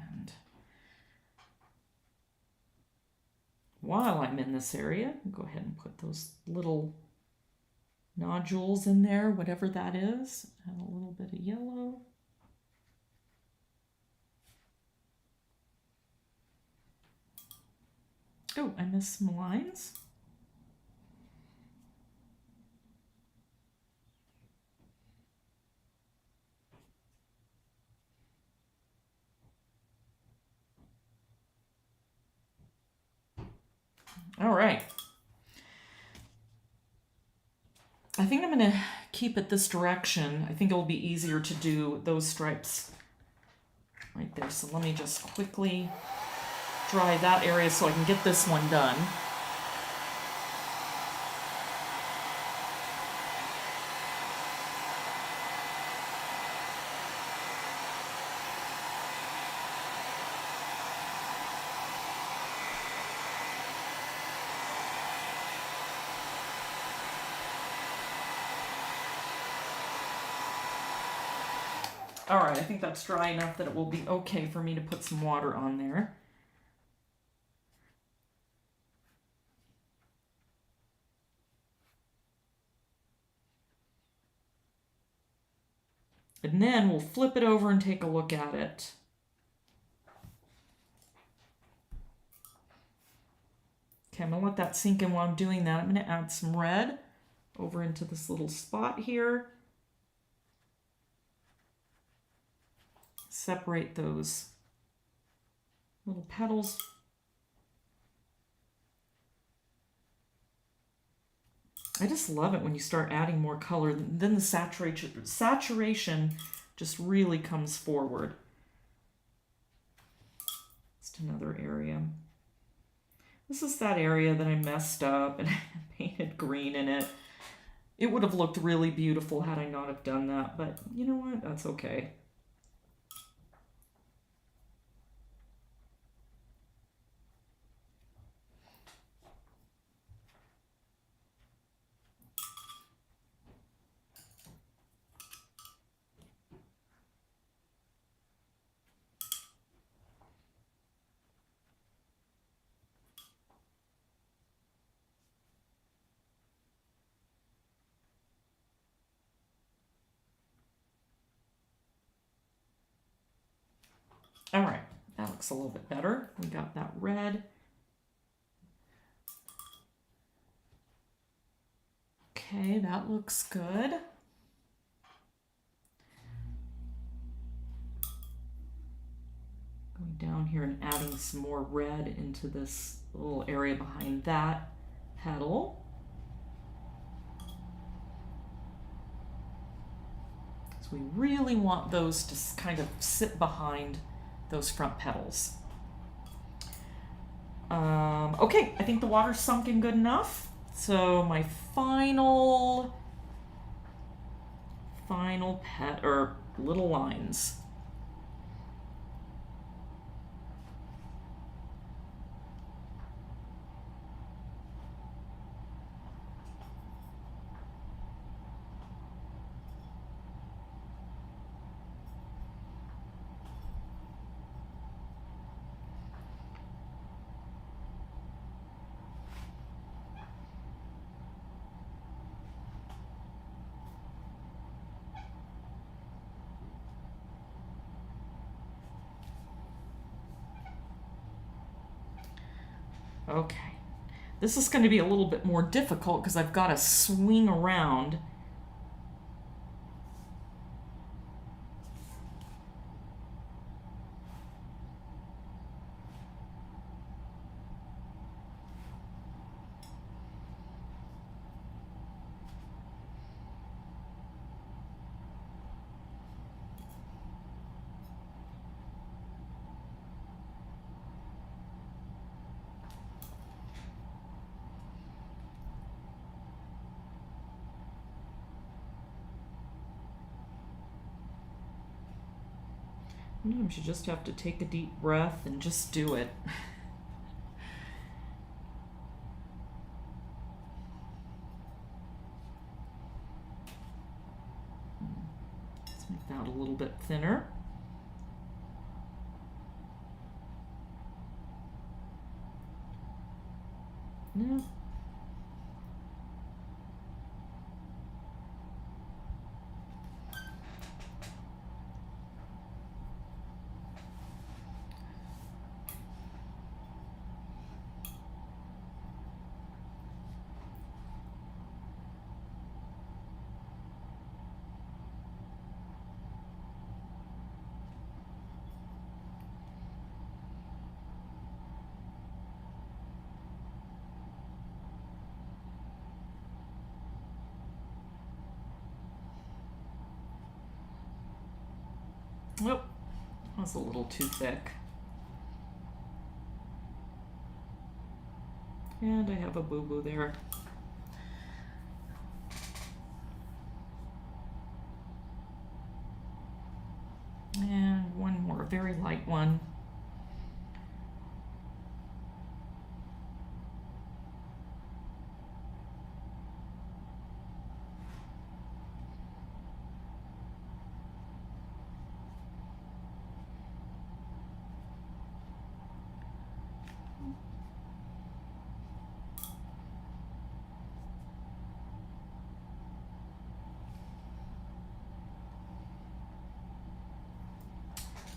And while I'm in this area, go ahead and put those little nodules in there, whatever that is. Add a little bit of yellow. Oh, I missed some lines. All right. I think I'm going to keep it this direction. I think it will be easier to do those stripes right there. So let me just quickly dry that area so I can get this one done. All right, I think that's dry enough that it will be okay for me to put some water on there. And then we'll flip it over and take a look at it. Okay, I'm gonna let that sink in while I'm doing that. I'm gonna add some red over into this little spot here. Separate those little petals. I just love it when you start adding more color. Then the saturation just really comes forward. Just another area. This is that area that I messed up and I painted green in it. It would have looked really beautiful had I not have done that, but you know what? That's okay. All right, that looks a little bit better. We got that red. Okay, that looks good. Going down here and adding some more red into this little area behind that petal. So we really want those to kind of sit behind those front petals. Okay, I think the water's sunk in good enough. So my final little lines. Okay, this is going to be a little bit more difficult because I've got to swing around. Sometimes you just have to take a deep breath and just do it. Let's make that a little bit thinner. No. Nope, that's a little too thick. And I have a boo-boo there. And one more, a very light one.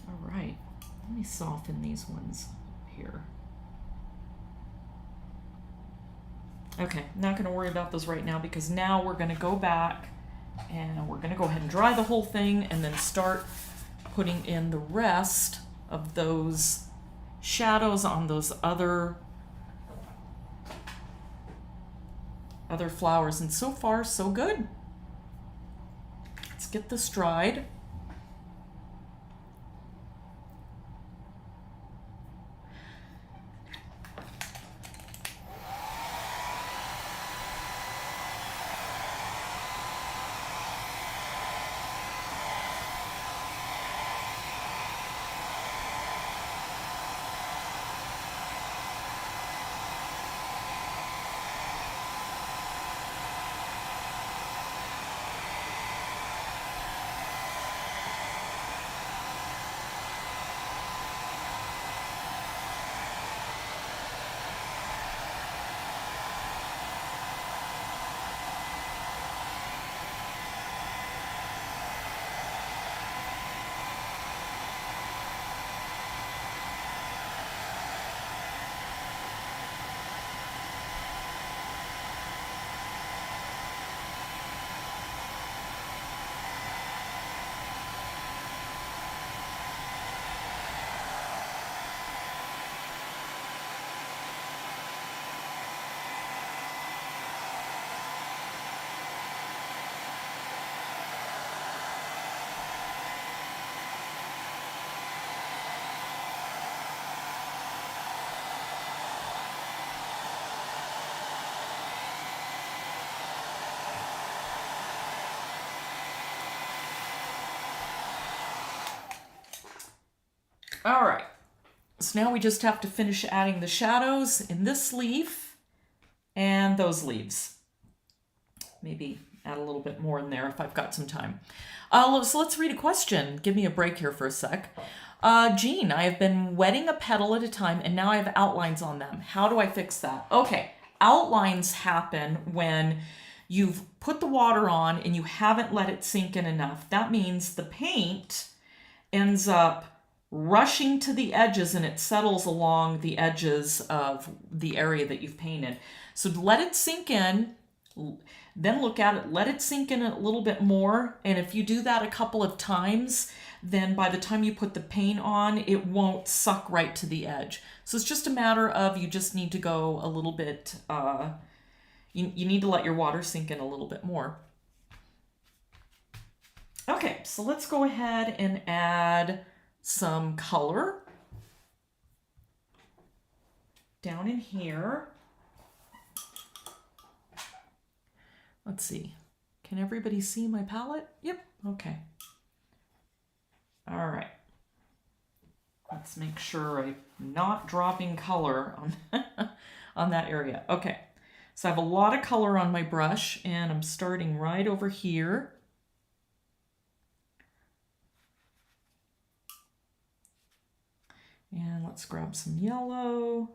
All right, let me soften these ones here. Okay, not going to worry about those right now because now we're going to go back and we're going to go ahead and dry the whole thing and then start putting in the rest of those shadows on those other flowers. And so far, so good. Let's get this dried. All right. So now we just have to finish adding the shadows in this leaf and those leaves. Maybe add a little bit more in there if I've got some time. So let's read a question. Give me a break here for a sec. Jean, I have been wetting a petal at a time and now I have outlines on them. How do I fix that? Okay, outlines happen when you've put the water on and you haven't let it sink in enough. That means the paint ends up rushing to the edges and it settles along the edges of the area that you've painted. So let it sink in, then look at it, let it sink in a little bit more. And if you do that a couple of times, then by the time you put the paint on, it won't suck right to the edge. So it's just a matter of you just need to go a little bit, you need to let your water sink in a little bit more. Okay, so let's go ahead and add some color down in here. Let's see. Can everybody see my palette? Yep. Okay. All right. Let's make sure I'm not dropping color on, on that area. Okay. So I have a lot of color on my brush and I'm starting right over here. And let's grab some yellow.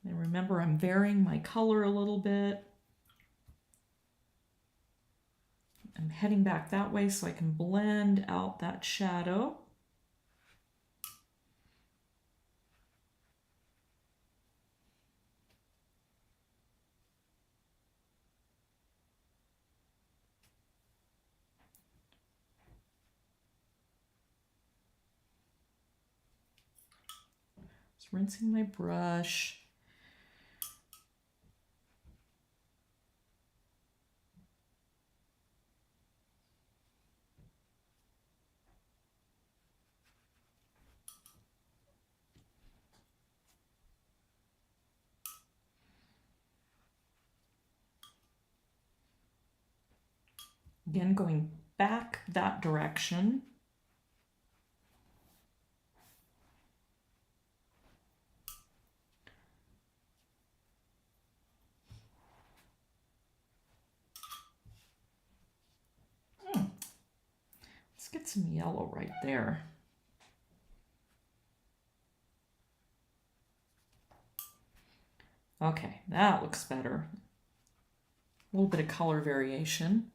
And remember, I'm varying my color a little bit. I'm heading back that way so I can blend out that shadow. Just rinsing my brush. Again, going back that direction. Let's get some yellow right there. Okay, that looks better. A little bit of color variation.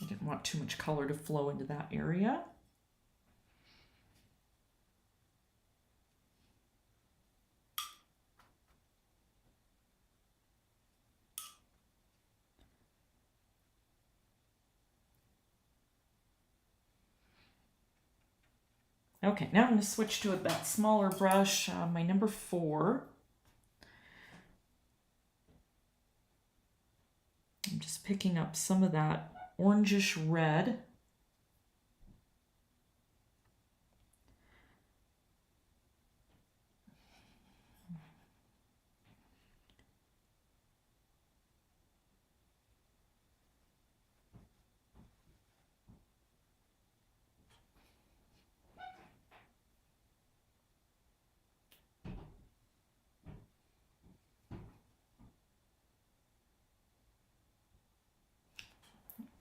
I didn't want too much color to flow into that area. Okay, now I'm going to switch to that smaller brush, my number 4. I'm just picking up some of that orangish red.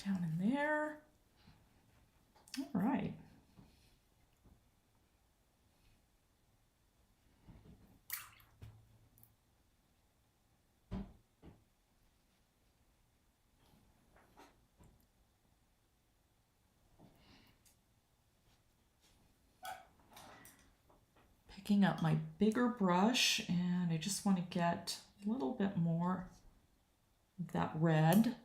Down in there. All right. Picking up my bigger brush, and I just want to get a little bit more of that red.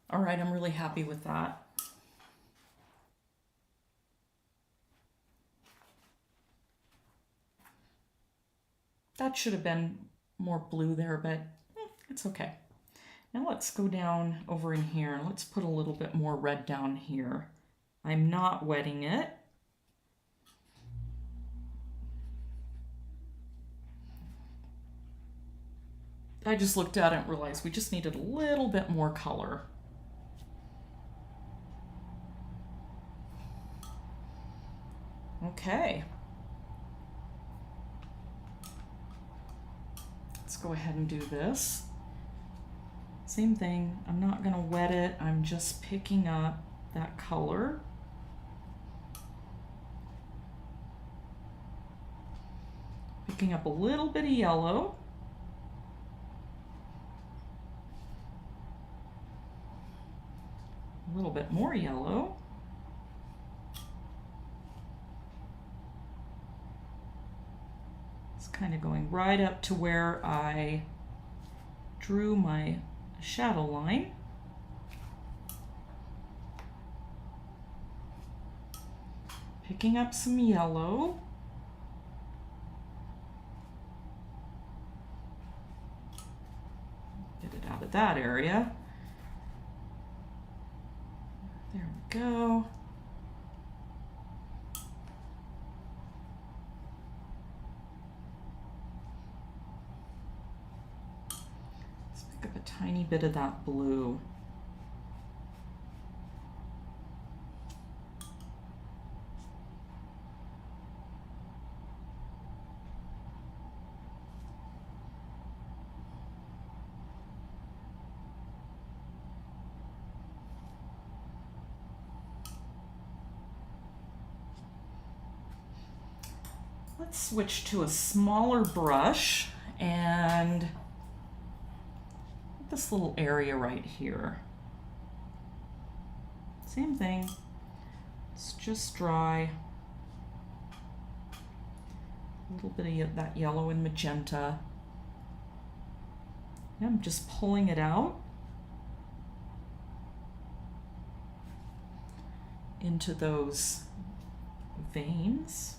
All right, I'm really happy with that. That should have been more blue there, but it's okay. Now let's go down over in here and let's put a little bit more red down here. I'm not wetting it. I just looked at it and realized we just needed a little bit more color. Okay. Let's go ahead and do this. Same thing, I'm not gonna wet it, I'm just picking up that color. Picking up a little bit of yellow. A little bit more yellow. It's kind of going right up to where I drew my shadow line. Picking up some yellow. Get it out of that area. There we go. Let's pick up a tiny bit of that blue. Let's switch to a smaller brush and this little area right here. Same thing, it's just dry. A little bit of that yellow and magenta. And I'm just pulling it out into those veins.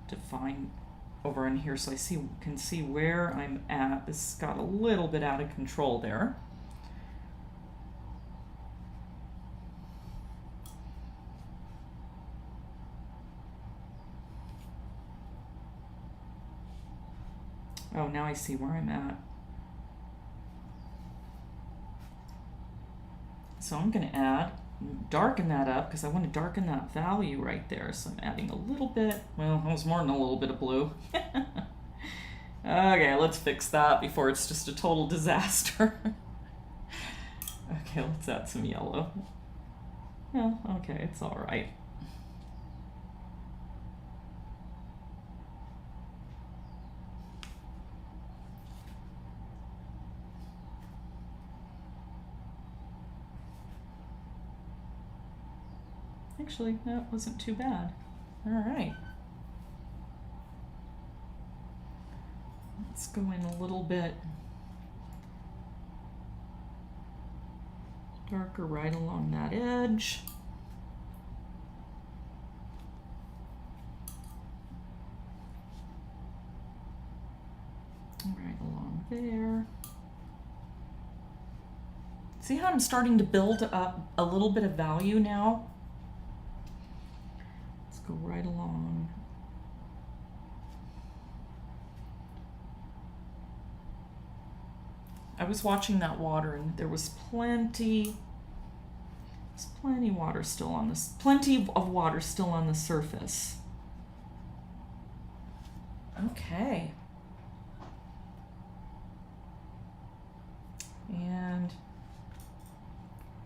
Define over in here so I can see where I'm at. This got a little bit out of control there. Oh, now I see where I'm at. So I'm going to darken that up because I want to darken that value right there. So I'm adding a little bit, well, almost more than a little bit of blue. Okay, let's fix that before it's just a total disaster. Okay, let's add some yellow. Well, okay, it's all right. Actually, that wasn't too bad. All right. Let's go in a little bit darker right along that edge. Right along there. See how I'm starting to build up a little bit of value now? Go right along. I was watching that water and there was plenty water still on this, plenty of water still on the surface. Okay. And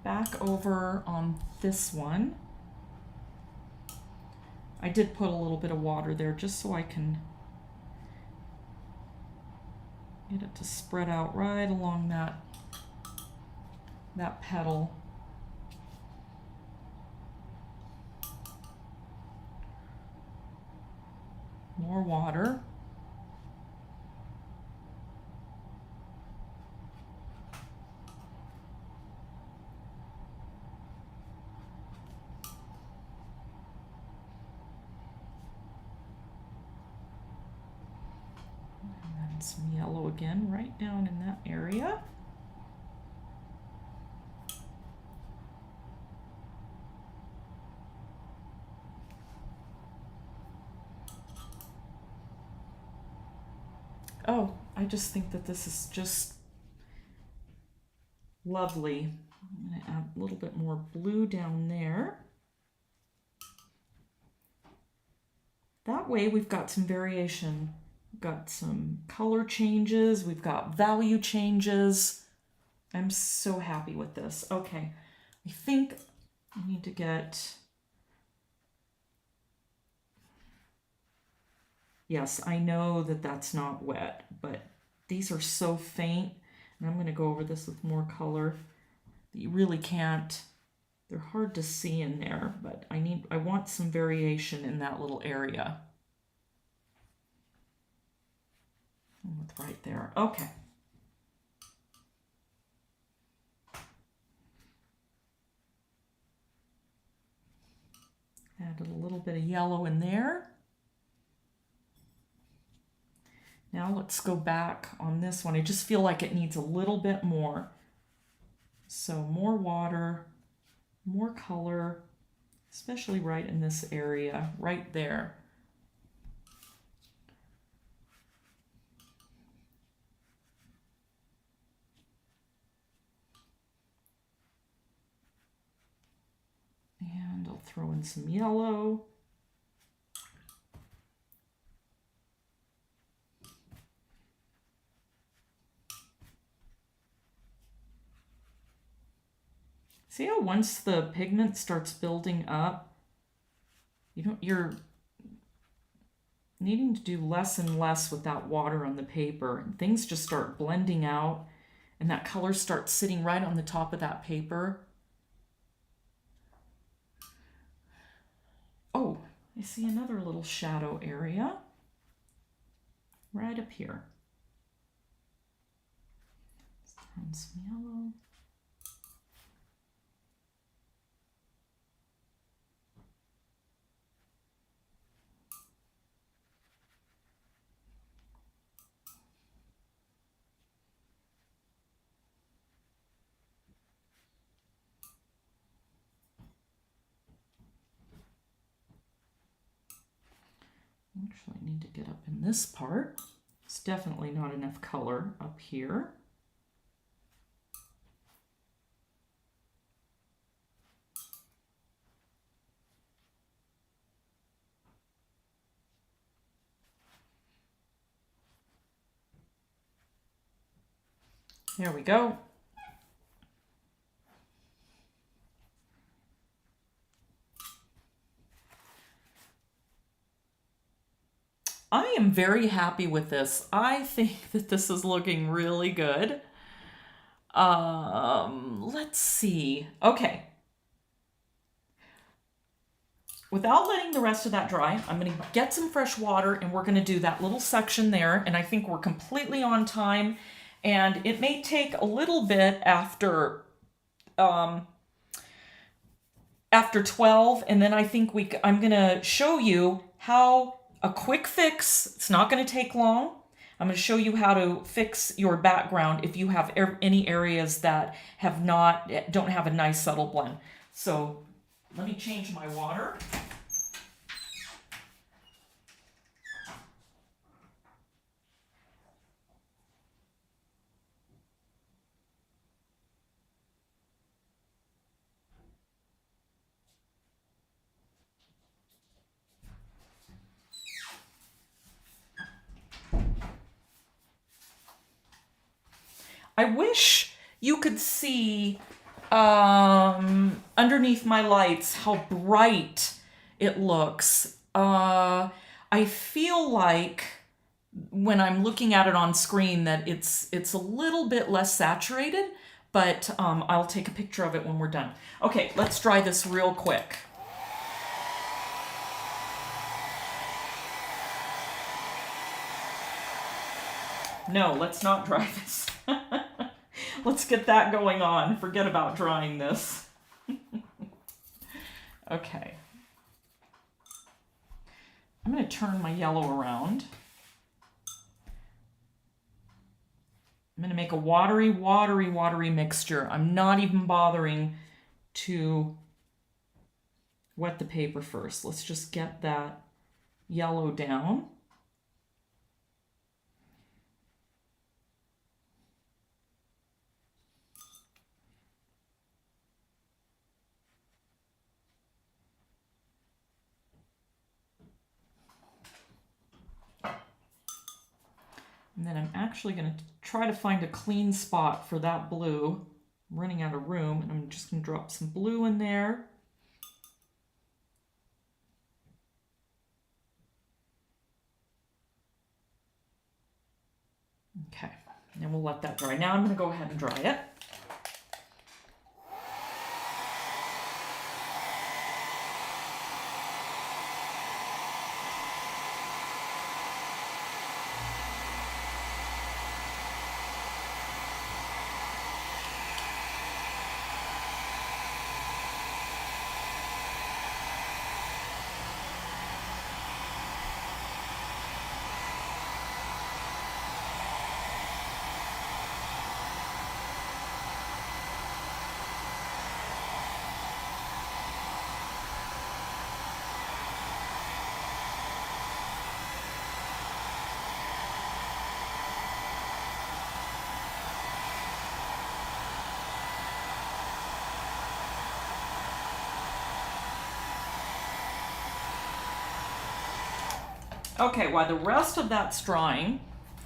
back over on this one. I did put a little bit of water there just so I can get it to spread out right along that petal. More water. And then some yellow again, right down in that area. Oh, I just think that this is just lovely. I'm going to add a little bit more blue down there. That way we've got some variation. We've got some color changes. We've got value changes. I'm so happy with this. Okay, I think I need to get... Yes, I know that that's not wet, but these are so faint. And I'm going to go over this with more color. You really can't, they're hard to see in there, but I want some variation in that little area. With right there. Okay. Added a little bit of yellow in there. Now let's go back on this one. I just feel like it needs a little bit more. So more water, more color, especially right in this area, right there. And I'll throw in some yellow. See how once the pigment starts building up, you're needing to do less and less with that water on the paper. And things just start blending out and that color starts sitting right on the top of that paper. Oh, I see another little shadow area right up here. Let's throw in some yellow. Actually, I need to get up in this part. It's definitely not enough color up here. There we go. I am very happy with this. I think that this is looking really good. Let's see. Okay. Without letting the rest of that dry, I'm going to get some fresh water and we're going to do that little section there. And I think we're completely on time. And it may take a little bit after 12. And then I think I'm going to show you how a quick fix. It's not going to take long. I'm going to show you how to fix your background if you have any areas that don't have a nice subtle blend. So let me change my water. I wish you could see underneath my lights how bright it looks. I feel like when I'm looking at it on screen that it's a little bit less saturated, but I'll take a picture of it when we're done. Okay, let's dry this real quick. No, let's not dry this. Let's get that going on. Forget about drying this. Okay. I'm going to turn my yellow around. I'm going to make a watery, watery, watery mixture. I'm not even bothering to wet the paper first. Let's just get that yellow down. And then I'm actually going to try to find a clean spot for that blue. I'm running out of room, and I'm just going to drop some blue in there. Okay, and then we'll let that dry. Now I'm going to go ahead and dry it. Okay, while the rest of that's drying,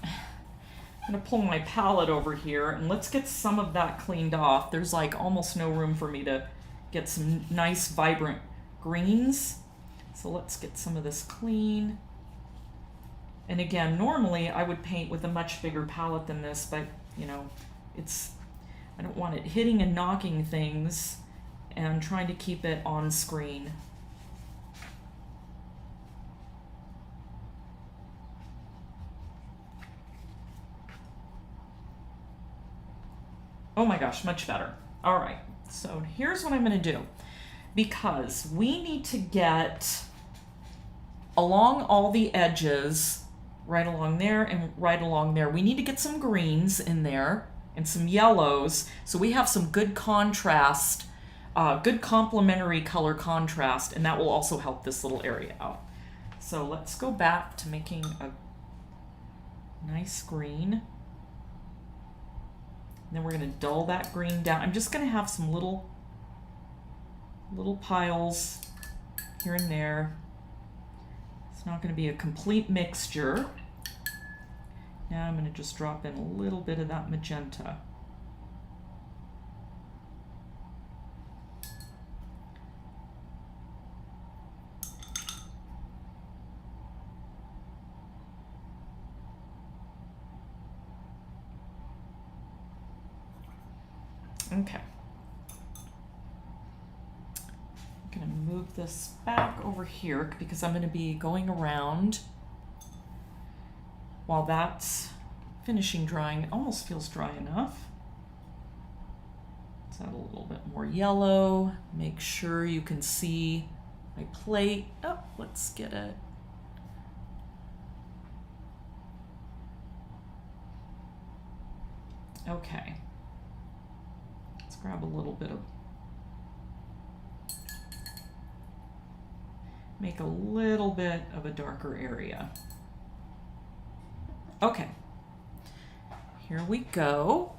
I'm going to pull my palette over here and let's get some of that cleaned off. There's like almost no room for me to get some nice vibrant greens. So let's get some of this clean. And again, normally I would paint with a much bigger palette than this, but you know, I don't want it hitting and knocking things and trying to keep it on screen. Oh my gosh, much better. All right, so here's what I'm going to do. Because we need to get along all the edges, right along there and right along there, we need to get some greens in there and some yellows, so we have some good contrast, good complementary color contrast, and that will also help this little area out. So let's go back to making a nice green. And then we're going to dull that green down. I'm just going to have some little piles here and there. It's not going to be a complete mixture. Now I'm going to just drop in a little bit of that magenta. Okay. I'm going to move this back over here because I'm going to be going around while that's finishing drying. It almost feels dry enough. Let's add a little bit more yellow. Make sure you can see my plate. Oh, let's get it. Okay. Grab a little bit of, make a little bit of a darker area. Okay, here we go.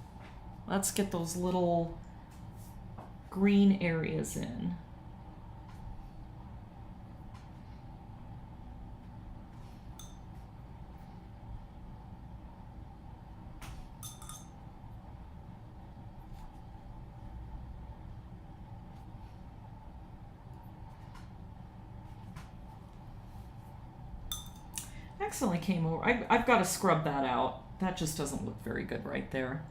Let's get those little green areas in. Accidentally came over. I've got to scrub that out. That just doesn't look very good right there.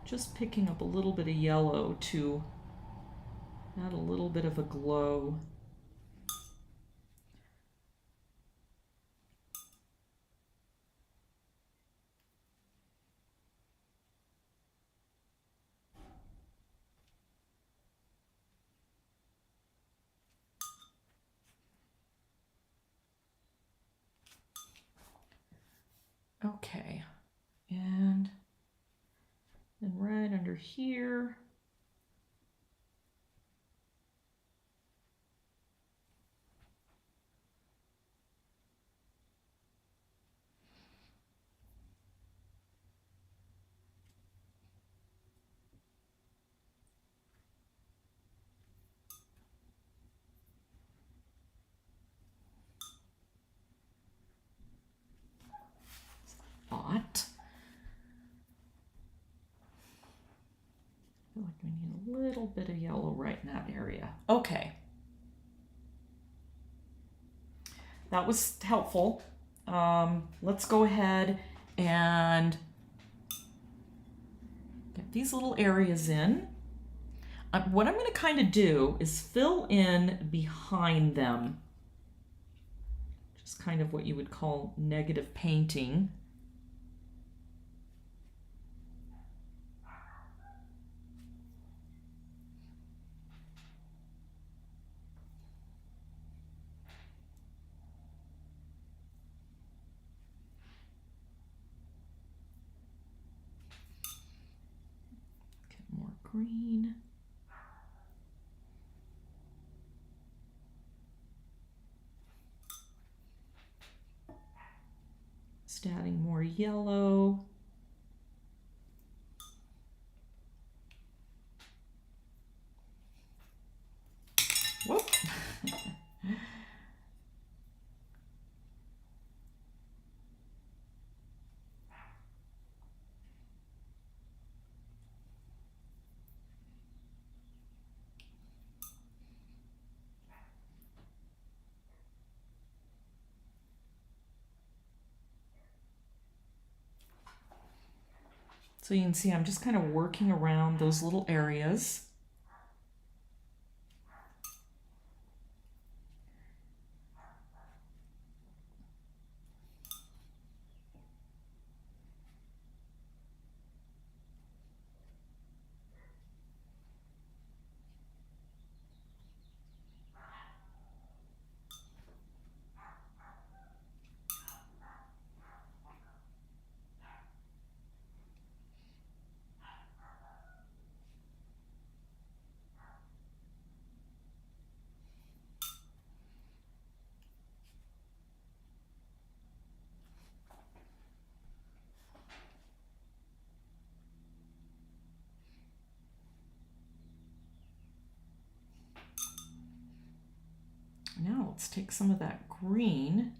just picking up a little bit of yellow to add a little bit of a glow. Okay, and then right under here, thought. I feel like we need a little bit of yellow right in that area. Okay. That was helpful. Let's go ahead and get these little areas in. What I'm going to kind of do is fill in behind them. Just kind of what you would call negative painting. Get more green. Just adding more yellow. Whoop. So you can see I'm just kind of working around those little areas. Now let's take some of that green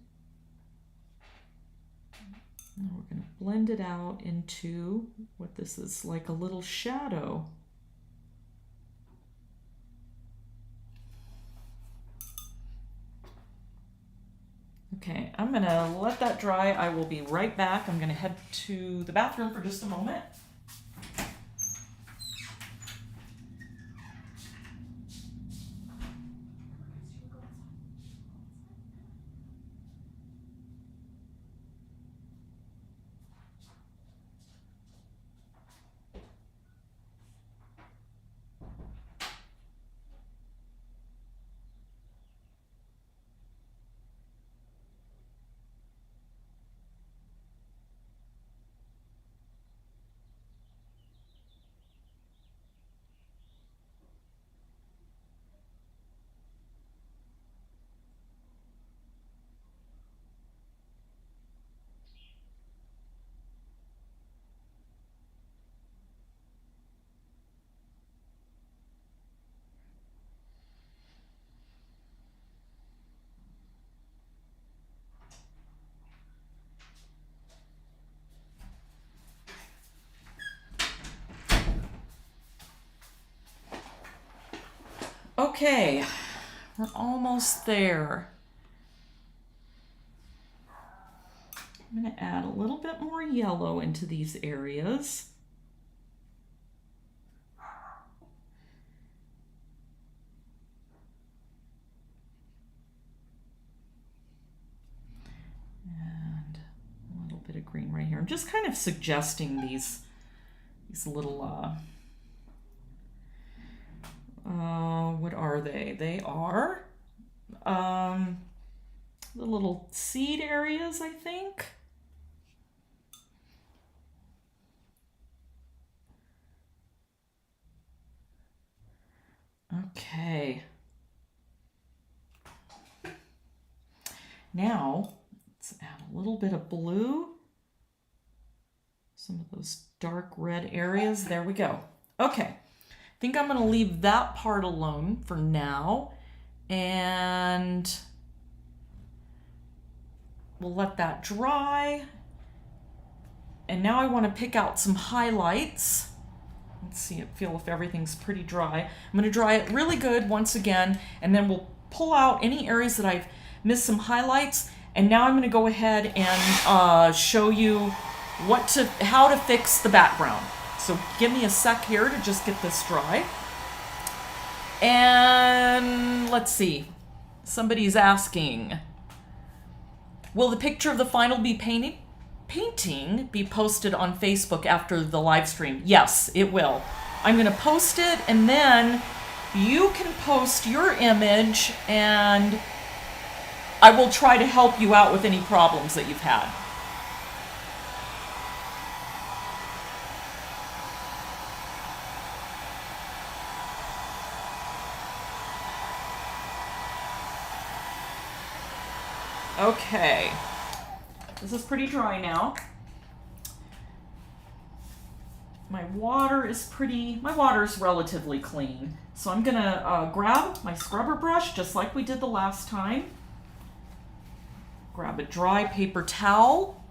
and we're going to blend it out into what this is, like a little shadow. Okay, I'm going to let that dry. I will be right back. I'm going to head to the bathroom for just a moment. Okay, we're almost there. I'm going to add a little bit more yellow into these areas. bit of green right here. I'm just kind of suggesting these little, what are they? They are the little seed areas, I think. Okay. Now, let's add a little bit of blue. Some of those dark red areas. There we go. Okay. I think I'm going to leave that part alone for now. And we'll let that dry. And now I want to pick out some highlights. Let's see, feel if everything's pretty dry. I'm going to dry it really good once again, and then we'll pull out any areas that I've missed some highlights. And now I'm going to go ahead and show you how to fix the background. So give me a sec here to just get this dry. And let's see. Somebody's asking, will the picture of the final painting be posted on Facebook after the live stream? Yes, it will. I'm going to post it, and then you can post your image, and I will try to help you out with any problems that you've had. Okay. This is pretty dry now. My water is relatively clean. So I'm gonna grab my scrubber brush just like we did the last time. Grab a dry paper towel.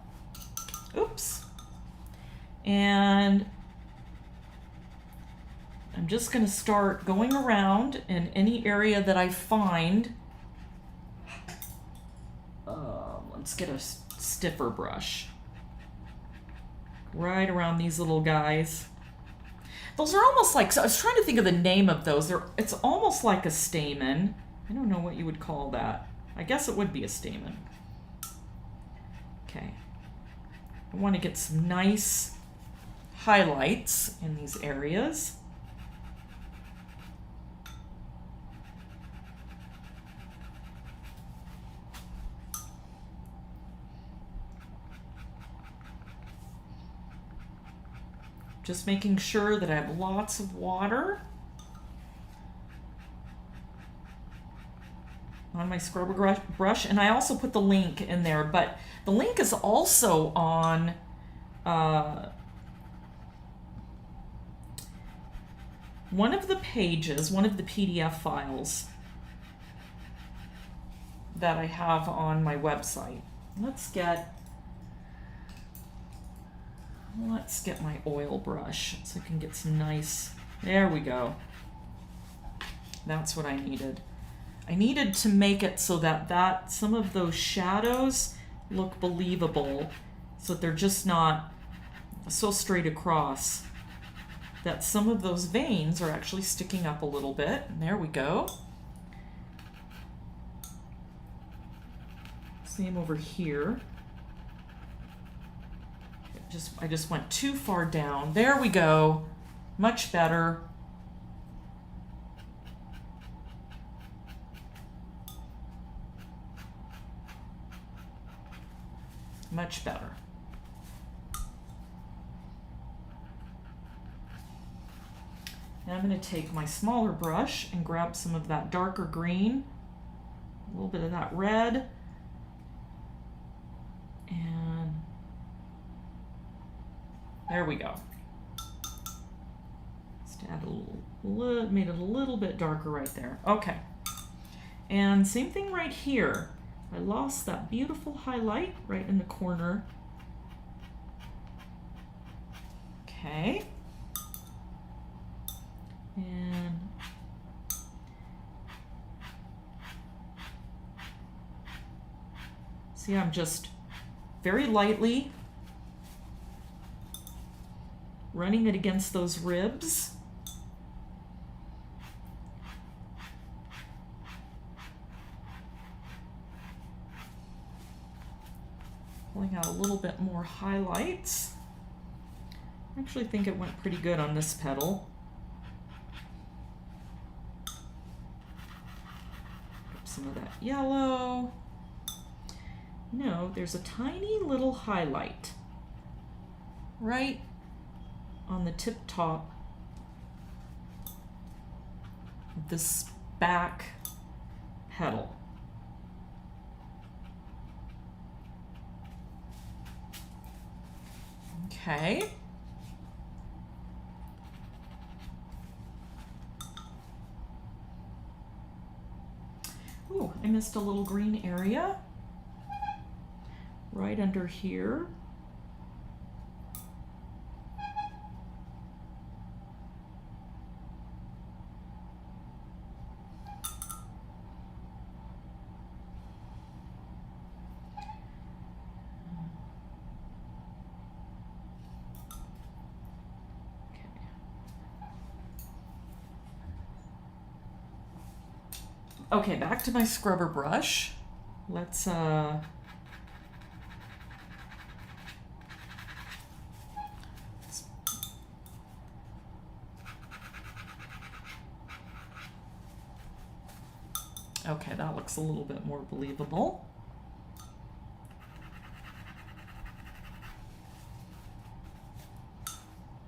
Oops. And I'm just gonna start going around in any area that I find. Let's get a stiffer brush. Right around these little guys. Those are almost like, so I was trying to think of the name of those. It's almost like a stamen. I don't know what you would call that. I guess it would be a stamen. Okay. I want to get some nice highlights in these areas. Just making sure that I have lots of water on my scrubber brush. And I also put the link in there, but the link is also on one of the pages, one of the PDF files that I have on my website. Let's get my oil brush so I can get some nice, there we go. That's what I needed. I needed to make it so that some of those shadows look believable, so that they're just not so straight across, that some of those veins are actually sticking up a little bit. And there we go. Same over here. I just went too far down. There we go. Much better. Much better. Now I'm going to take my smaller brush and grab some of that darker green, a little bit of that red, and there we go. Just add made it a little bit darker right there. Okay. And same thing right here. I lost that beautiful highlight right in the corner. Okay. And see, I'm just very lightly running it against those ribs. Pulling out a little bit more highlights. I actually think it went pretty good on this petal. Get some of that yellow. No, there's a tiny little highlight right on the tip top of this back petal. Okay. Ooh, I missed a little green area right under here. Okay, back to my scrubber brush. Let's okay, that looks a little bit more believable.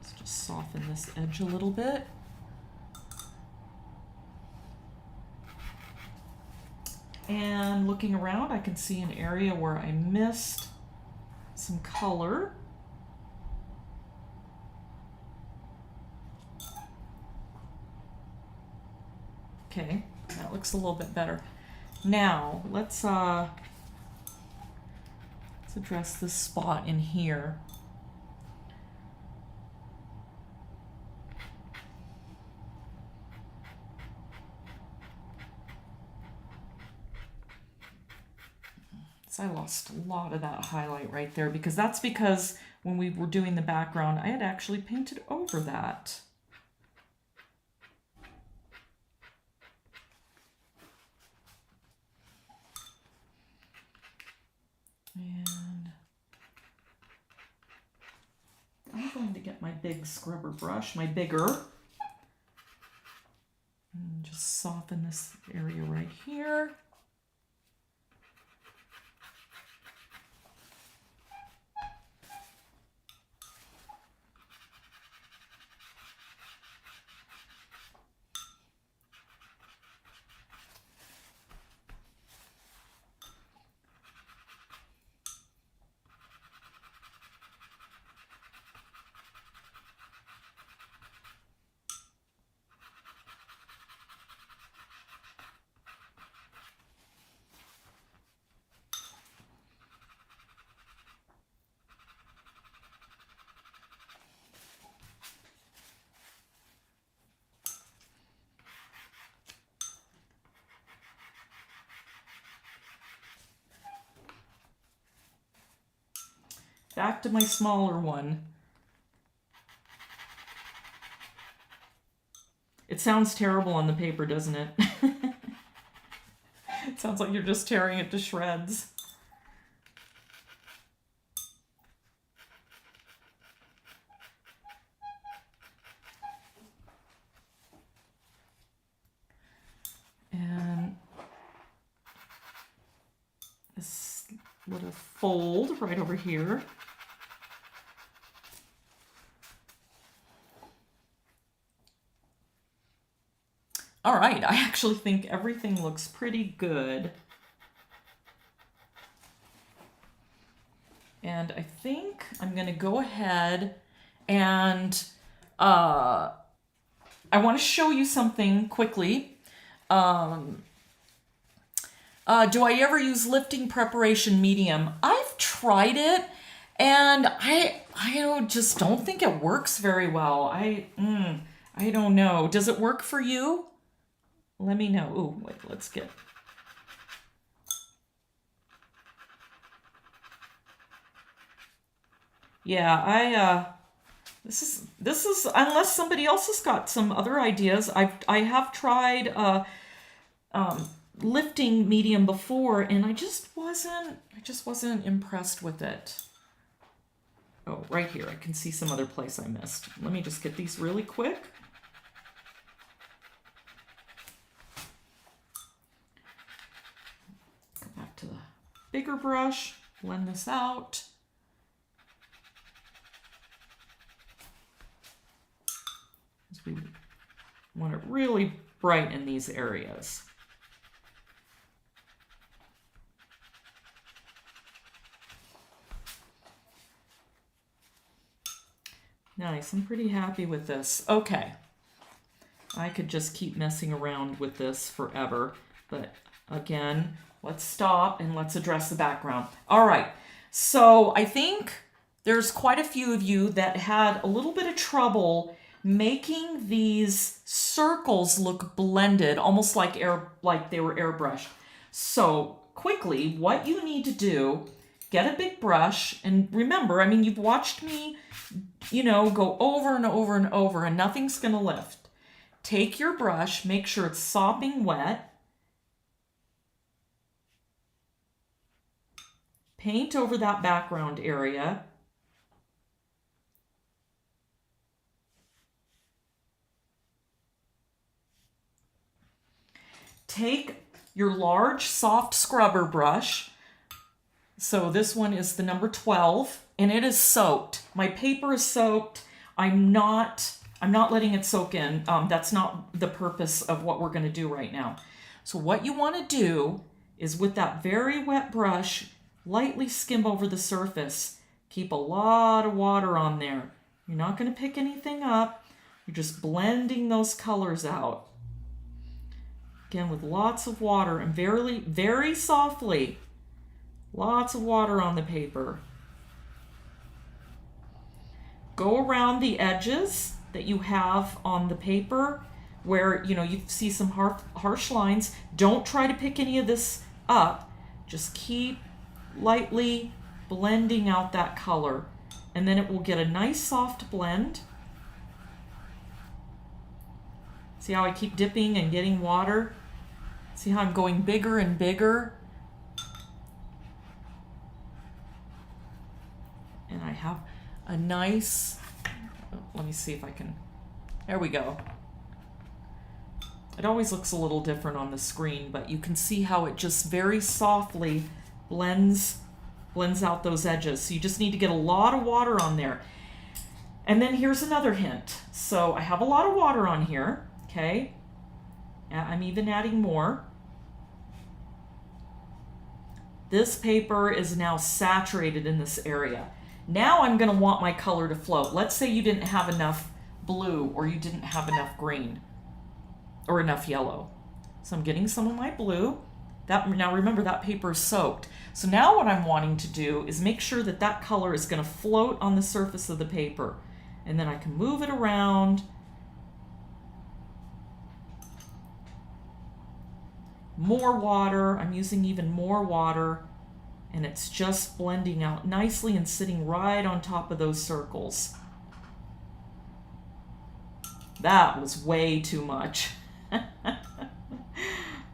Let's just soften this edge a little bit. And looking around, I can see an area where I missed some color. Okay, that looks a little bit better. Now, let's address this spot in here. I lost a lot of that highlight right there because when we were doing the background, I had actually painted over that. And I'm going to get my big scrubber brush, my bigger, and just soften this area right here. Back to my smaller one. It sounds terrible on the paper, doesn't it? It sounds like you're just tearing it to shreds. And this little fold right over here. All right, I actually think everything looks pretty good. And I think I'm going to go ahead and I want to show you something quickly. Do I ever use lifting preparation medium? I've tried it and I just don't think it works very well. I don't know. Does it work for you? Let me know. Ooh, wait, let's get... Yeah, this is unless somebody else has got some other ideas. I have tried lifting medium before and I just wasn't impressed with it. Oh, right here. I can see some other place I missed. Let me just get these really quick. Go back to the bigger brush, blend this out. We want it really bright in these areas. Nice, I'm pretty happy with this. Okay, I could just keep messing around with this forever, but again, let's stop and let's address the background. All right, so I think there's quite a few of you that had a little bit of trouble making these circles look blended, almost like they were airbrushed. So quickly, what you need to do, get a big brush, and remember, I mean, you've watched me, you know, go over and over and over, and nothing's gonna lift. Take your brush, make sure it's sopping wet, paint over that background area. Take your large soft scrubber brush. So this one is the number 12 and it is soaked. My paper is soaked. I'm not letting it soak in. That's not the purpose of what we're going to do right now. So what you want to do is with that very wet brush, lightly skim over the surface. Keep a lot of water on there. You're not going to pick anything up. You're just blending those colors out. Again, with lots of water and very, very softly. Lots of water on the paper. Go around the edges that you have on the paper where, you know, you see some harsh lines. Don't try to pick any of this up. Just keep lightly blending out that color. And then it will get a nice soft blend. See how I keep dipping and getting water? See how I'm going bigger and bigger? And I have a nice, let me see if I can, there we go. It always looks a little different on the screen, but you can see how it just very softly blends out those edges. So you just need to get a lot of water on there. And then here's another hint. So I have a lot of water on here, okay? I'm even adding more. This paper is now saturated in this area. Now I'm going to want my color to float. Let's say you didn't have enough blue or you didn't have enough green or enough yellow. So I'm getting some of my blue. Now remember that paper is soaked. So now what I'm wanting to do is make sure that that color is going to float on the surface of the paper. And then I can move it around. More water, I'm using even more water, and it's just blending out nicely and sitting right on top of those circles. That was way too much.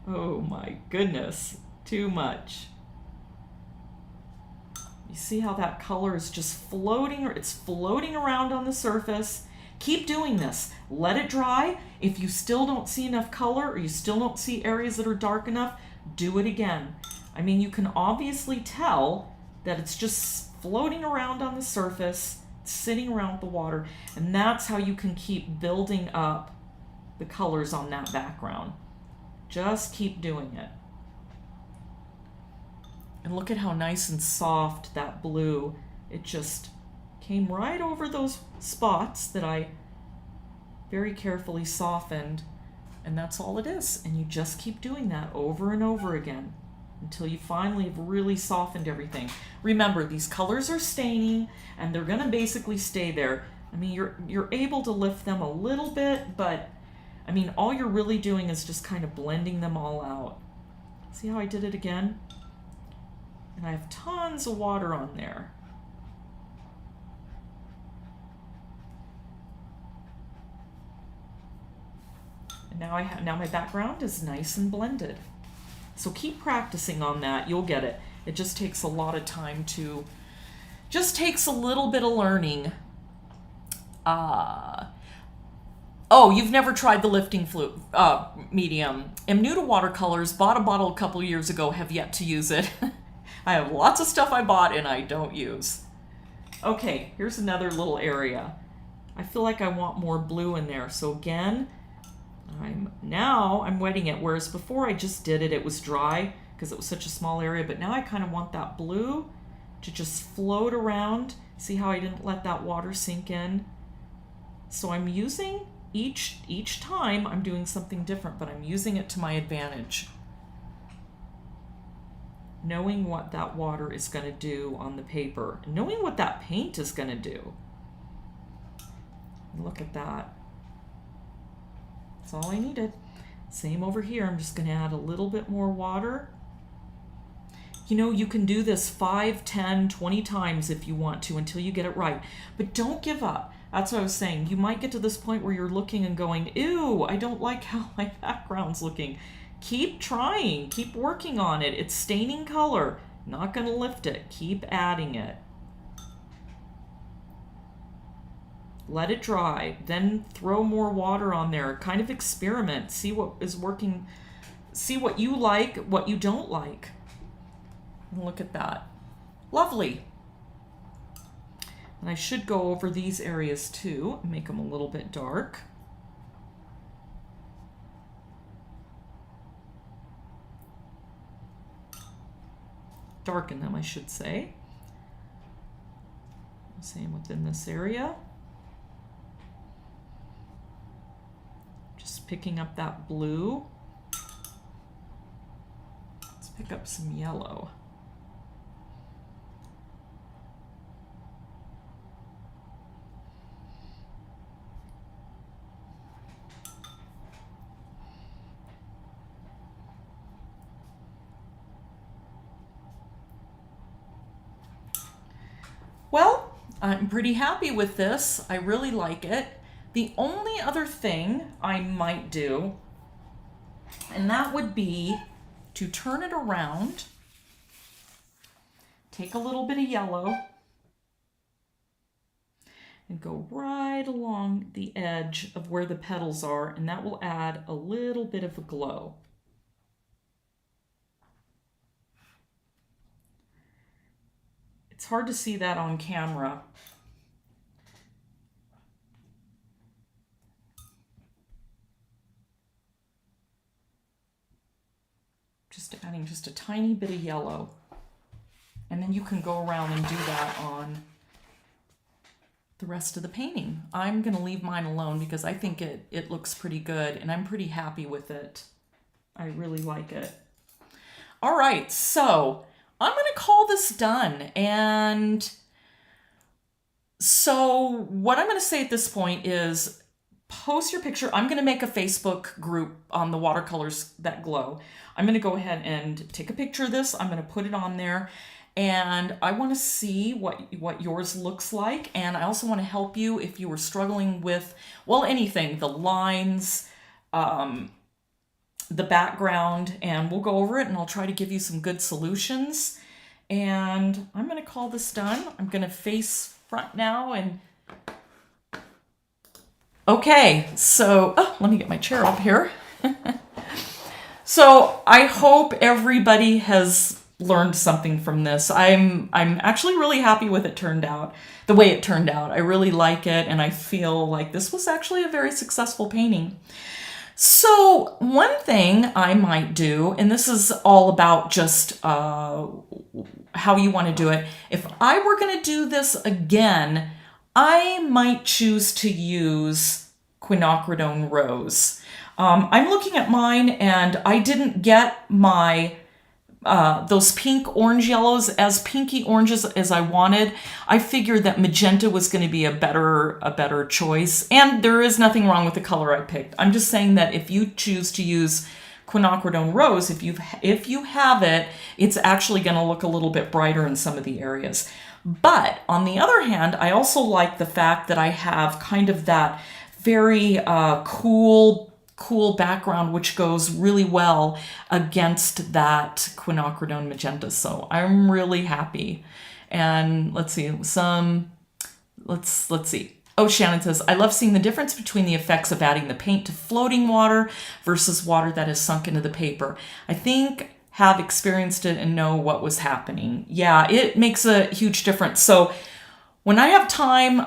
Oh my goodness, too much. You see how that color is just floating, it's floating around on the surface. Keep doing this. Let it dry. If you still don't see enough color or you still don't see areas that are dark enough, do it again. I mean, you can obviously tell that it's just floating around on the surface, sitting around the water, and that's how you can keep building up the colors on that background. Just keep doing it. And look at how nice and soft that blue, it just came right over those spots that I very carefully softened, and that's all it is. And you just keep doing that over and over again until you finally have really softened everything. Remember, these colors are staining and they're gonna basically stay there. I mean, you're able to lift them a little bit, but I mean, all you're really doing is just kind of blending them all out. See how I did it again? And I have tons of water on there. Now my background is nice and blended. So keep practicing on that. You'll get it. It just takes a lot of time to Just takes a little bit of learning. Oh, you've never tried the lifting medium. Am new to watercolors, bought a bottle a couple years ago, have yet to use it. I have lots of stuff I bought and I don't use. Okay, here's another little area. I feel like I want more blue in there. So again, I'm wetting it, whereas before I just did it, it was dry because it was such a small area, but now I kind of want that blue to just float around. See how I didn't let that water sink in? So I'm using each time I'm doing something different, but I'm using it to my advantage. Knowing what that water is going to do on the paper, knowing what that paint is going to do. Look at that. That's all I needed. Same over here. I'm just going to add a little bit more water. You know, you can do this 5, 10, 20 times if you want to until you get it right. But don't give up. That's what I was saying. You might get to this point where you're looking and going, ew, I don't like how my background's looking. Keep trying. Keep working on it. It's staining color. Not going to lift it. Keep adding it. Let it dry. Then throw more water on there. Kind of experiment. See what is working. See what you like, what you don't like. And look at that. Lovely. And I should go over these areas too, make them a little bit dark. Darken them, I should say. Same within this area. Just picking up that blue. Let's pick up some yellow. Well, I'm pretty happy with this. I really like it. The only other thing I might do, and that would be to turn it around, take a little bit of yellow, and go right along the edge of where the petals are, and that will add a little bit of a glow. It's hard to see that on camera. Just adding just a tiny bit of yellow. And then you can go around and do that on the rest of the painting. I'm going to leave mine alone because I think it looks pretty good and I'm pretty happy with it. I really like it. All right, so I'm going to call this done. And so what I'm going to say at this point is post your picture. I'm going to make a Facebook group on the Watercolors That Glow. I'm going to go ahead and take a picture of this. I'm going to put it on there. And I want to see what yours looks like. And I also want to help you if you were struggling with, well, anything, the lines, the background, and we'll go over it and I'll try to give you some good solutions. And I'm going to call this done. I'm going to face front now and okay, so let me get my chair up here. So I hope everybody has learned something from this. I'm actually really happy with the way it turned out. I really like it, and I feel like this was actually a very successful painting. So one thing I might do, and this is all about just how you want to do it. If I were going to do this again, I might choose to use Quinacridone Rose. I'm looking at mine and I didn't get my those pink orange yellows as pinky oranges as I wanted. I figured that Magenta was going to be a better choice, and there is nothing wrong with the color I picked. I'm just saying that if you choose to use Quinacridone Rose, if you have it, it's actually going to look a little bit brighter in some of the areas. But on the other hand, I also like the fact that I have kind of that very cool background, which goes really well against that Quinacridone Magenta. So I'm really happy. And let's see, let's see. Oh, Shannon says, I love seeing the difference between the effects of adding the paint to floating water versus water that is sunk into the paper. I think have experienced it and know what was happening. Yeah, it makes a huge difference. So when I have time,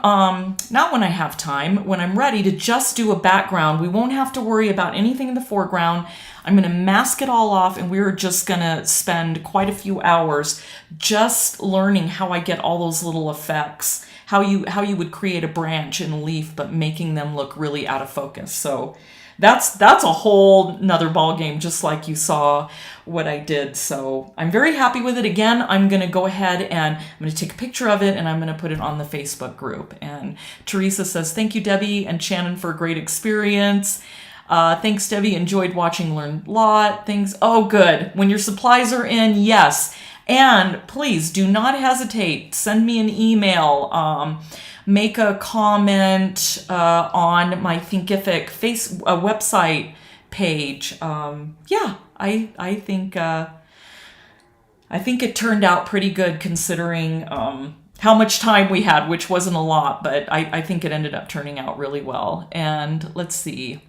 not when I have time, when I'm ready to just do a background, we won't have to worry about anything in the foreground. I'm going to mask it all off, and we're just going to spend quite a few hours just learning how I get all those little effects, how you would create a branch and a leaf, but making them look really out of focus. So that's a whole nother ball game, just like you saw what I did. So I'm very happy with it. Again, I'm going to go ahead and I'm going to take a picture of it and I'm going to put it on the Facebook group. And Teresa says, thank you, Debbie and Shannon, for a great experience. Thanks, Debbie. Enjoyed watching, learned a lot. Things. Oh, good. When your supplies are in, yes. And please do not hesitate. Send me an email. Make a comment on my Thinkific website page. Yeah, I think it turned out pretty good considering how much time we had, which wasn't a lot, but I think it ended up turning out really well. And let's see.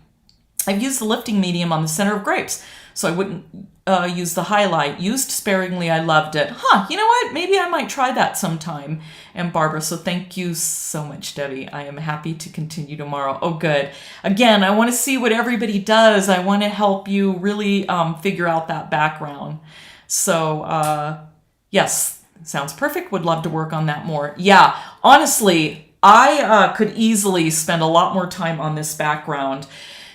I've used the lifting medium on the center of grapes, so I wouldn't use the highlight. Used sparingly, I loved it. You know what? Maybe I might try that sometime. And Barbara, so thank you so much, Debbie. I am happy to continue tomorrow. Oh, good. Again, I want to see what everybody does. I want to help you really figure out that background. So, yes, sounds perfect. Would love to work on that more. Yeah, honestly, I could easily spend a lot more time on this background.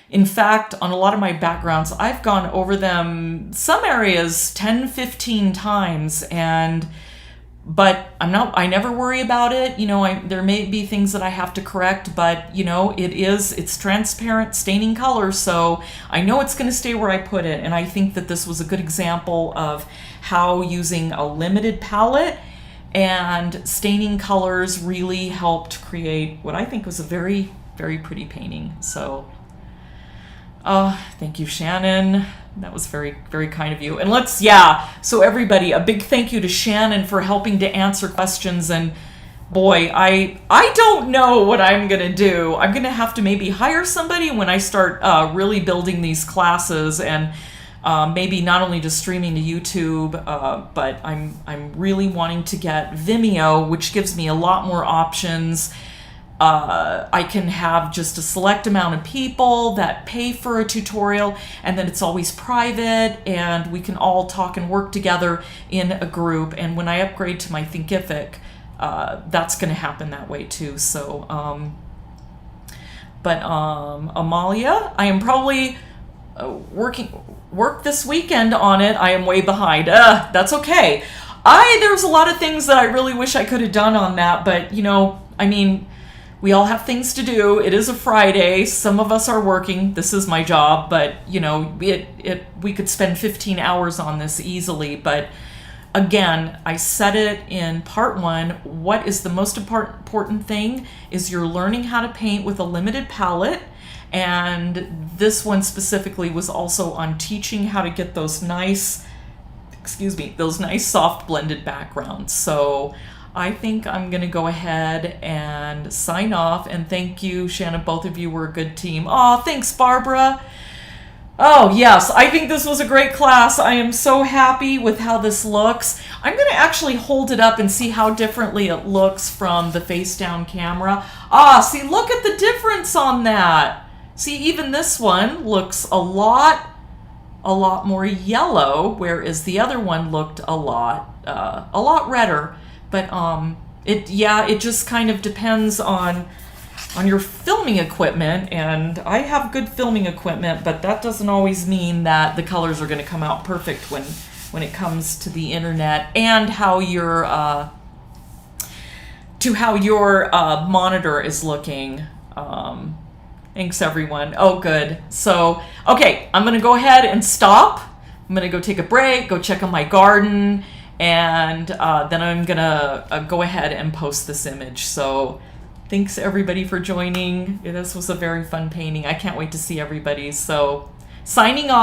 In fact, on a lot of my backgrounds, I've gone over them, some areas 10, 15 times, but I never worry about it. You know, there may be things that I have to correct, but you know, it's transparent staining color, so I know it's going to stay where I put it. And I think that this was a good example of how using a limited palette and staining colors really helped create what I think was a very, very pretty painting. So, thank you, Shannon. That was very, very kind of you. And so everybody, a big thank you to Shannon for helping to answer questions. And boy, I don't know what I'm going to do. I'm going to have to maybe hire somebody when I start really building these classes, and maybe not only just streaming to YouTube, but I'm really wanting to get Vimeo, which gives me a lot more options. I can have just a select amount of people that pay for a tutorial, and then it's always private, and we can all talk and work together in a group. And when I upgrade to my Thinkific, that's going to happen that way too. So, Amalia, I am probably work this weekend on it. I am way behind. That's okay. There's a lot of things that I really wish I could have done on that, but you know, I mean, we all have things to do. It is a Friday. Some of us are working. This is my job, but you know, we could spend 15 hours on this easily. But again, I said it in part 1. What is the most important thing is you're learning how to paint with a limited palette. And this one specifically was also on teaching how to get those nice soft blended backgrounds. So I think I'm going to go ahead and sign off. And thank you, Shannon. Both of you were a good team. Oh, thanks, Barbara. Oh, yes. I think this was a great class. I am so happy with how this looks. I'm going to actually hold it up and see how differently it looks from the face-down camera. See, look at the difference on that. See, even this one looks a lot more yellow, whereas the other one looked a lot redder. But it just kind of depends on your filming equipment, and I have good filming equipment, but that doesn't always mean that the colors are going to come out perfect when it comes to the internet and how your monitor is looking. Thanks, everyone. Oh, good. So, okay, I'm going to go ahead and stop. I'm going to go take a break, go check on my garden, and then I'm going to go ahead and post this image. So thanks, everybody, for joining. This was a very fun painting. I can't wait to see everybody. So signing off.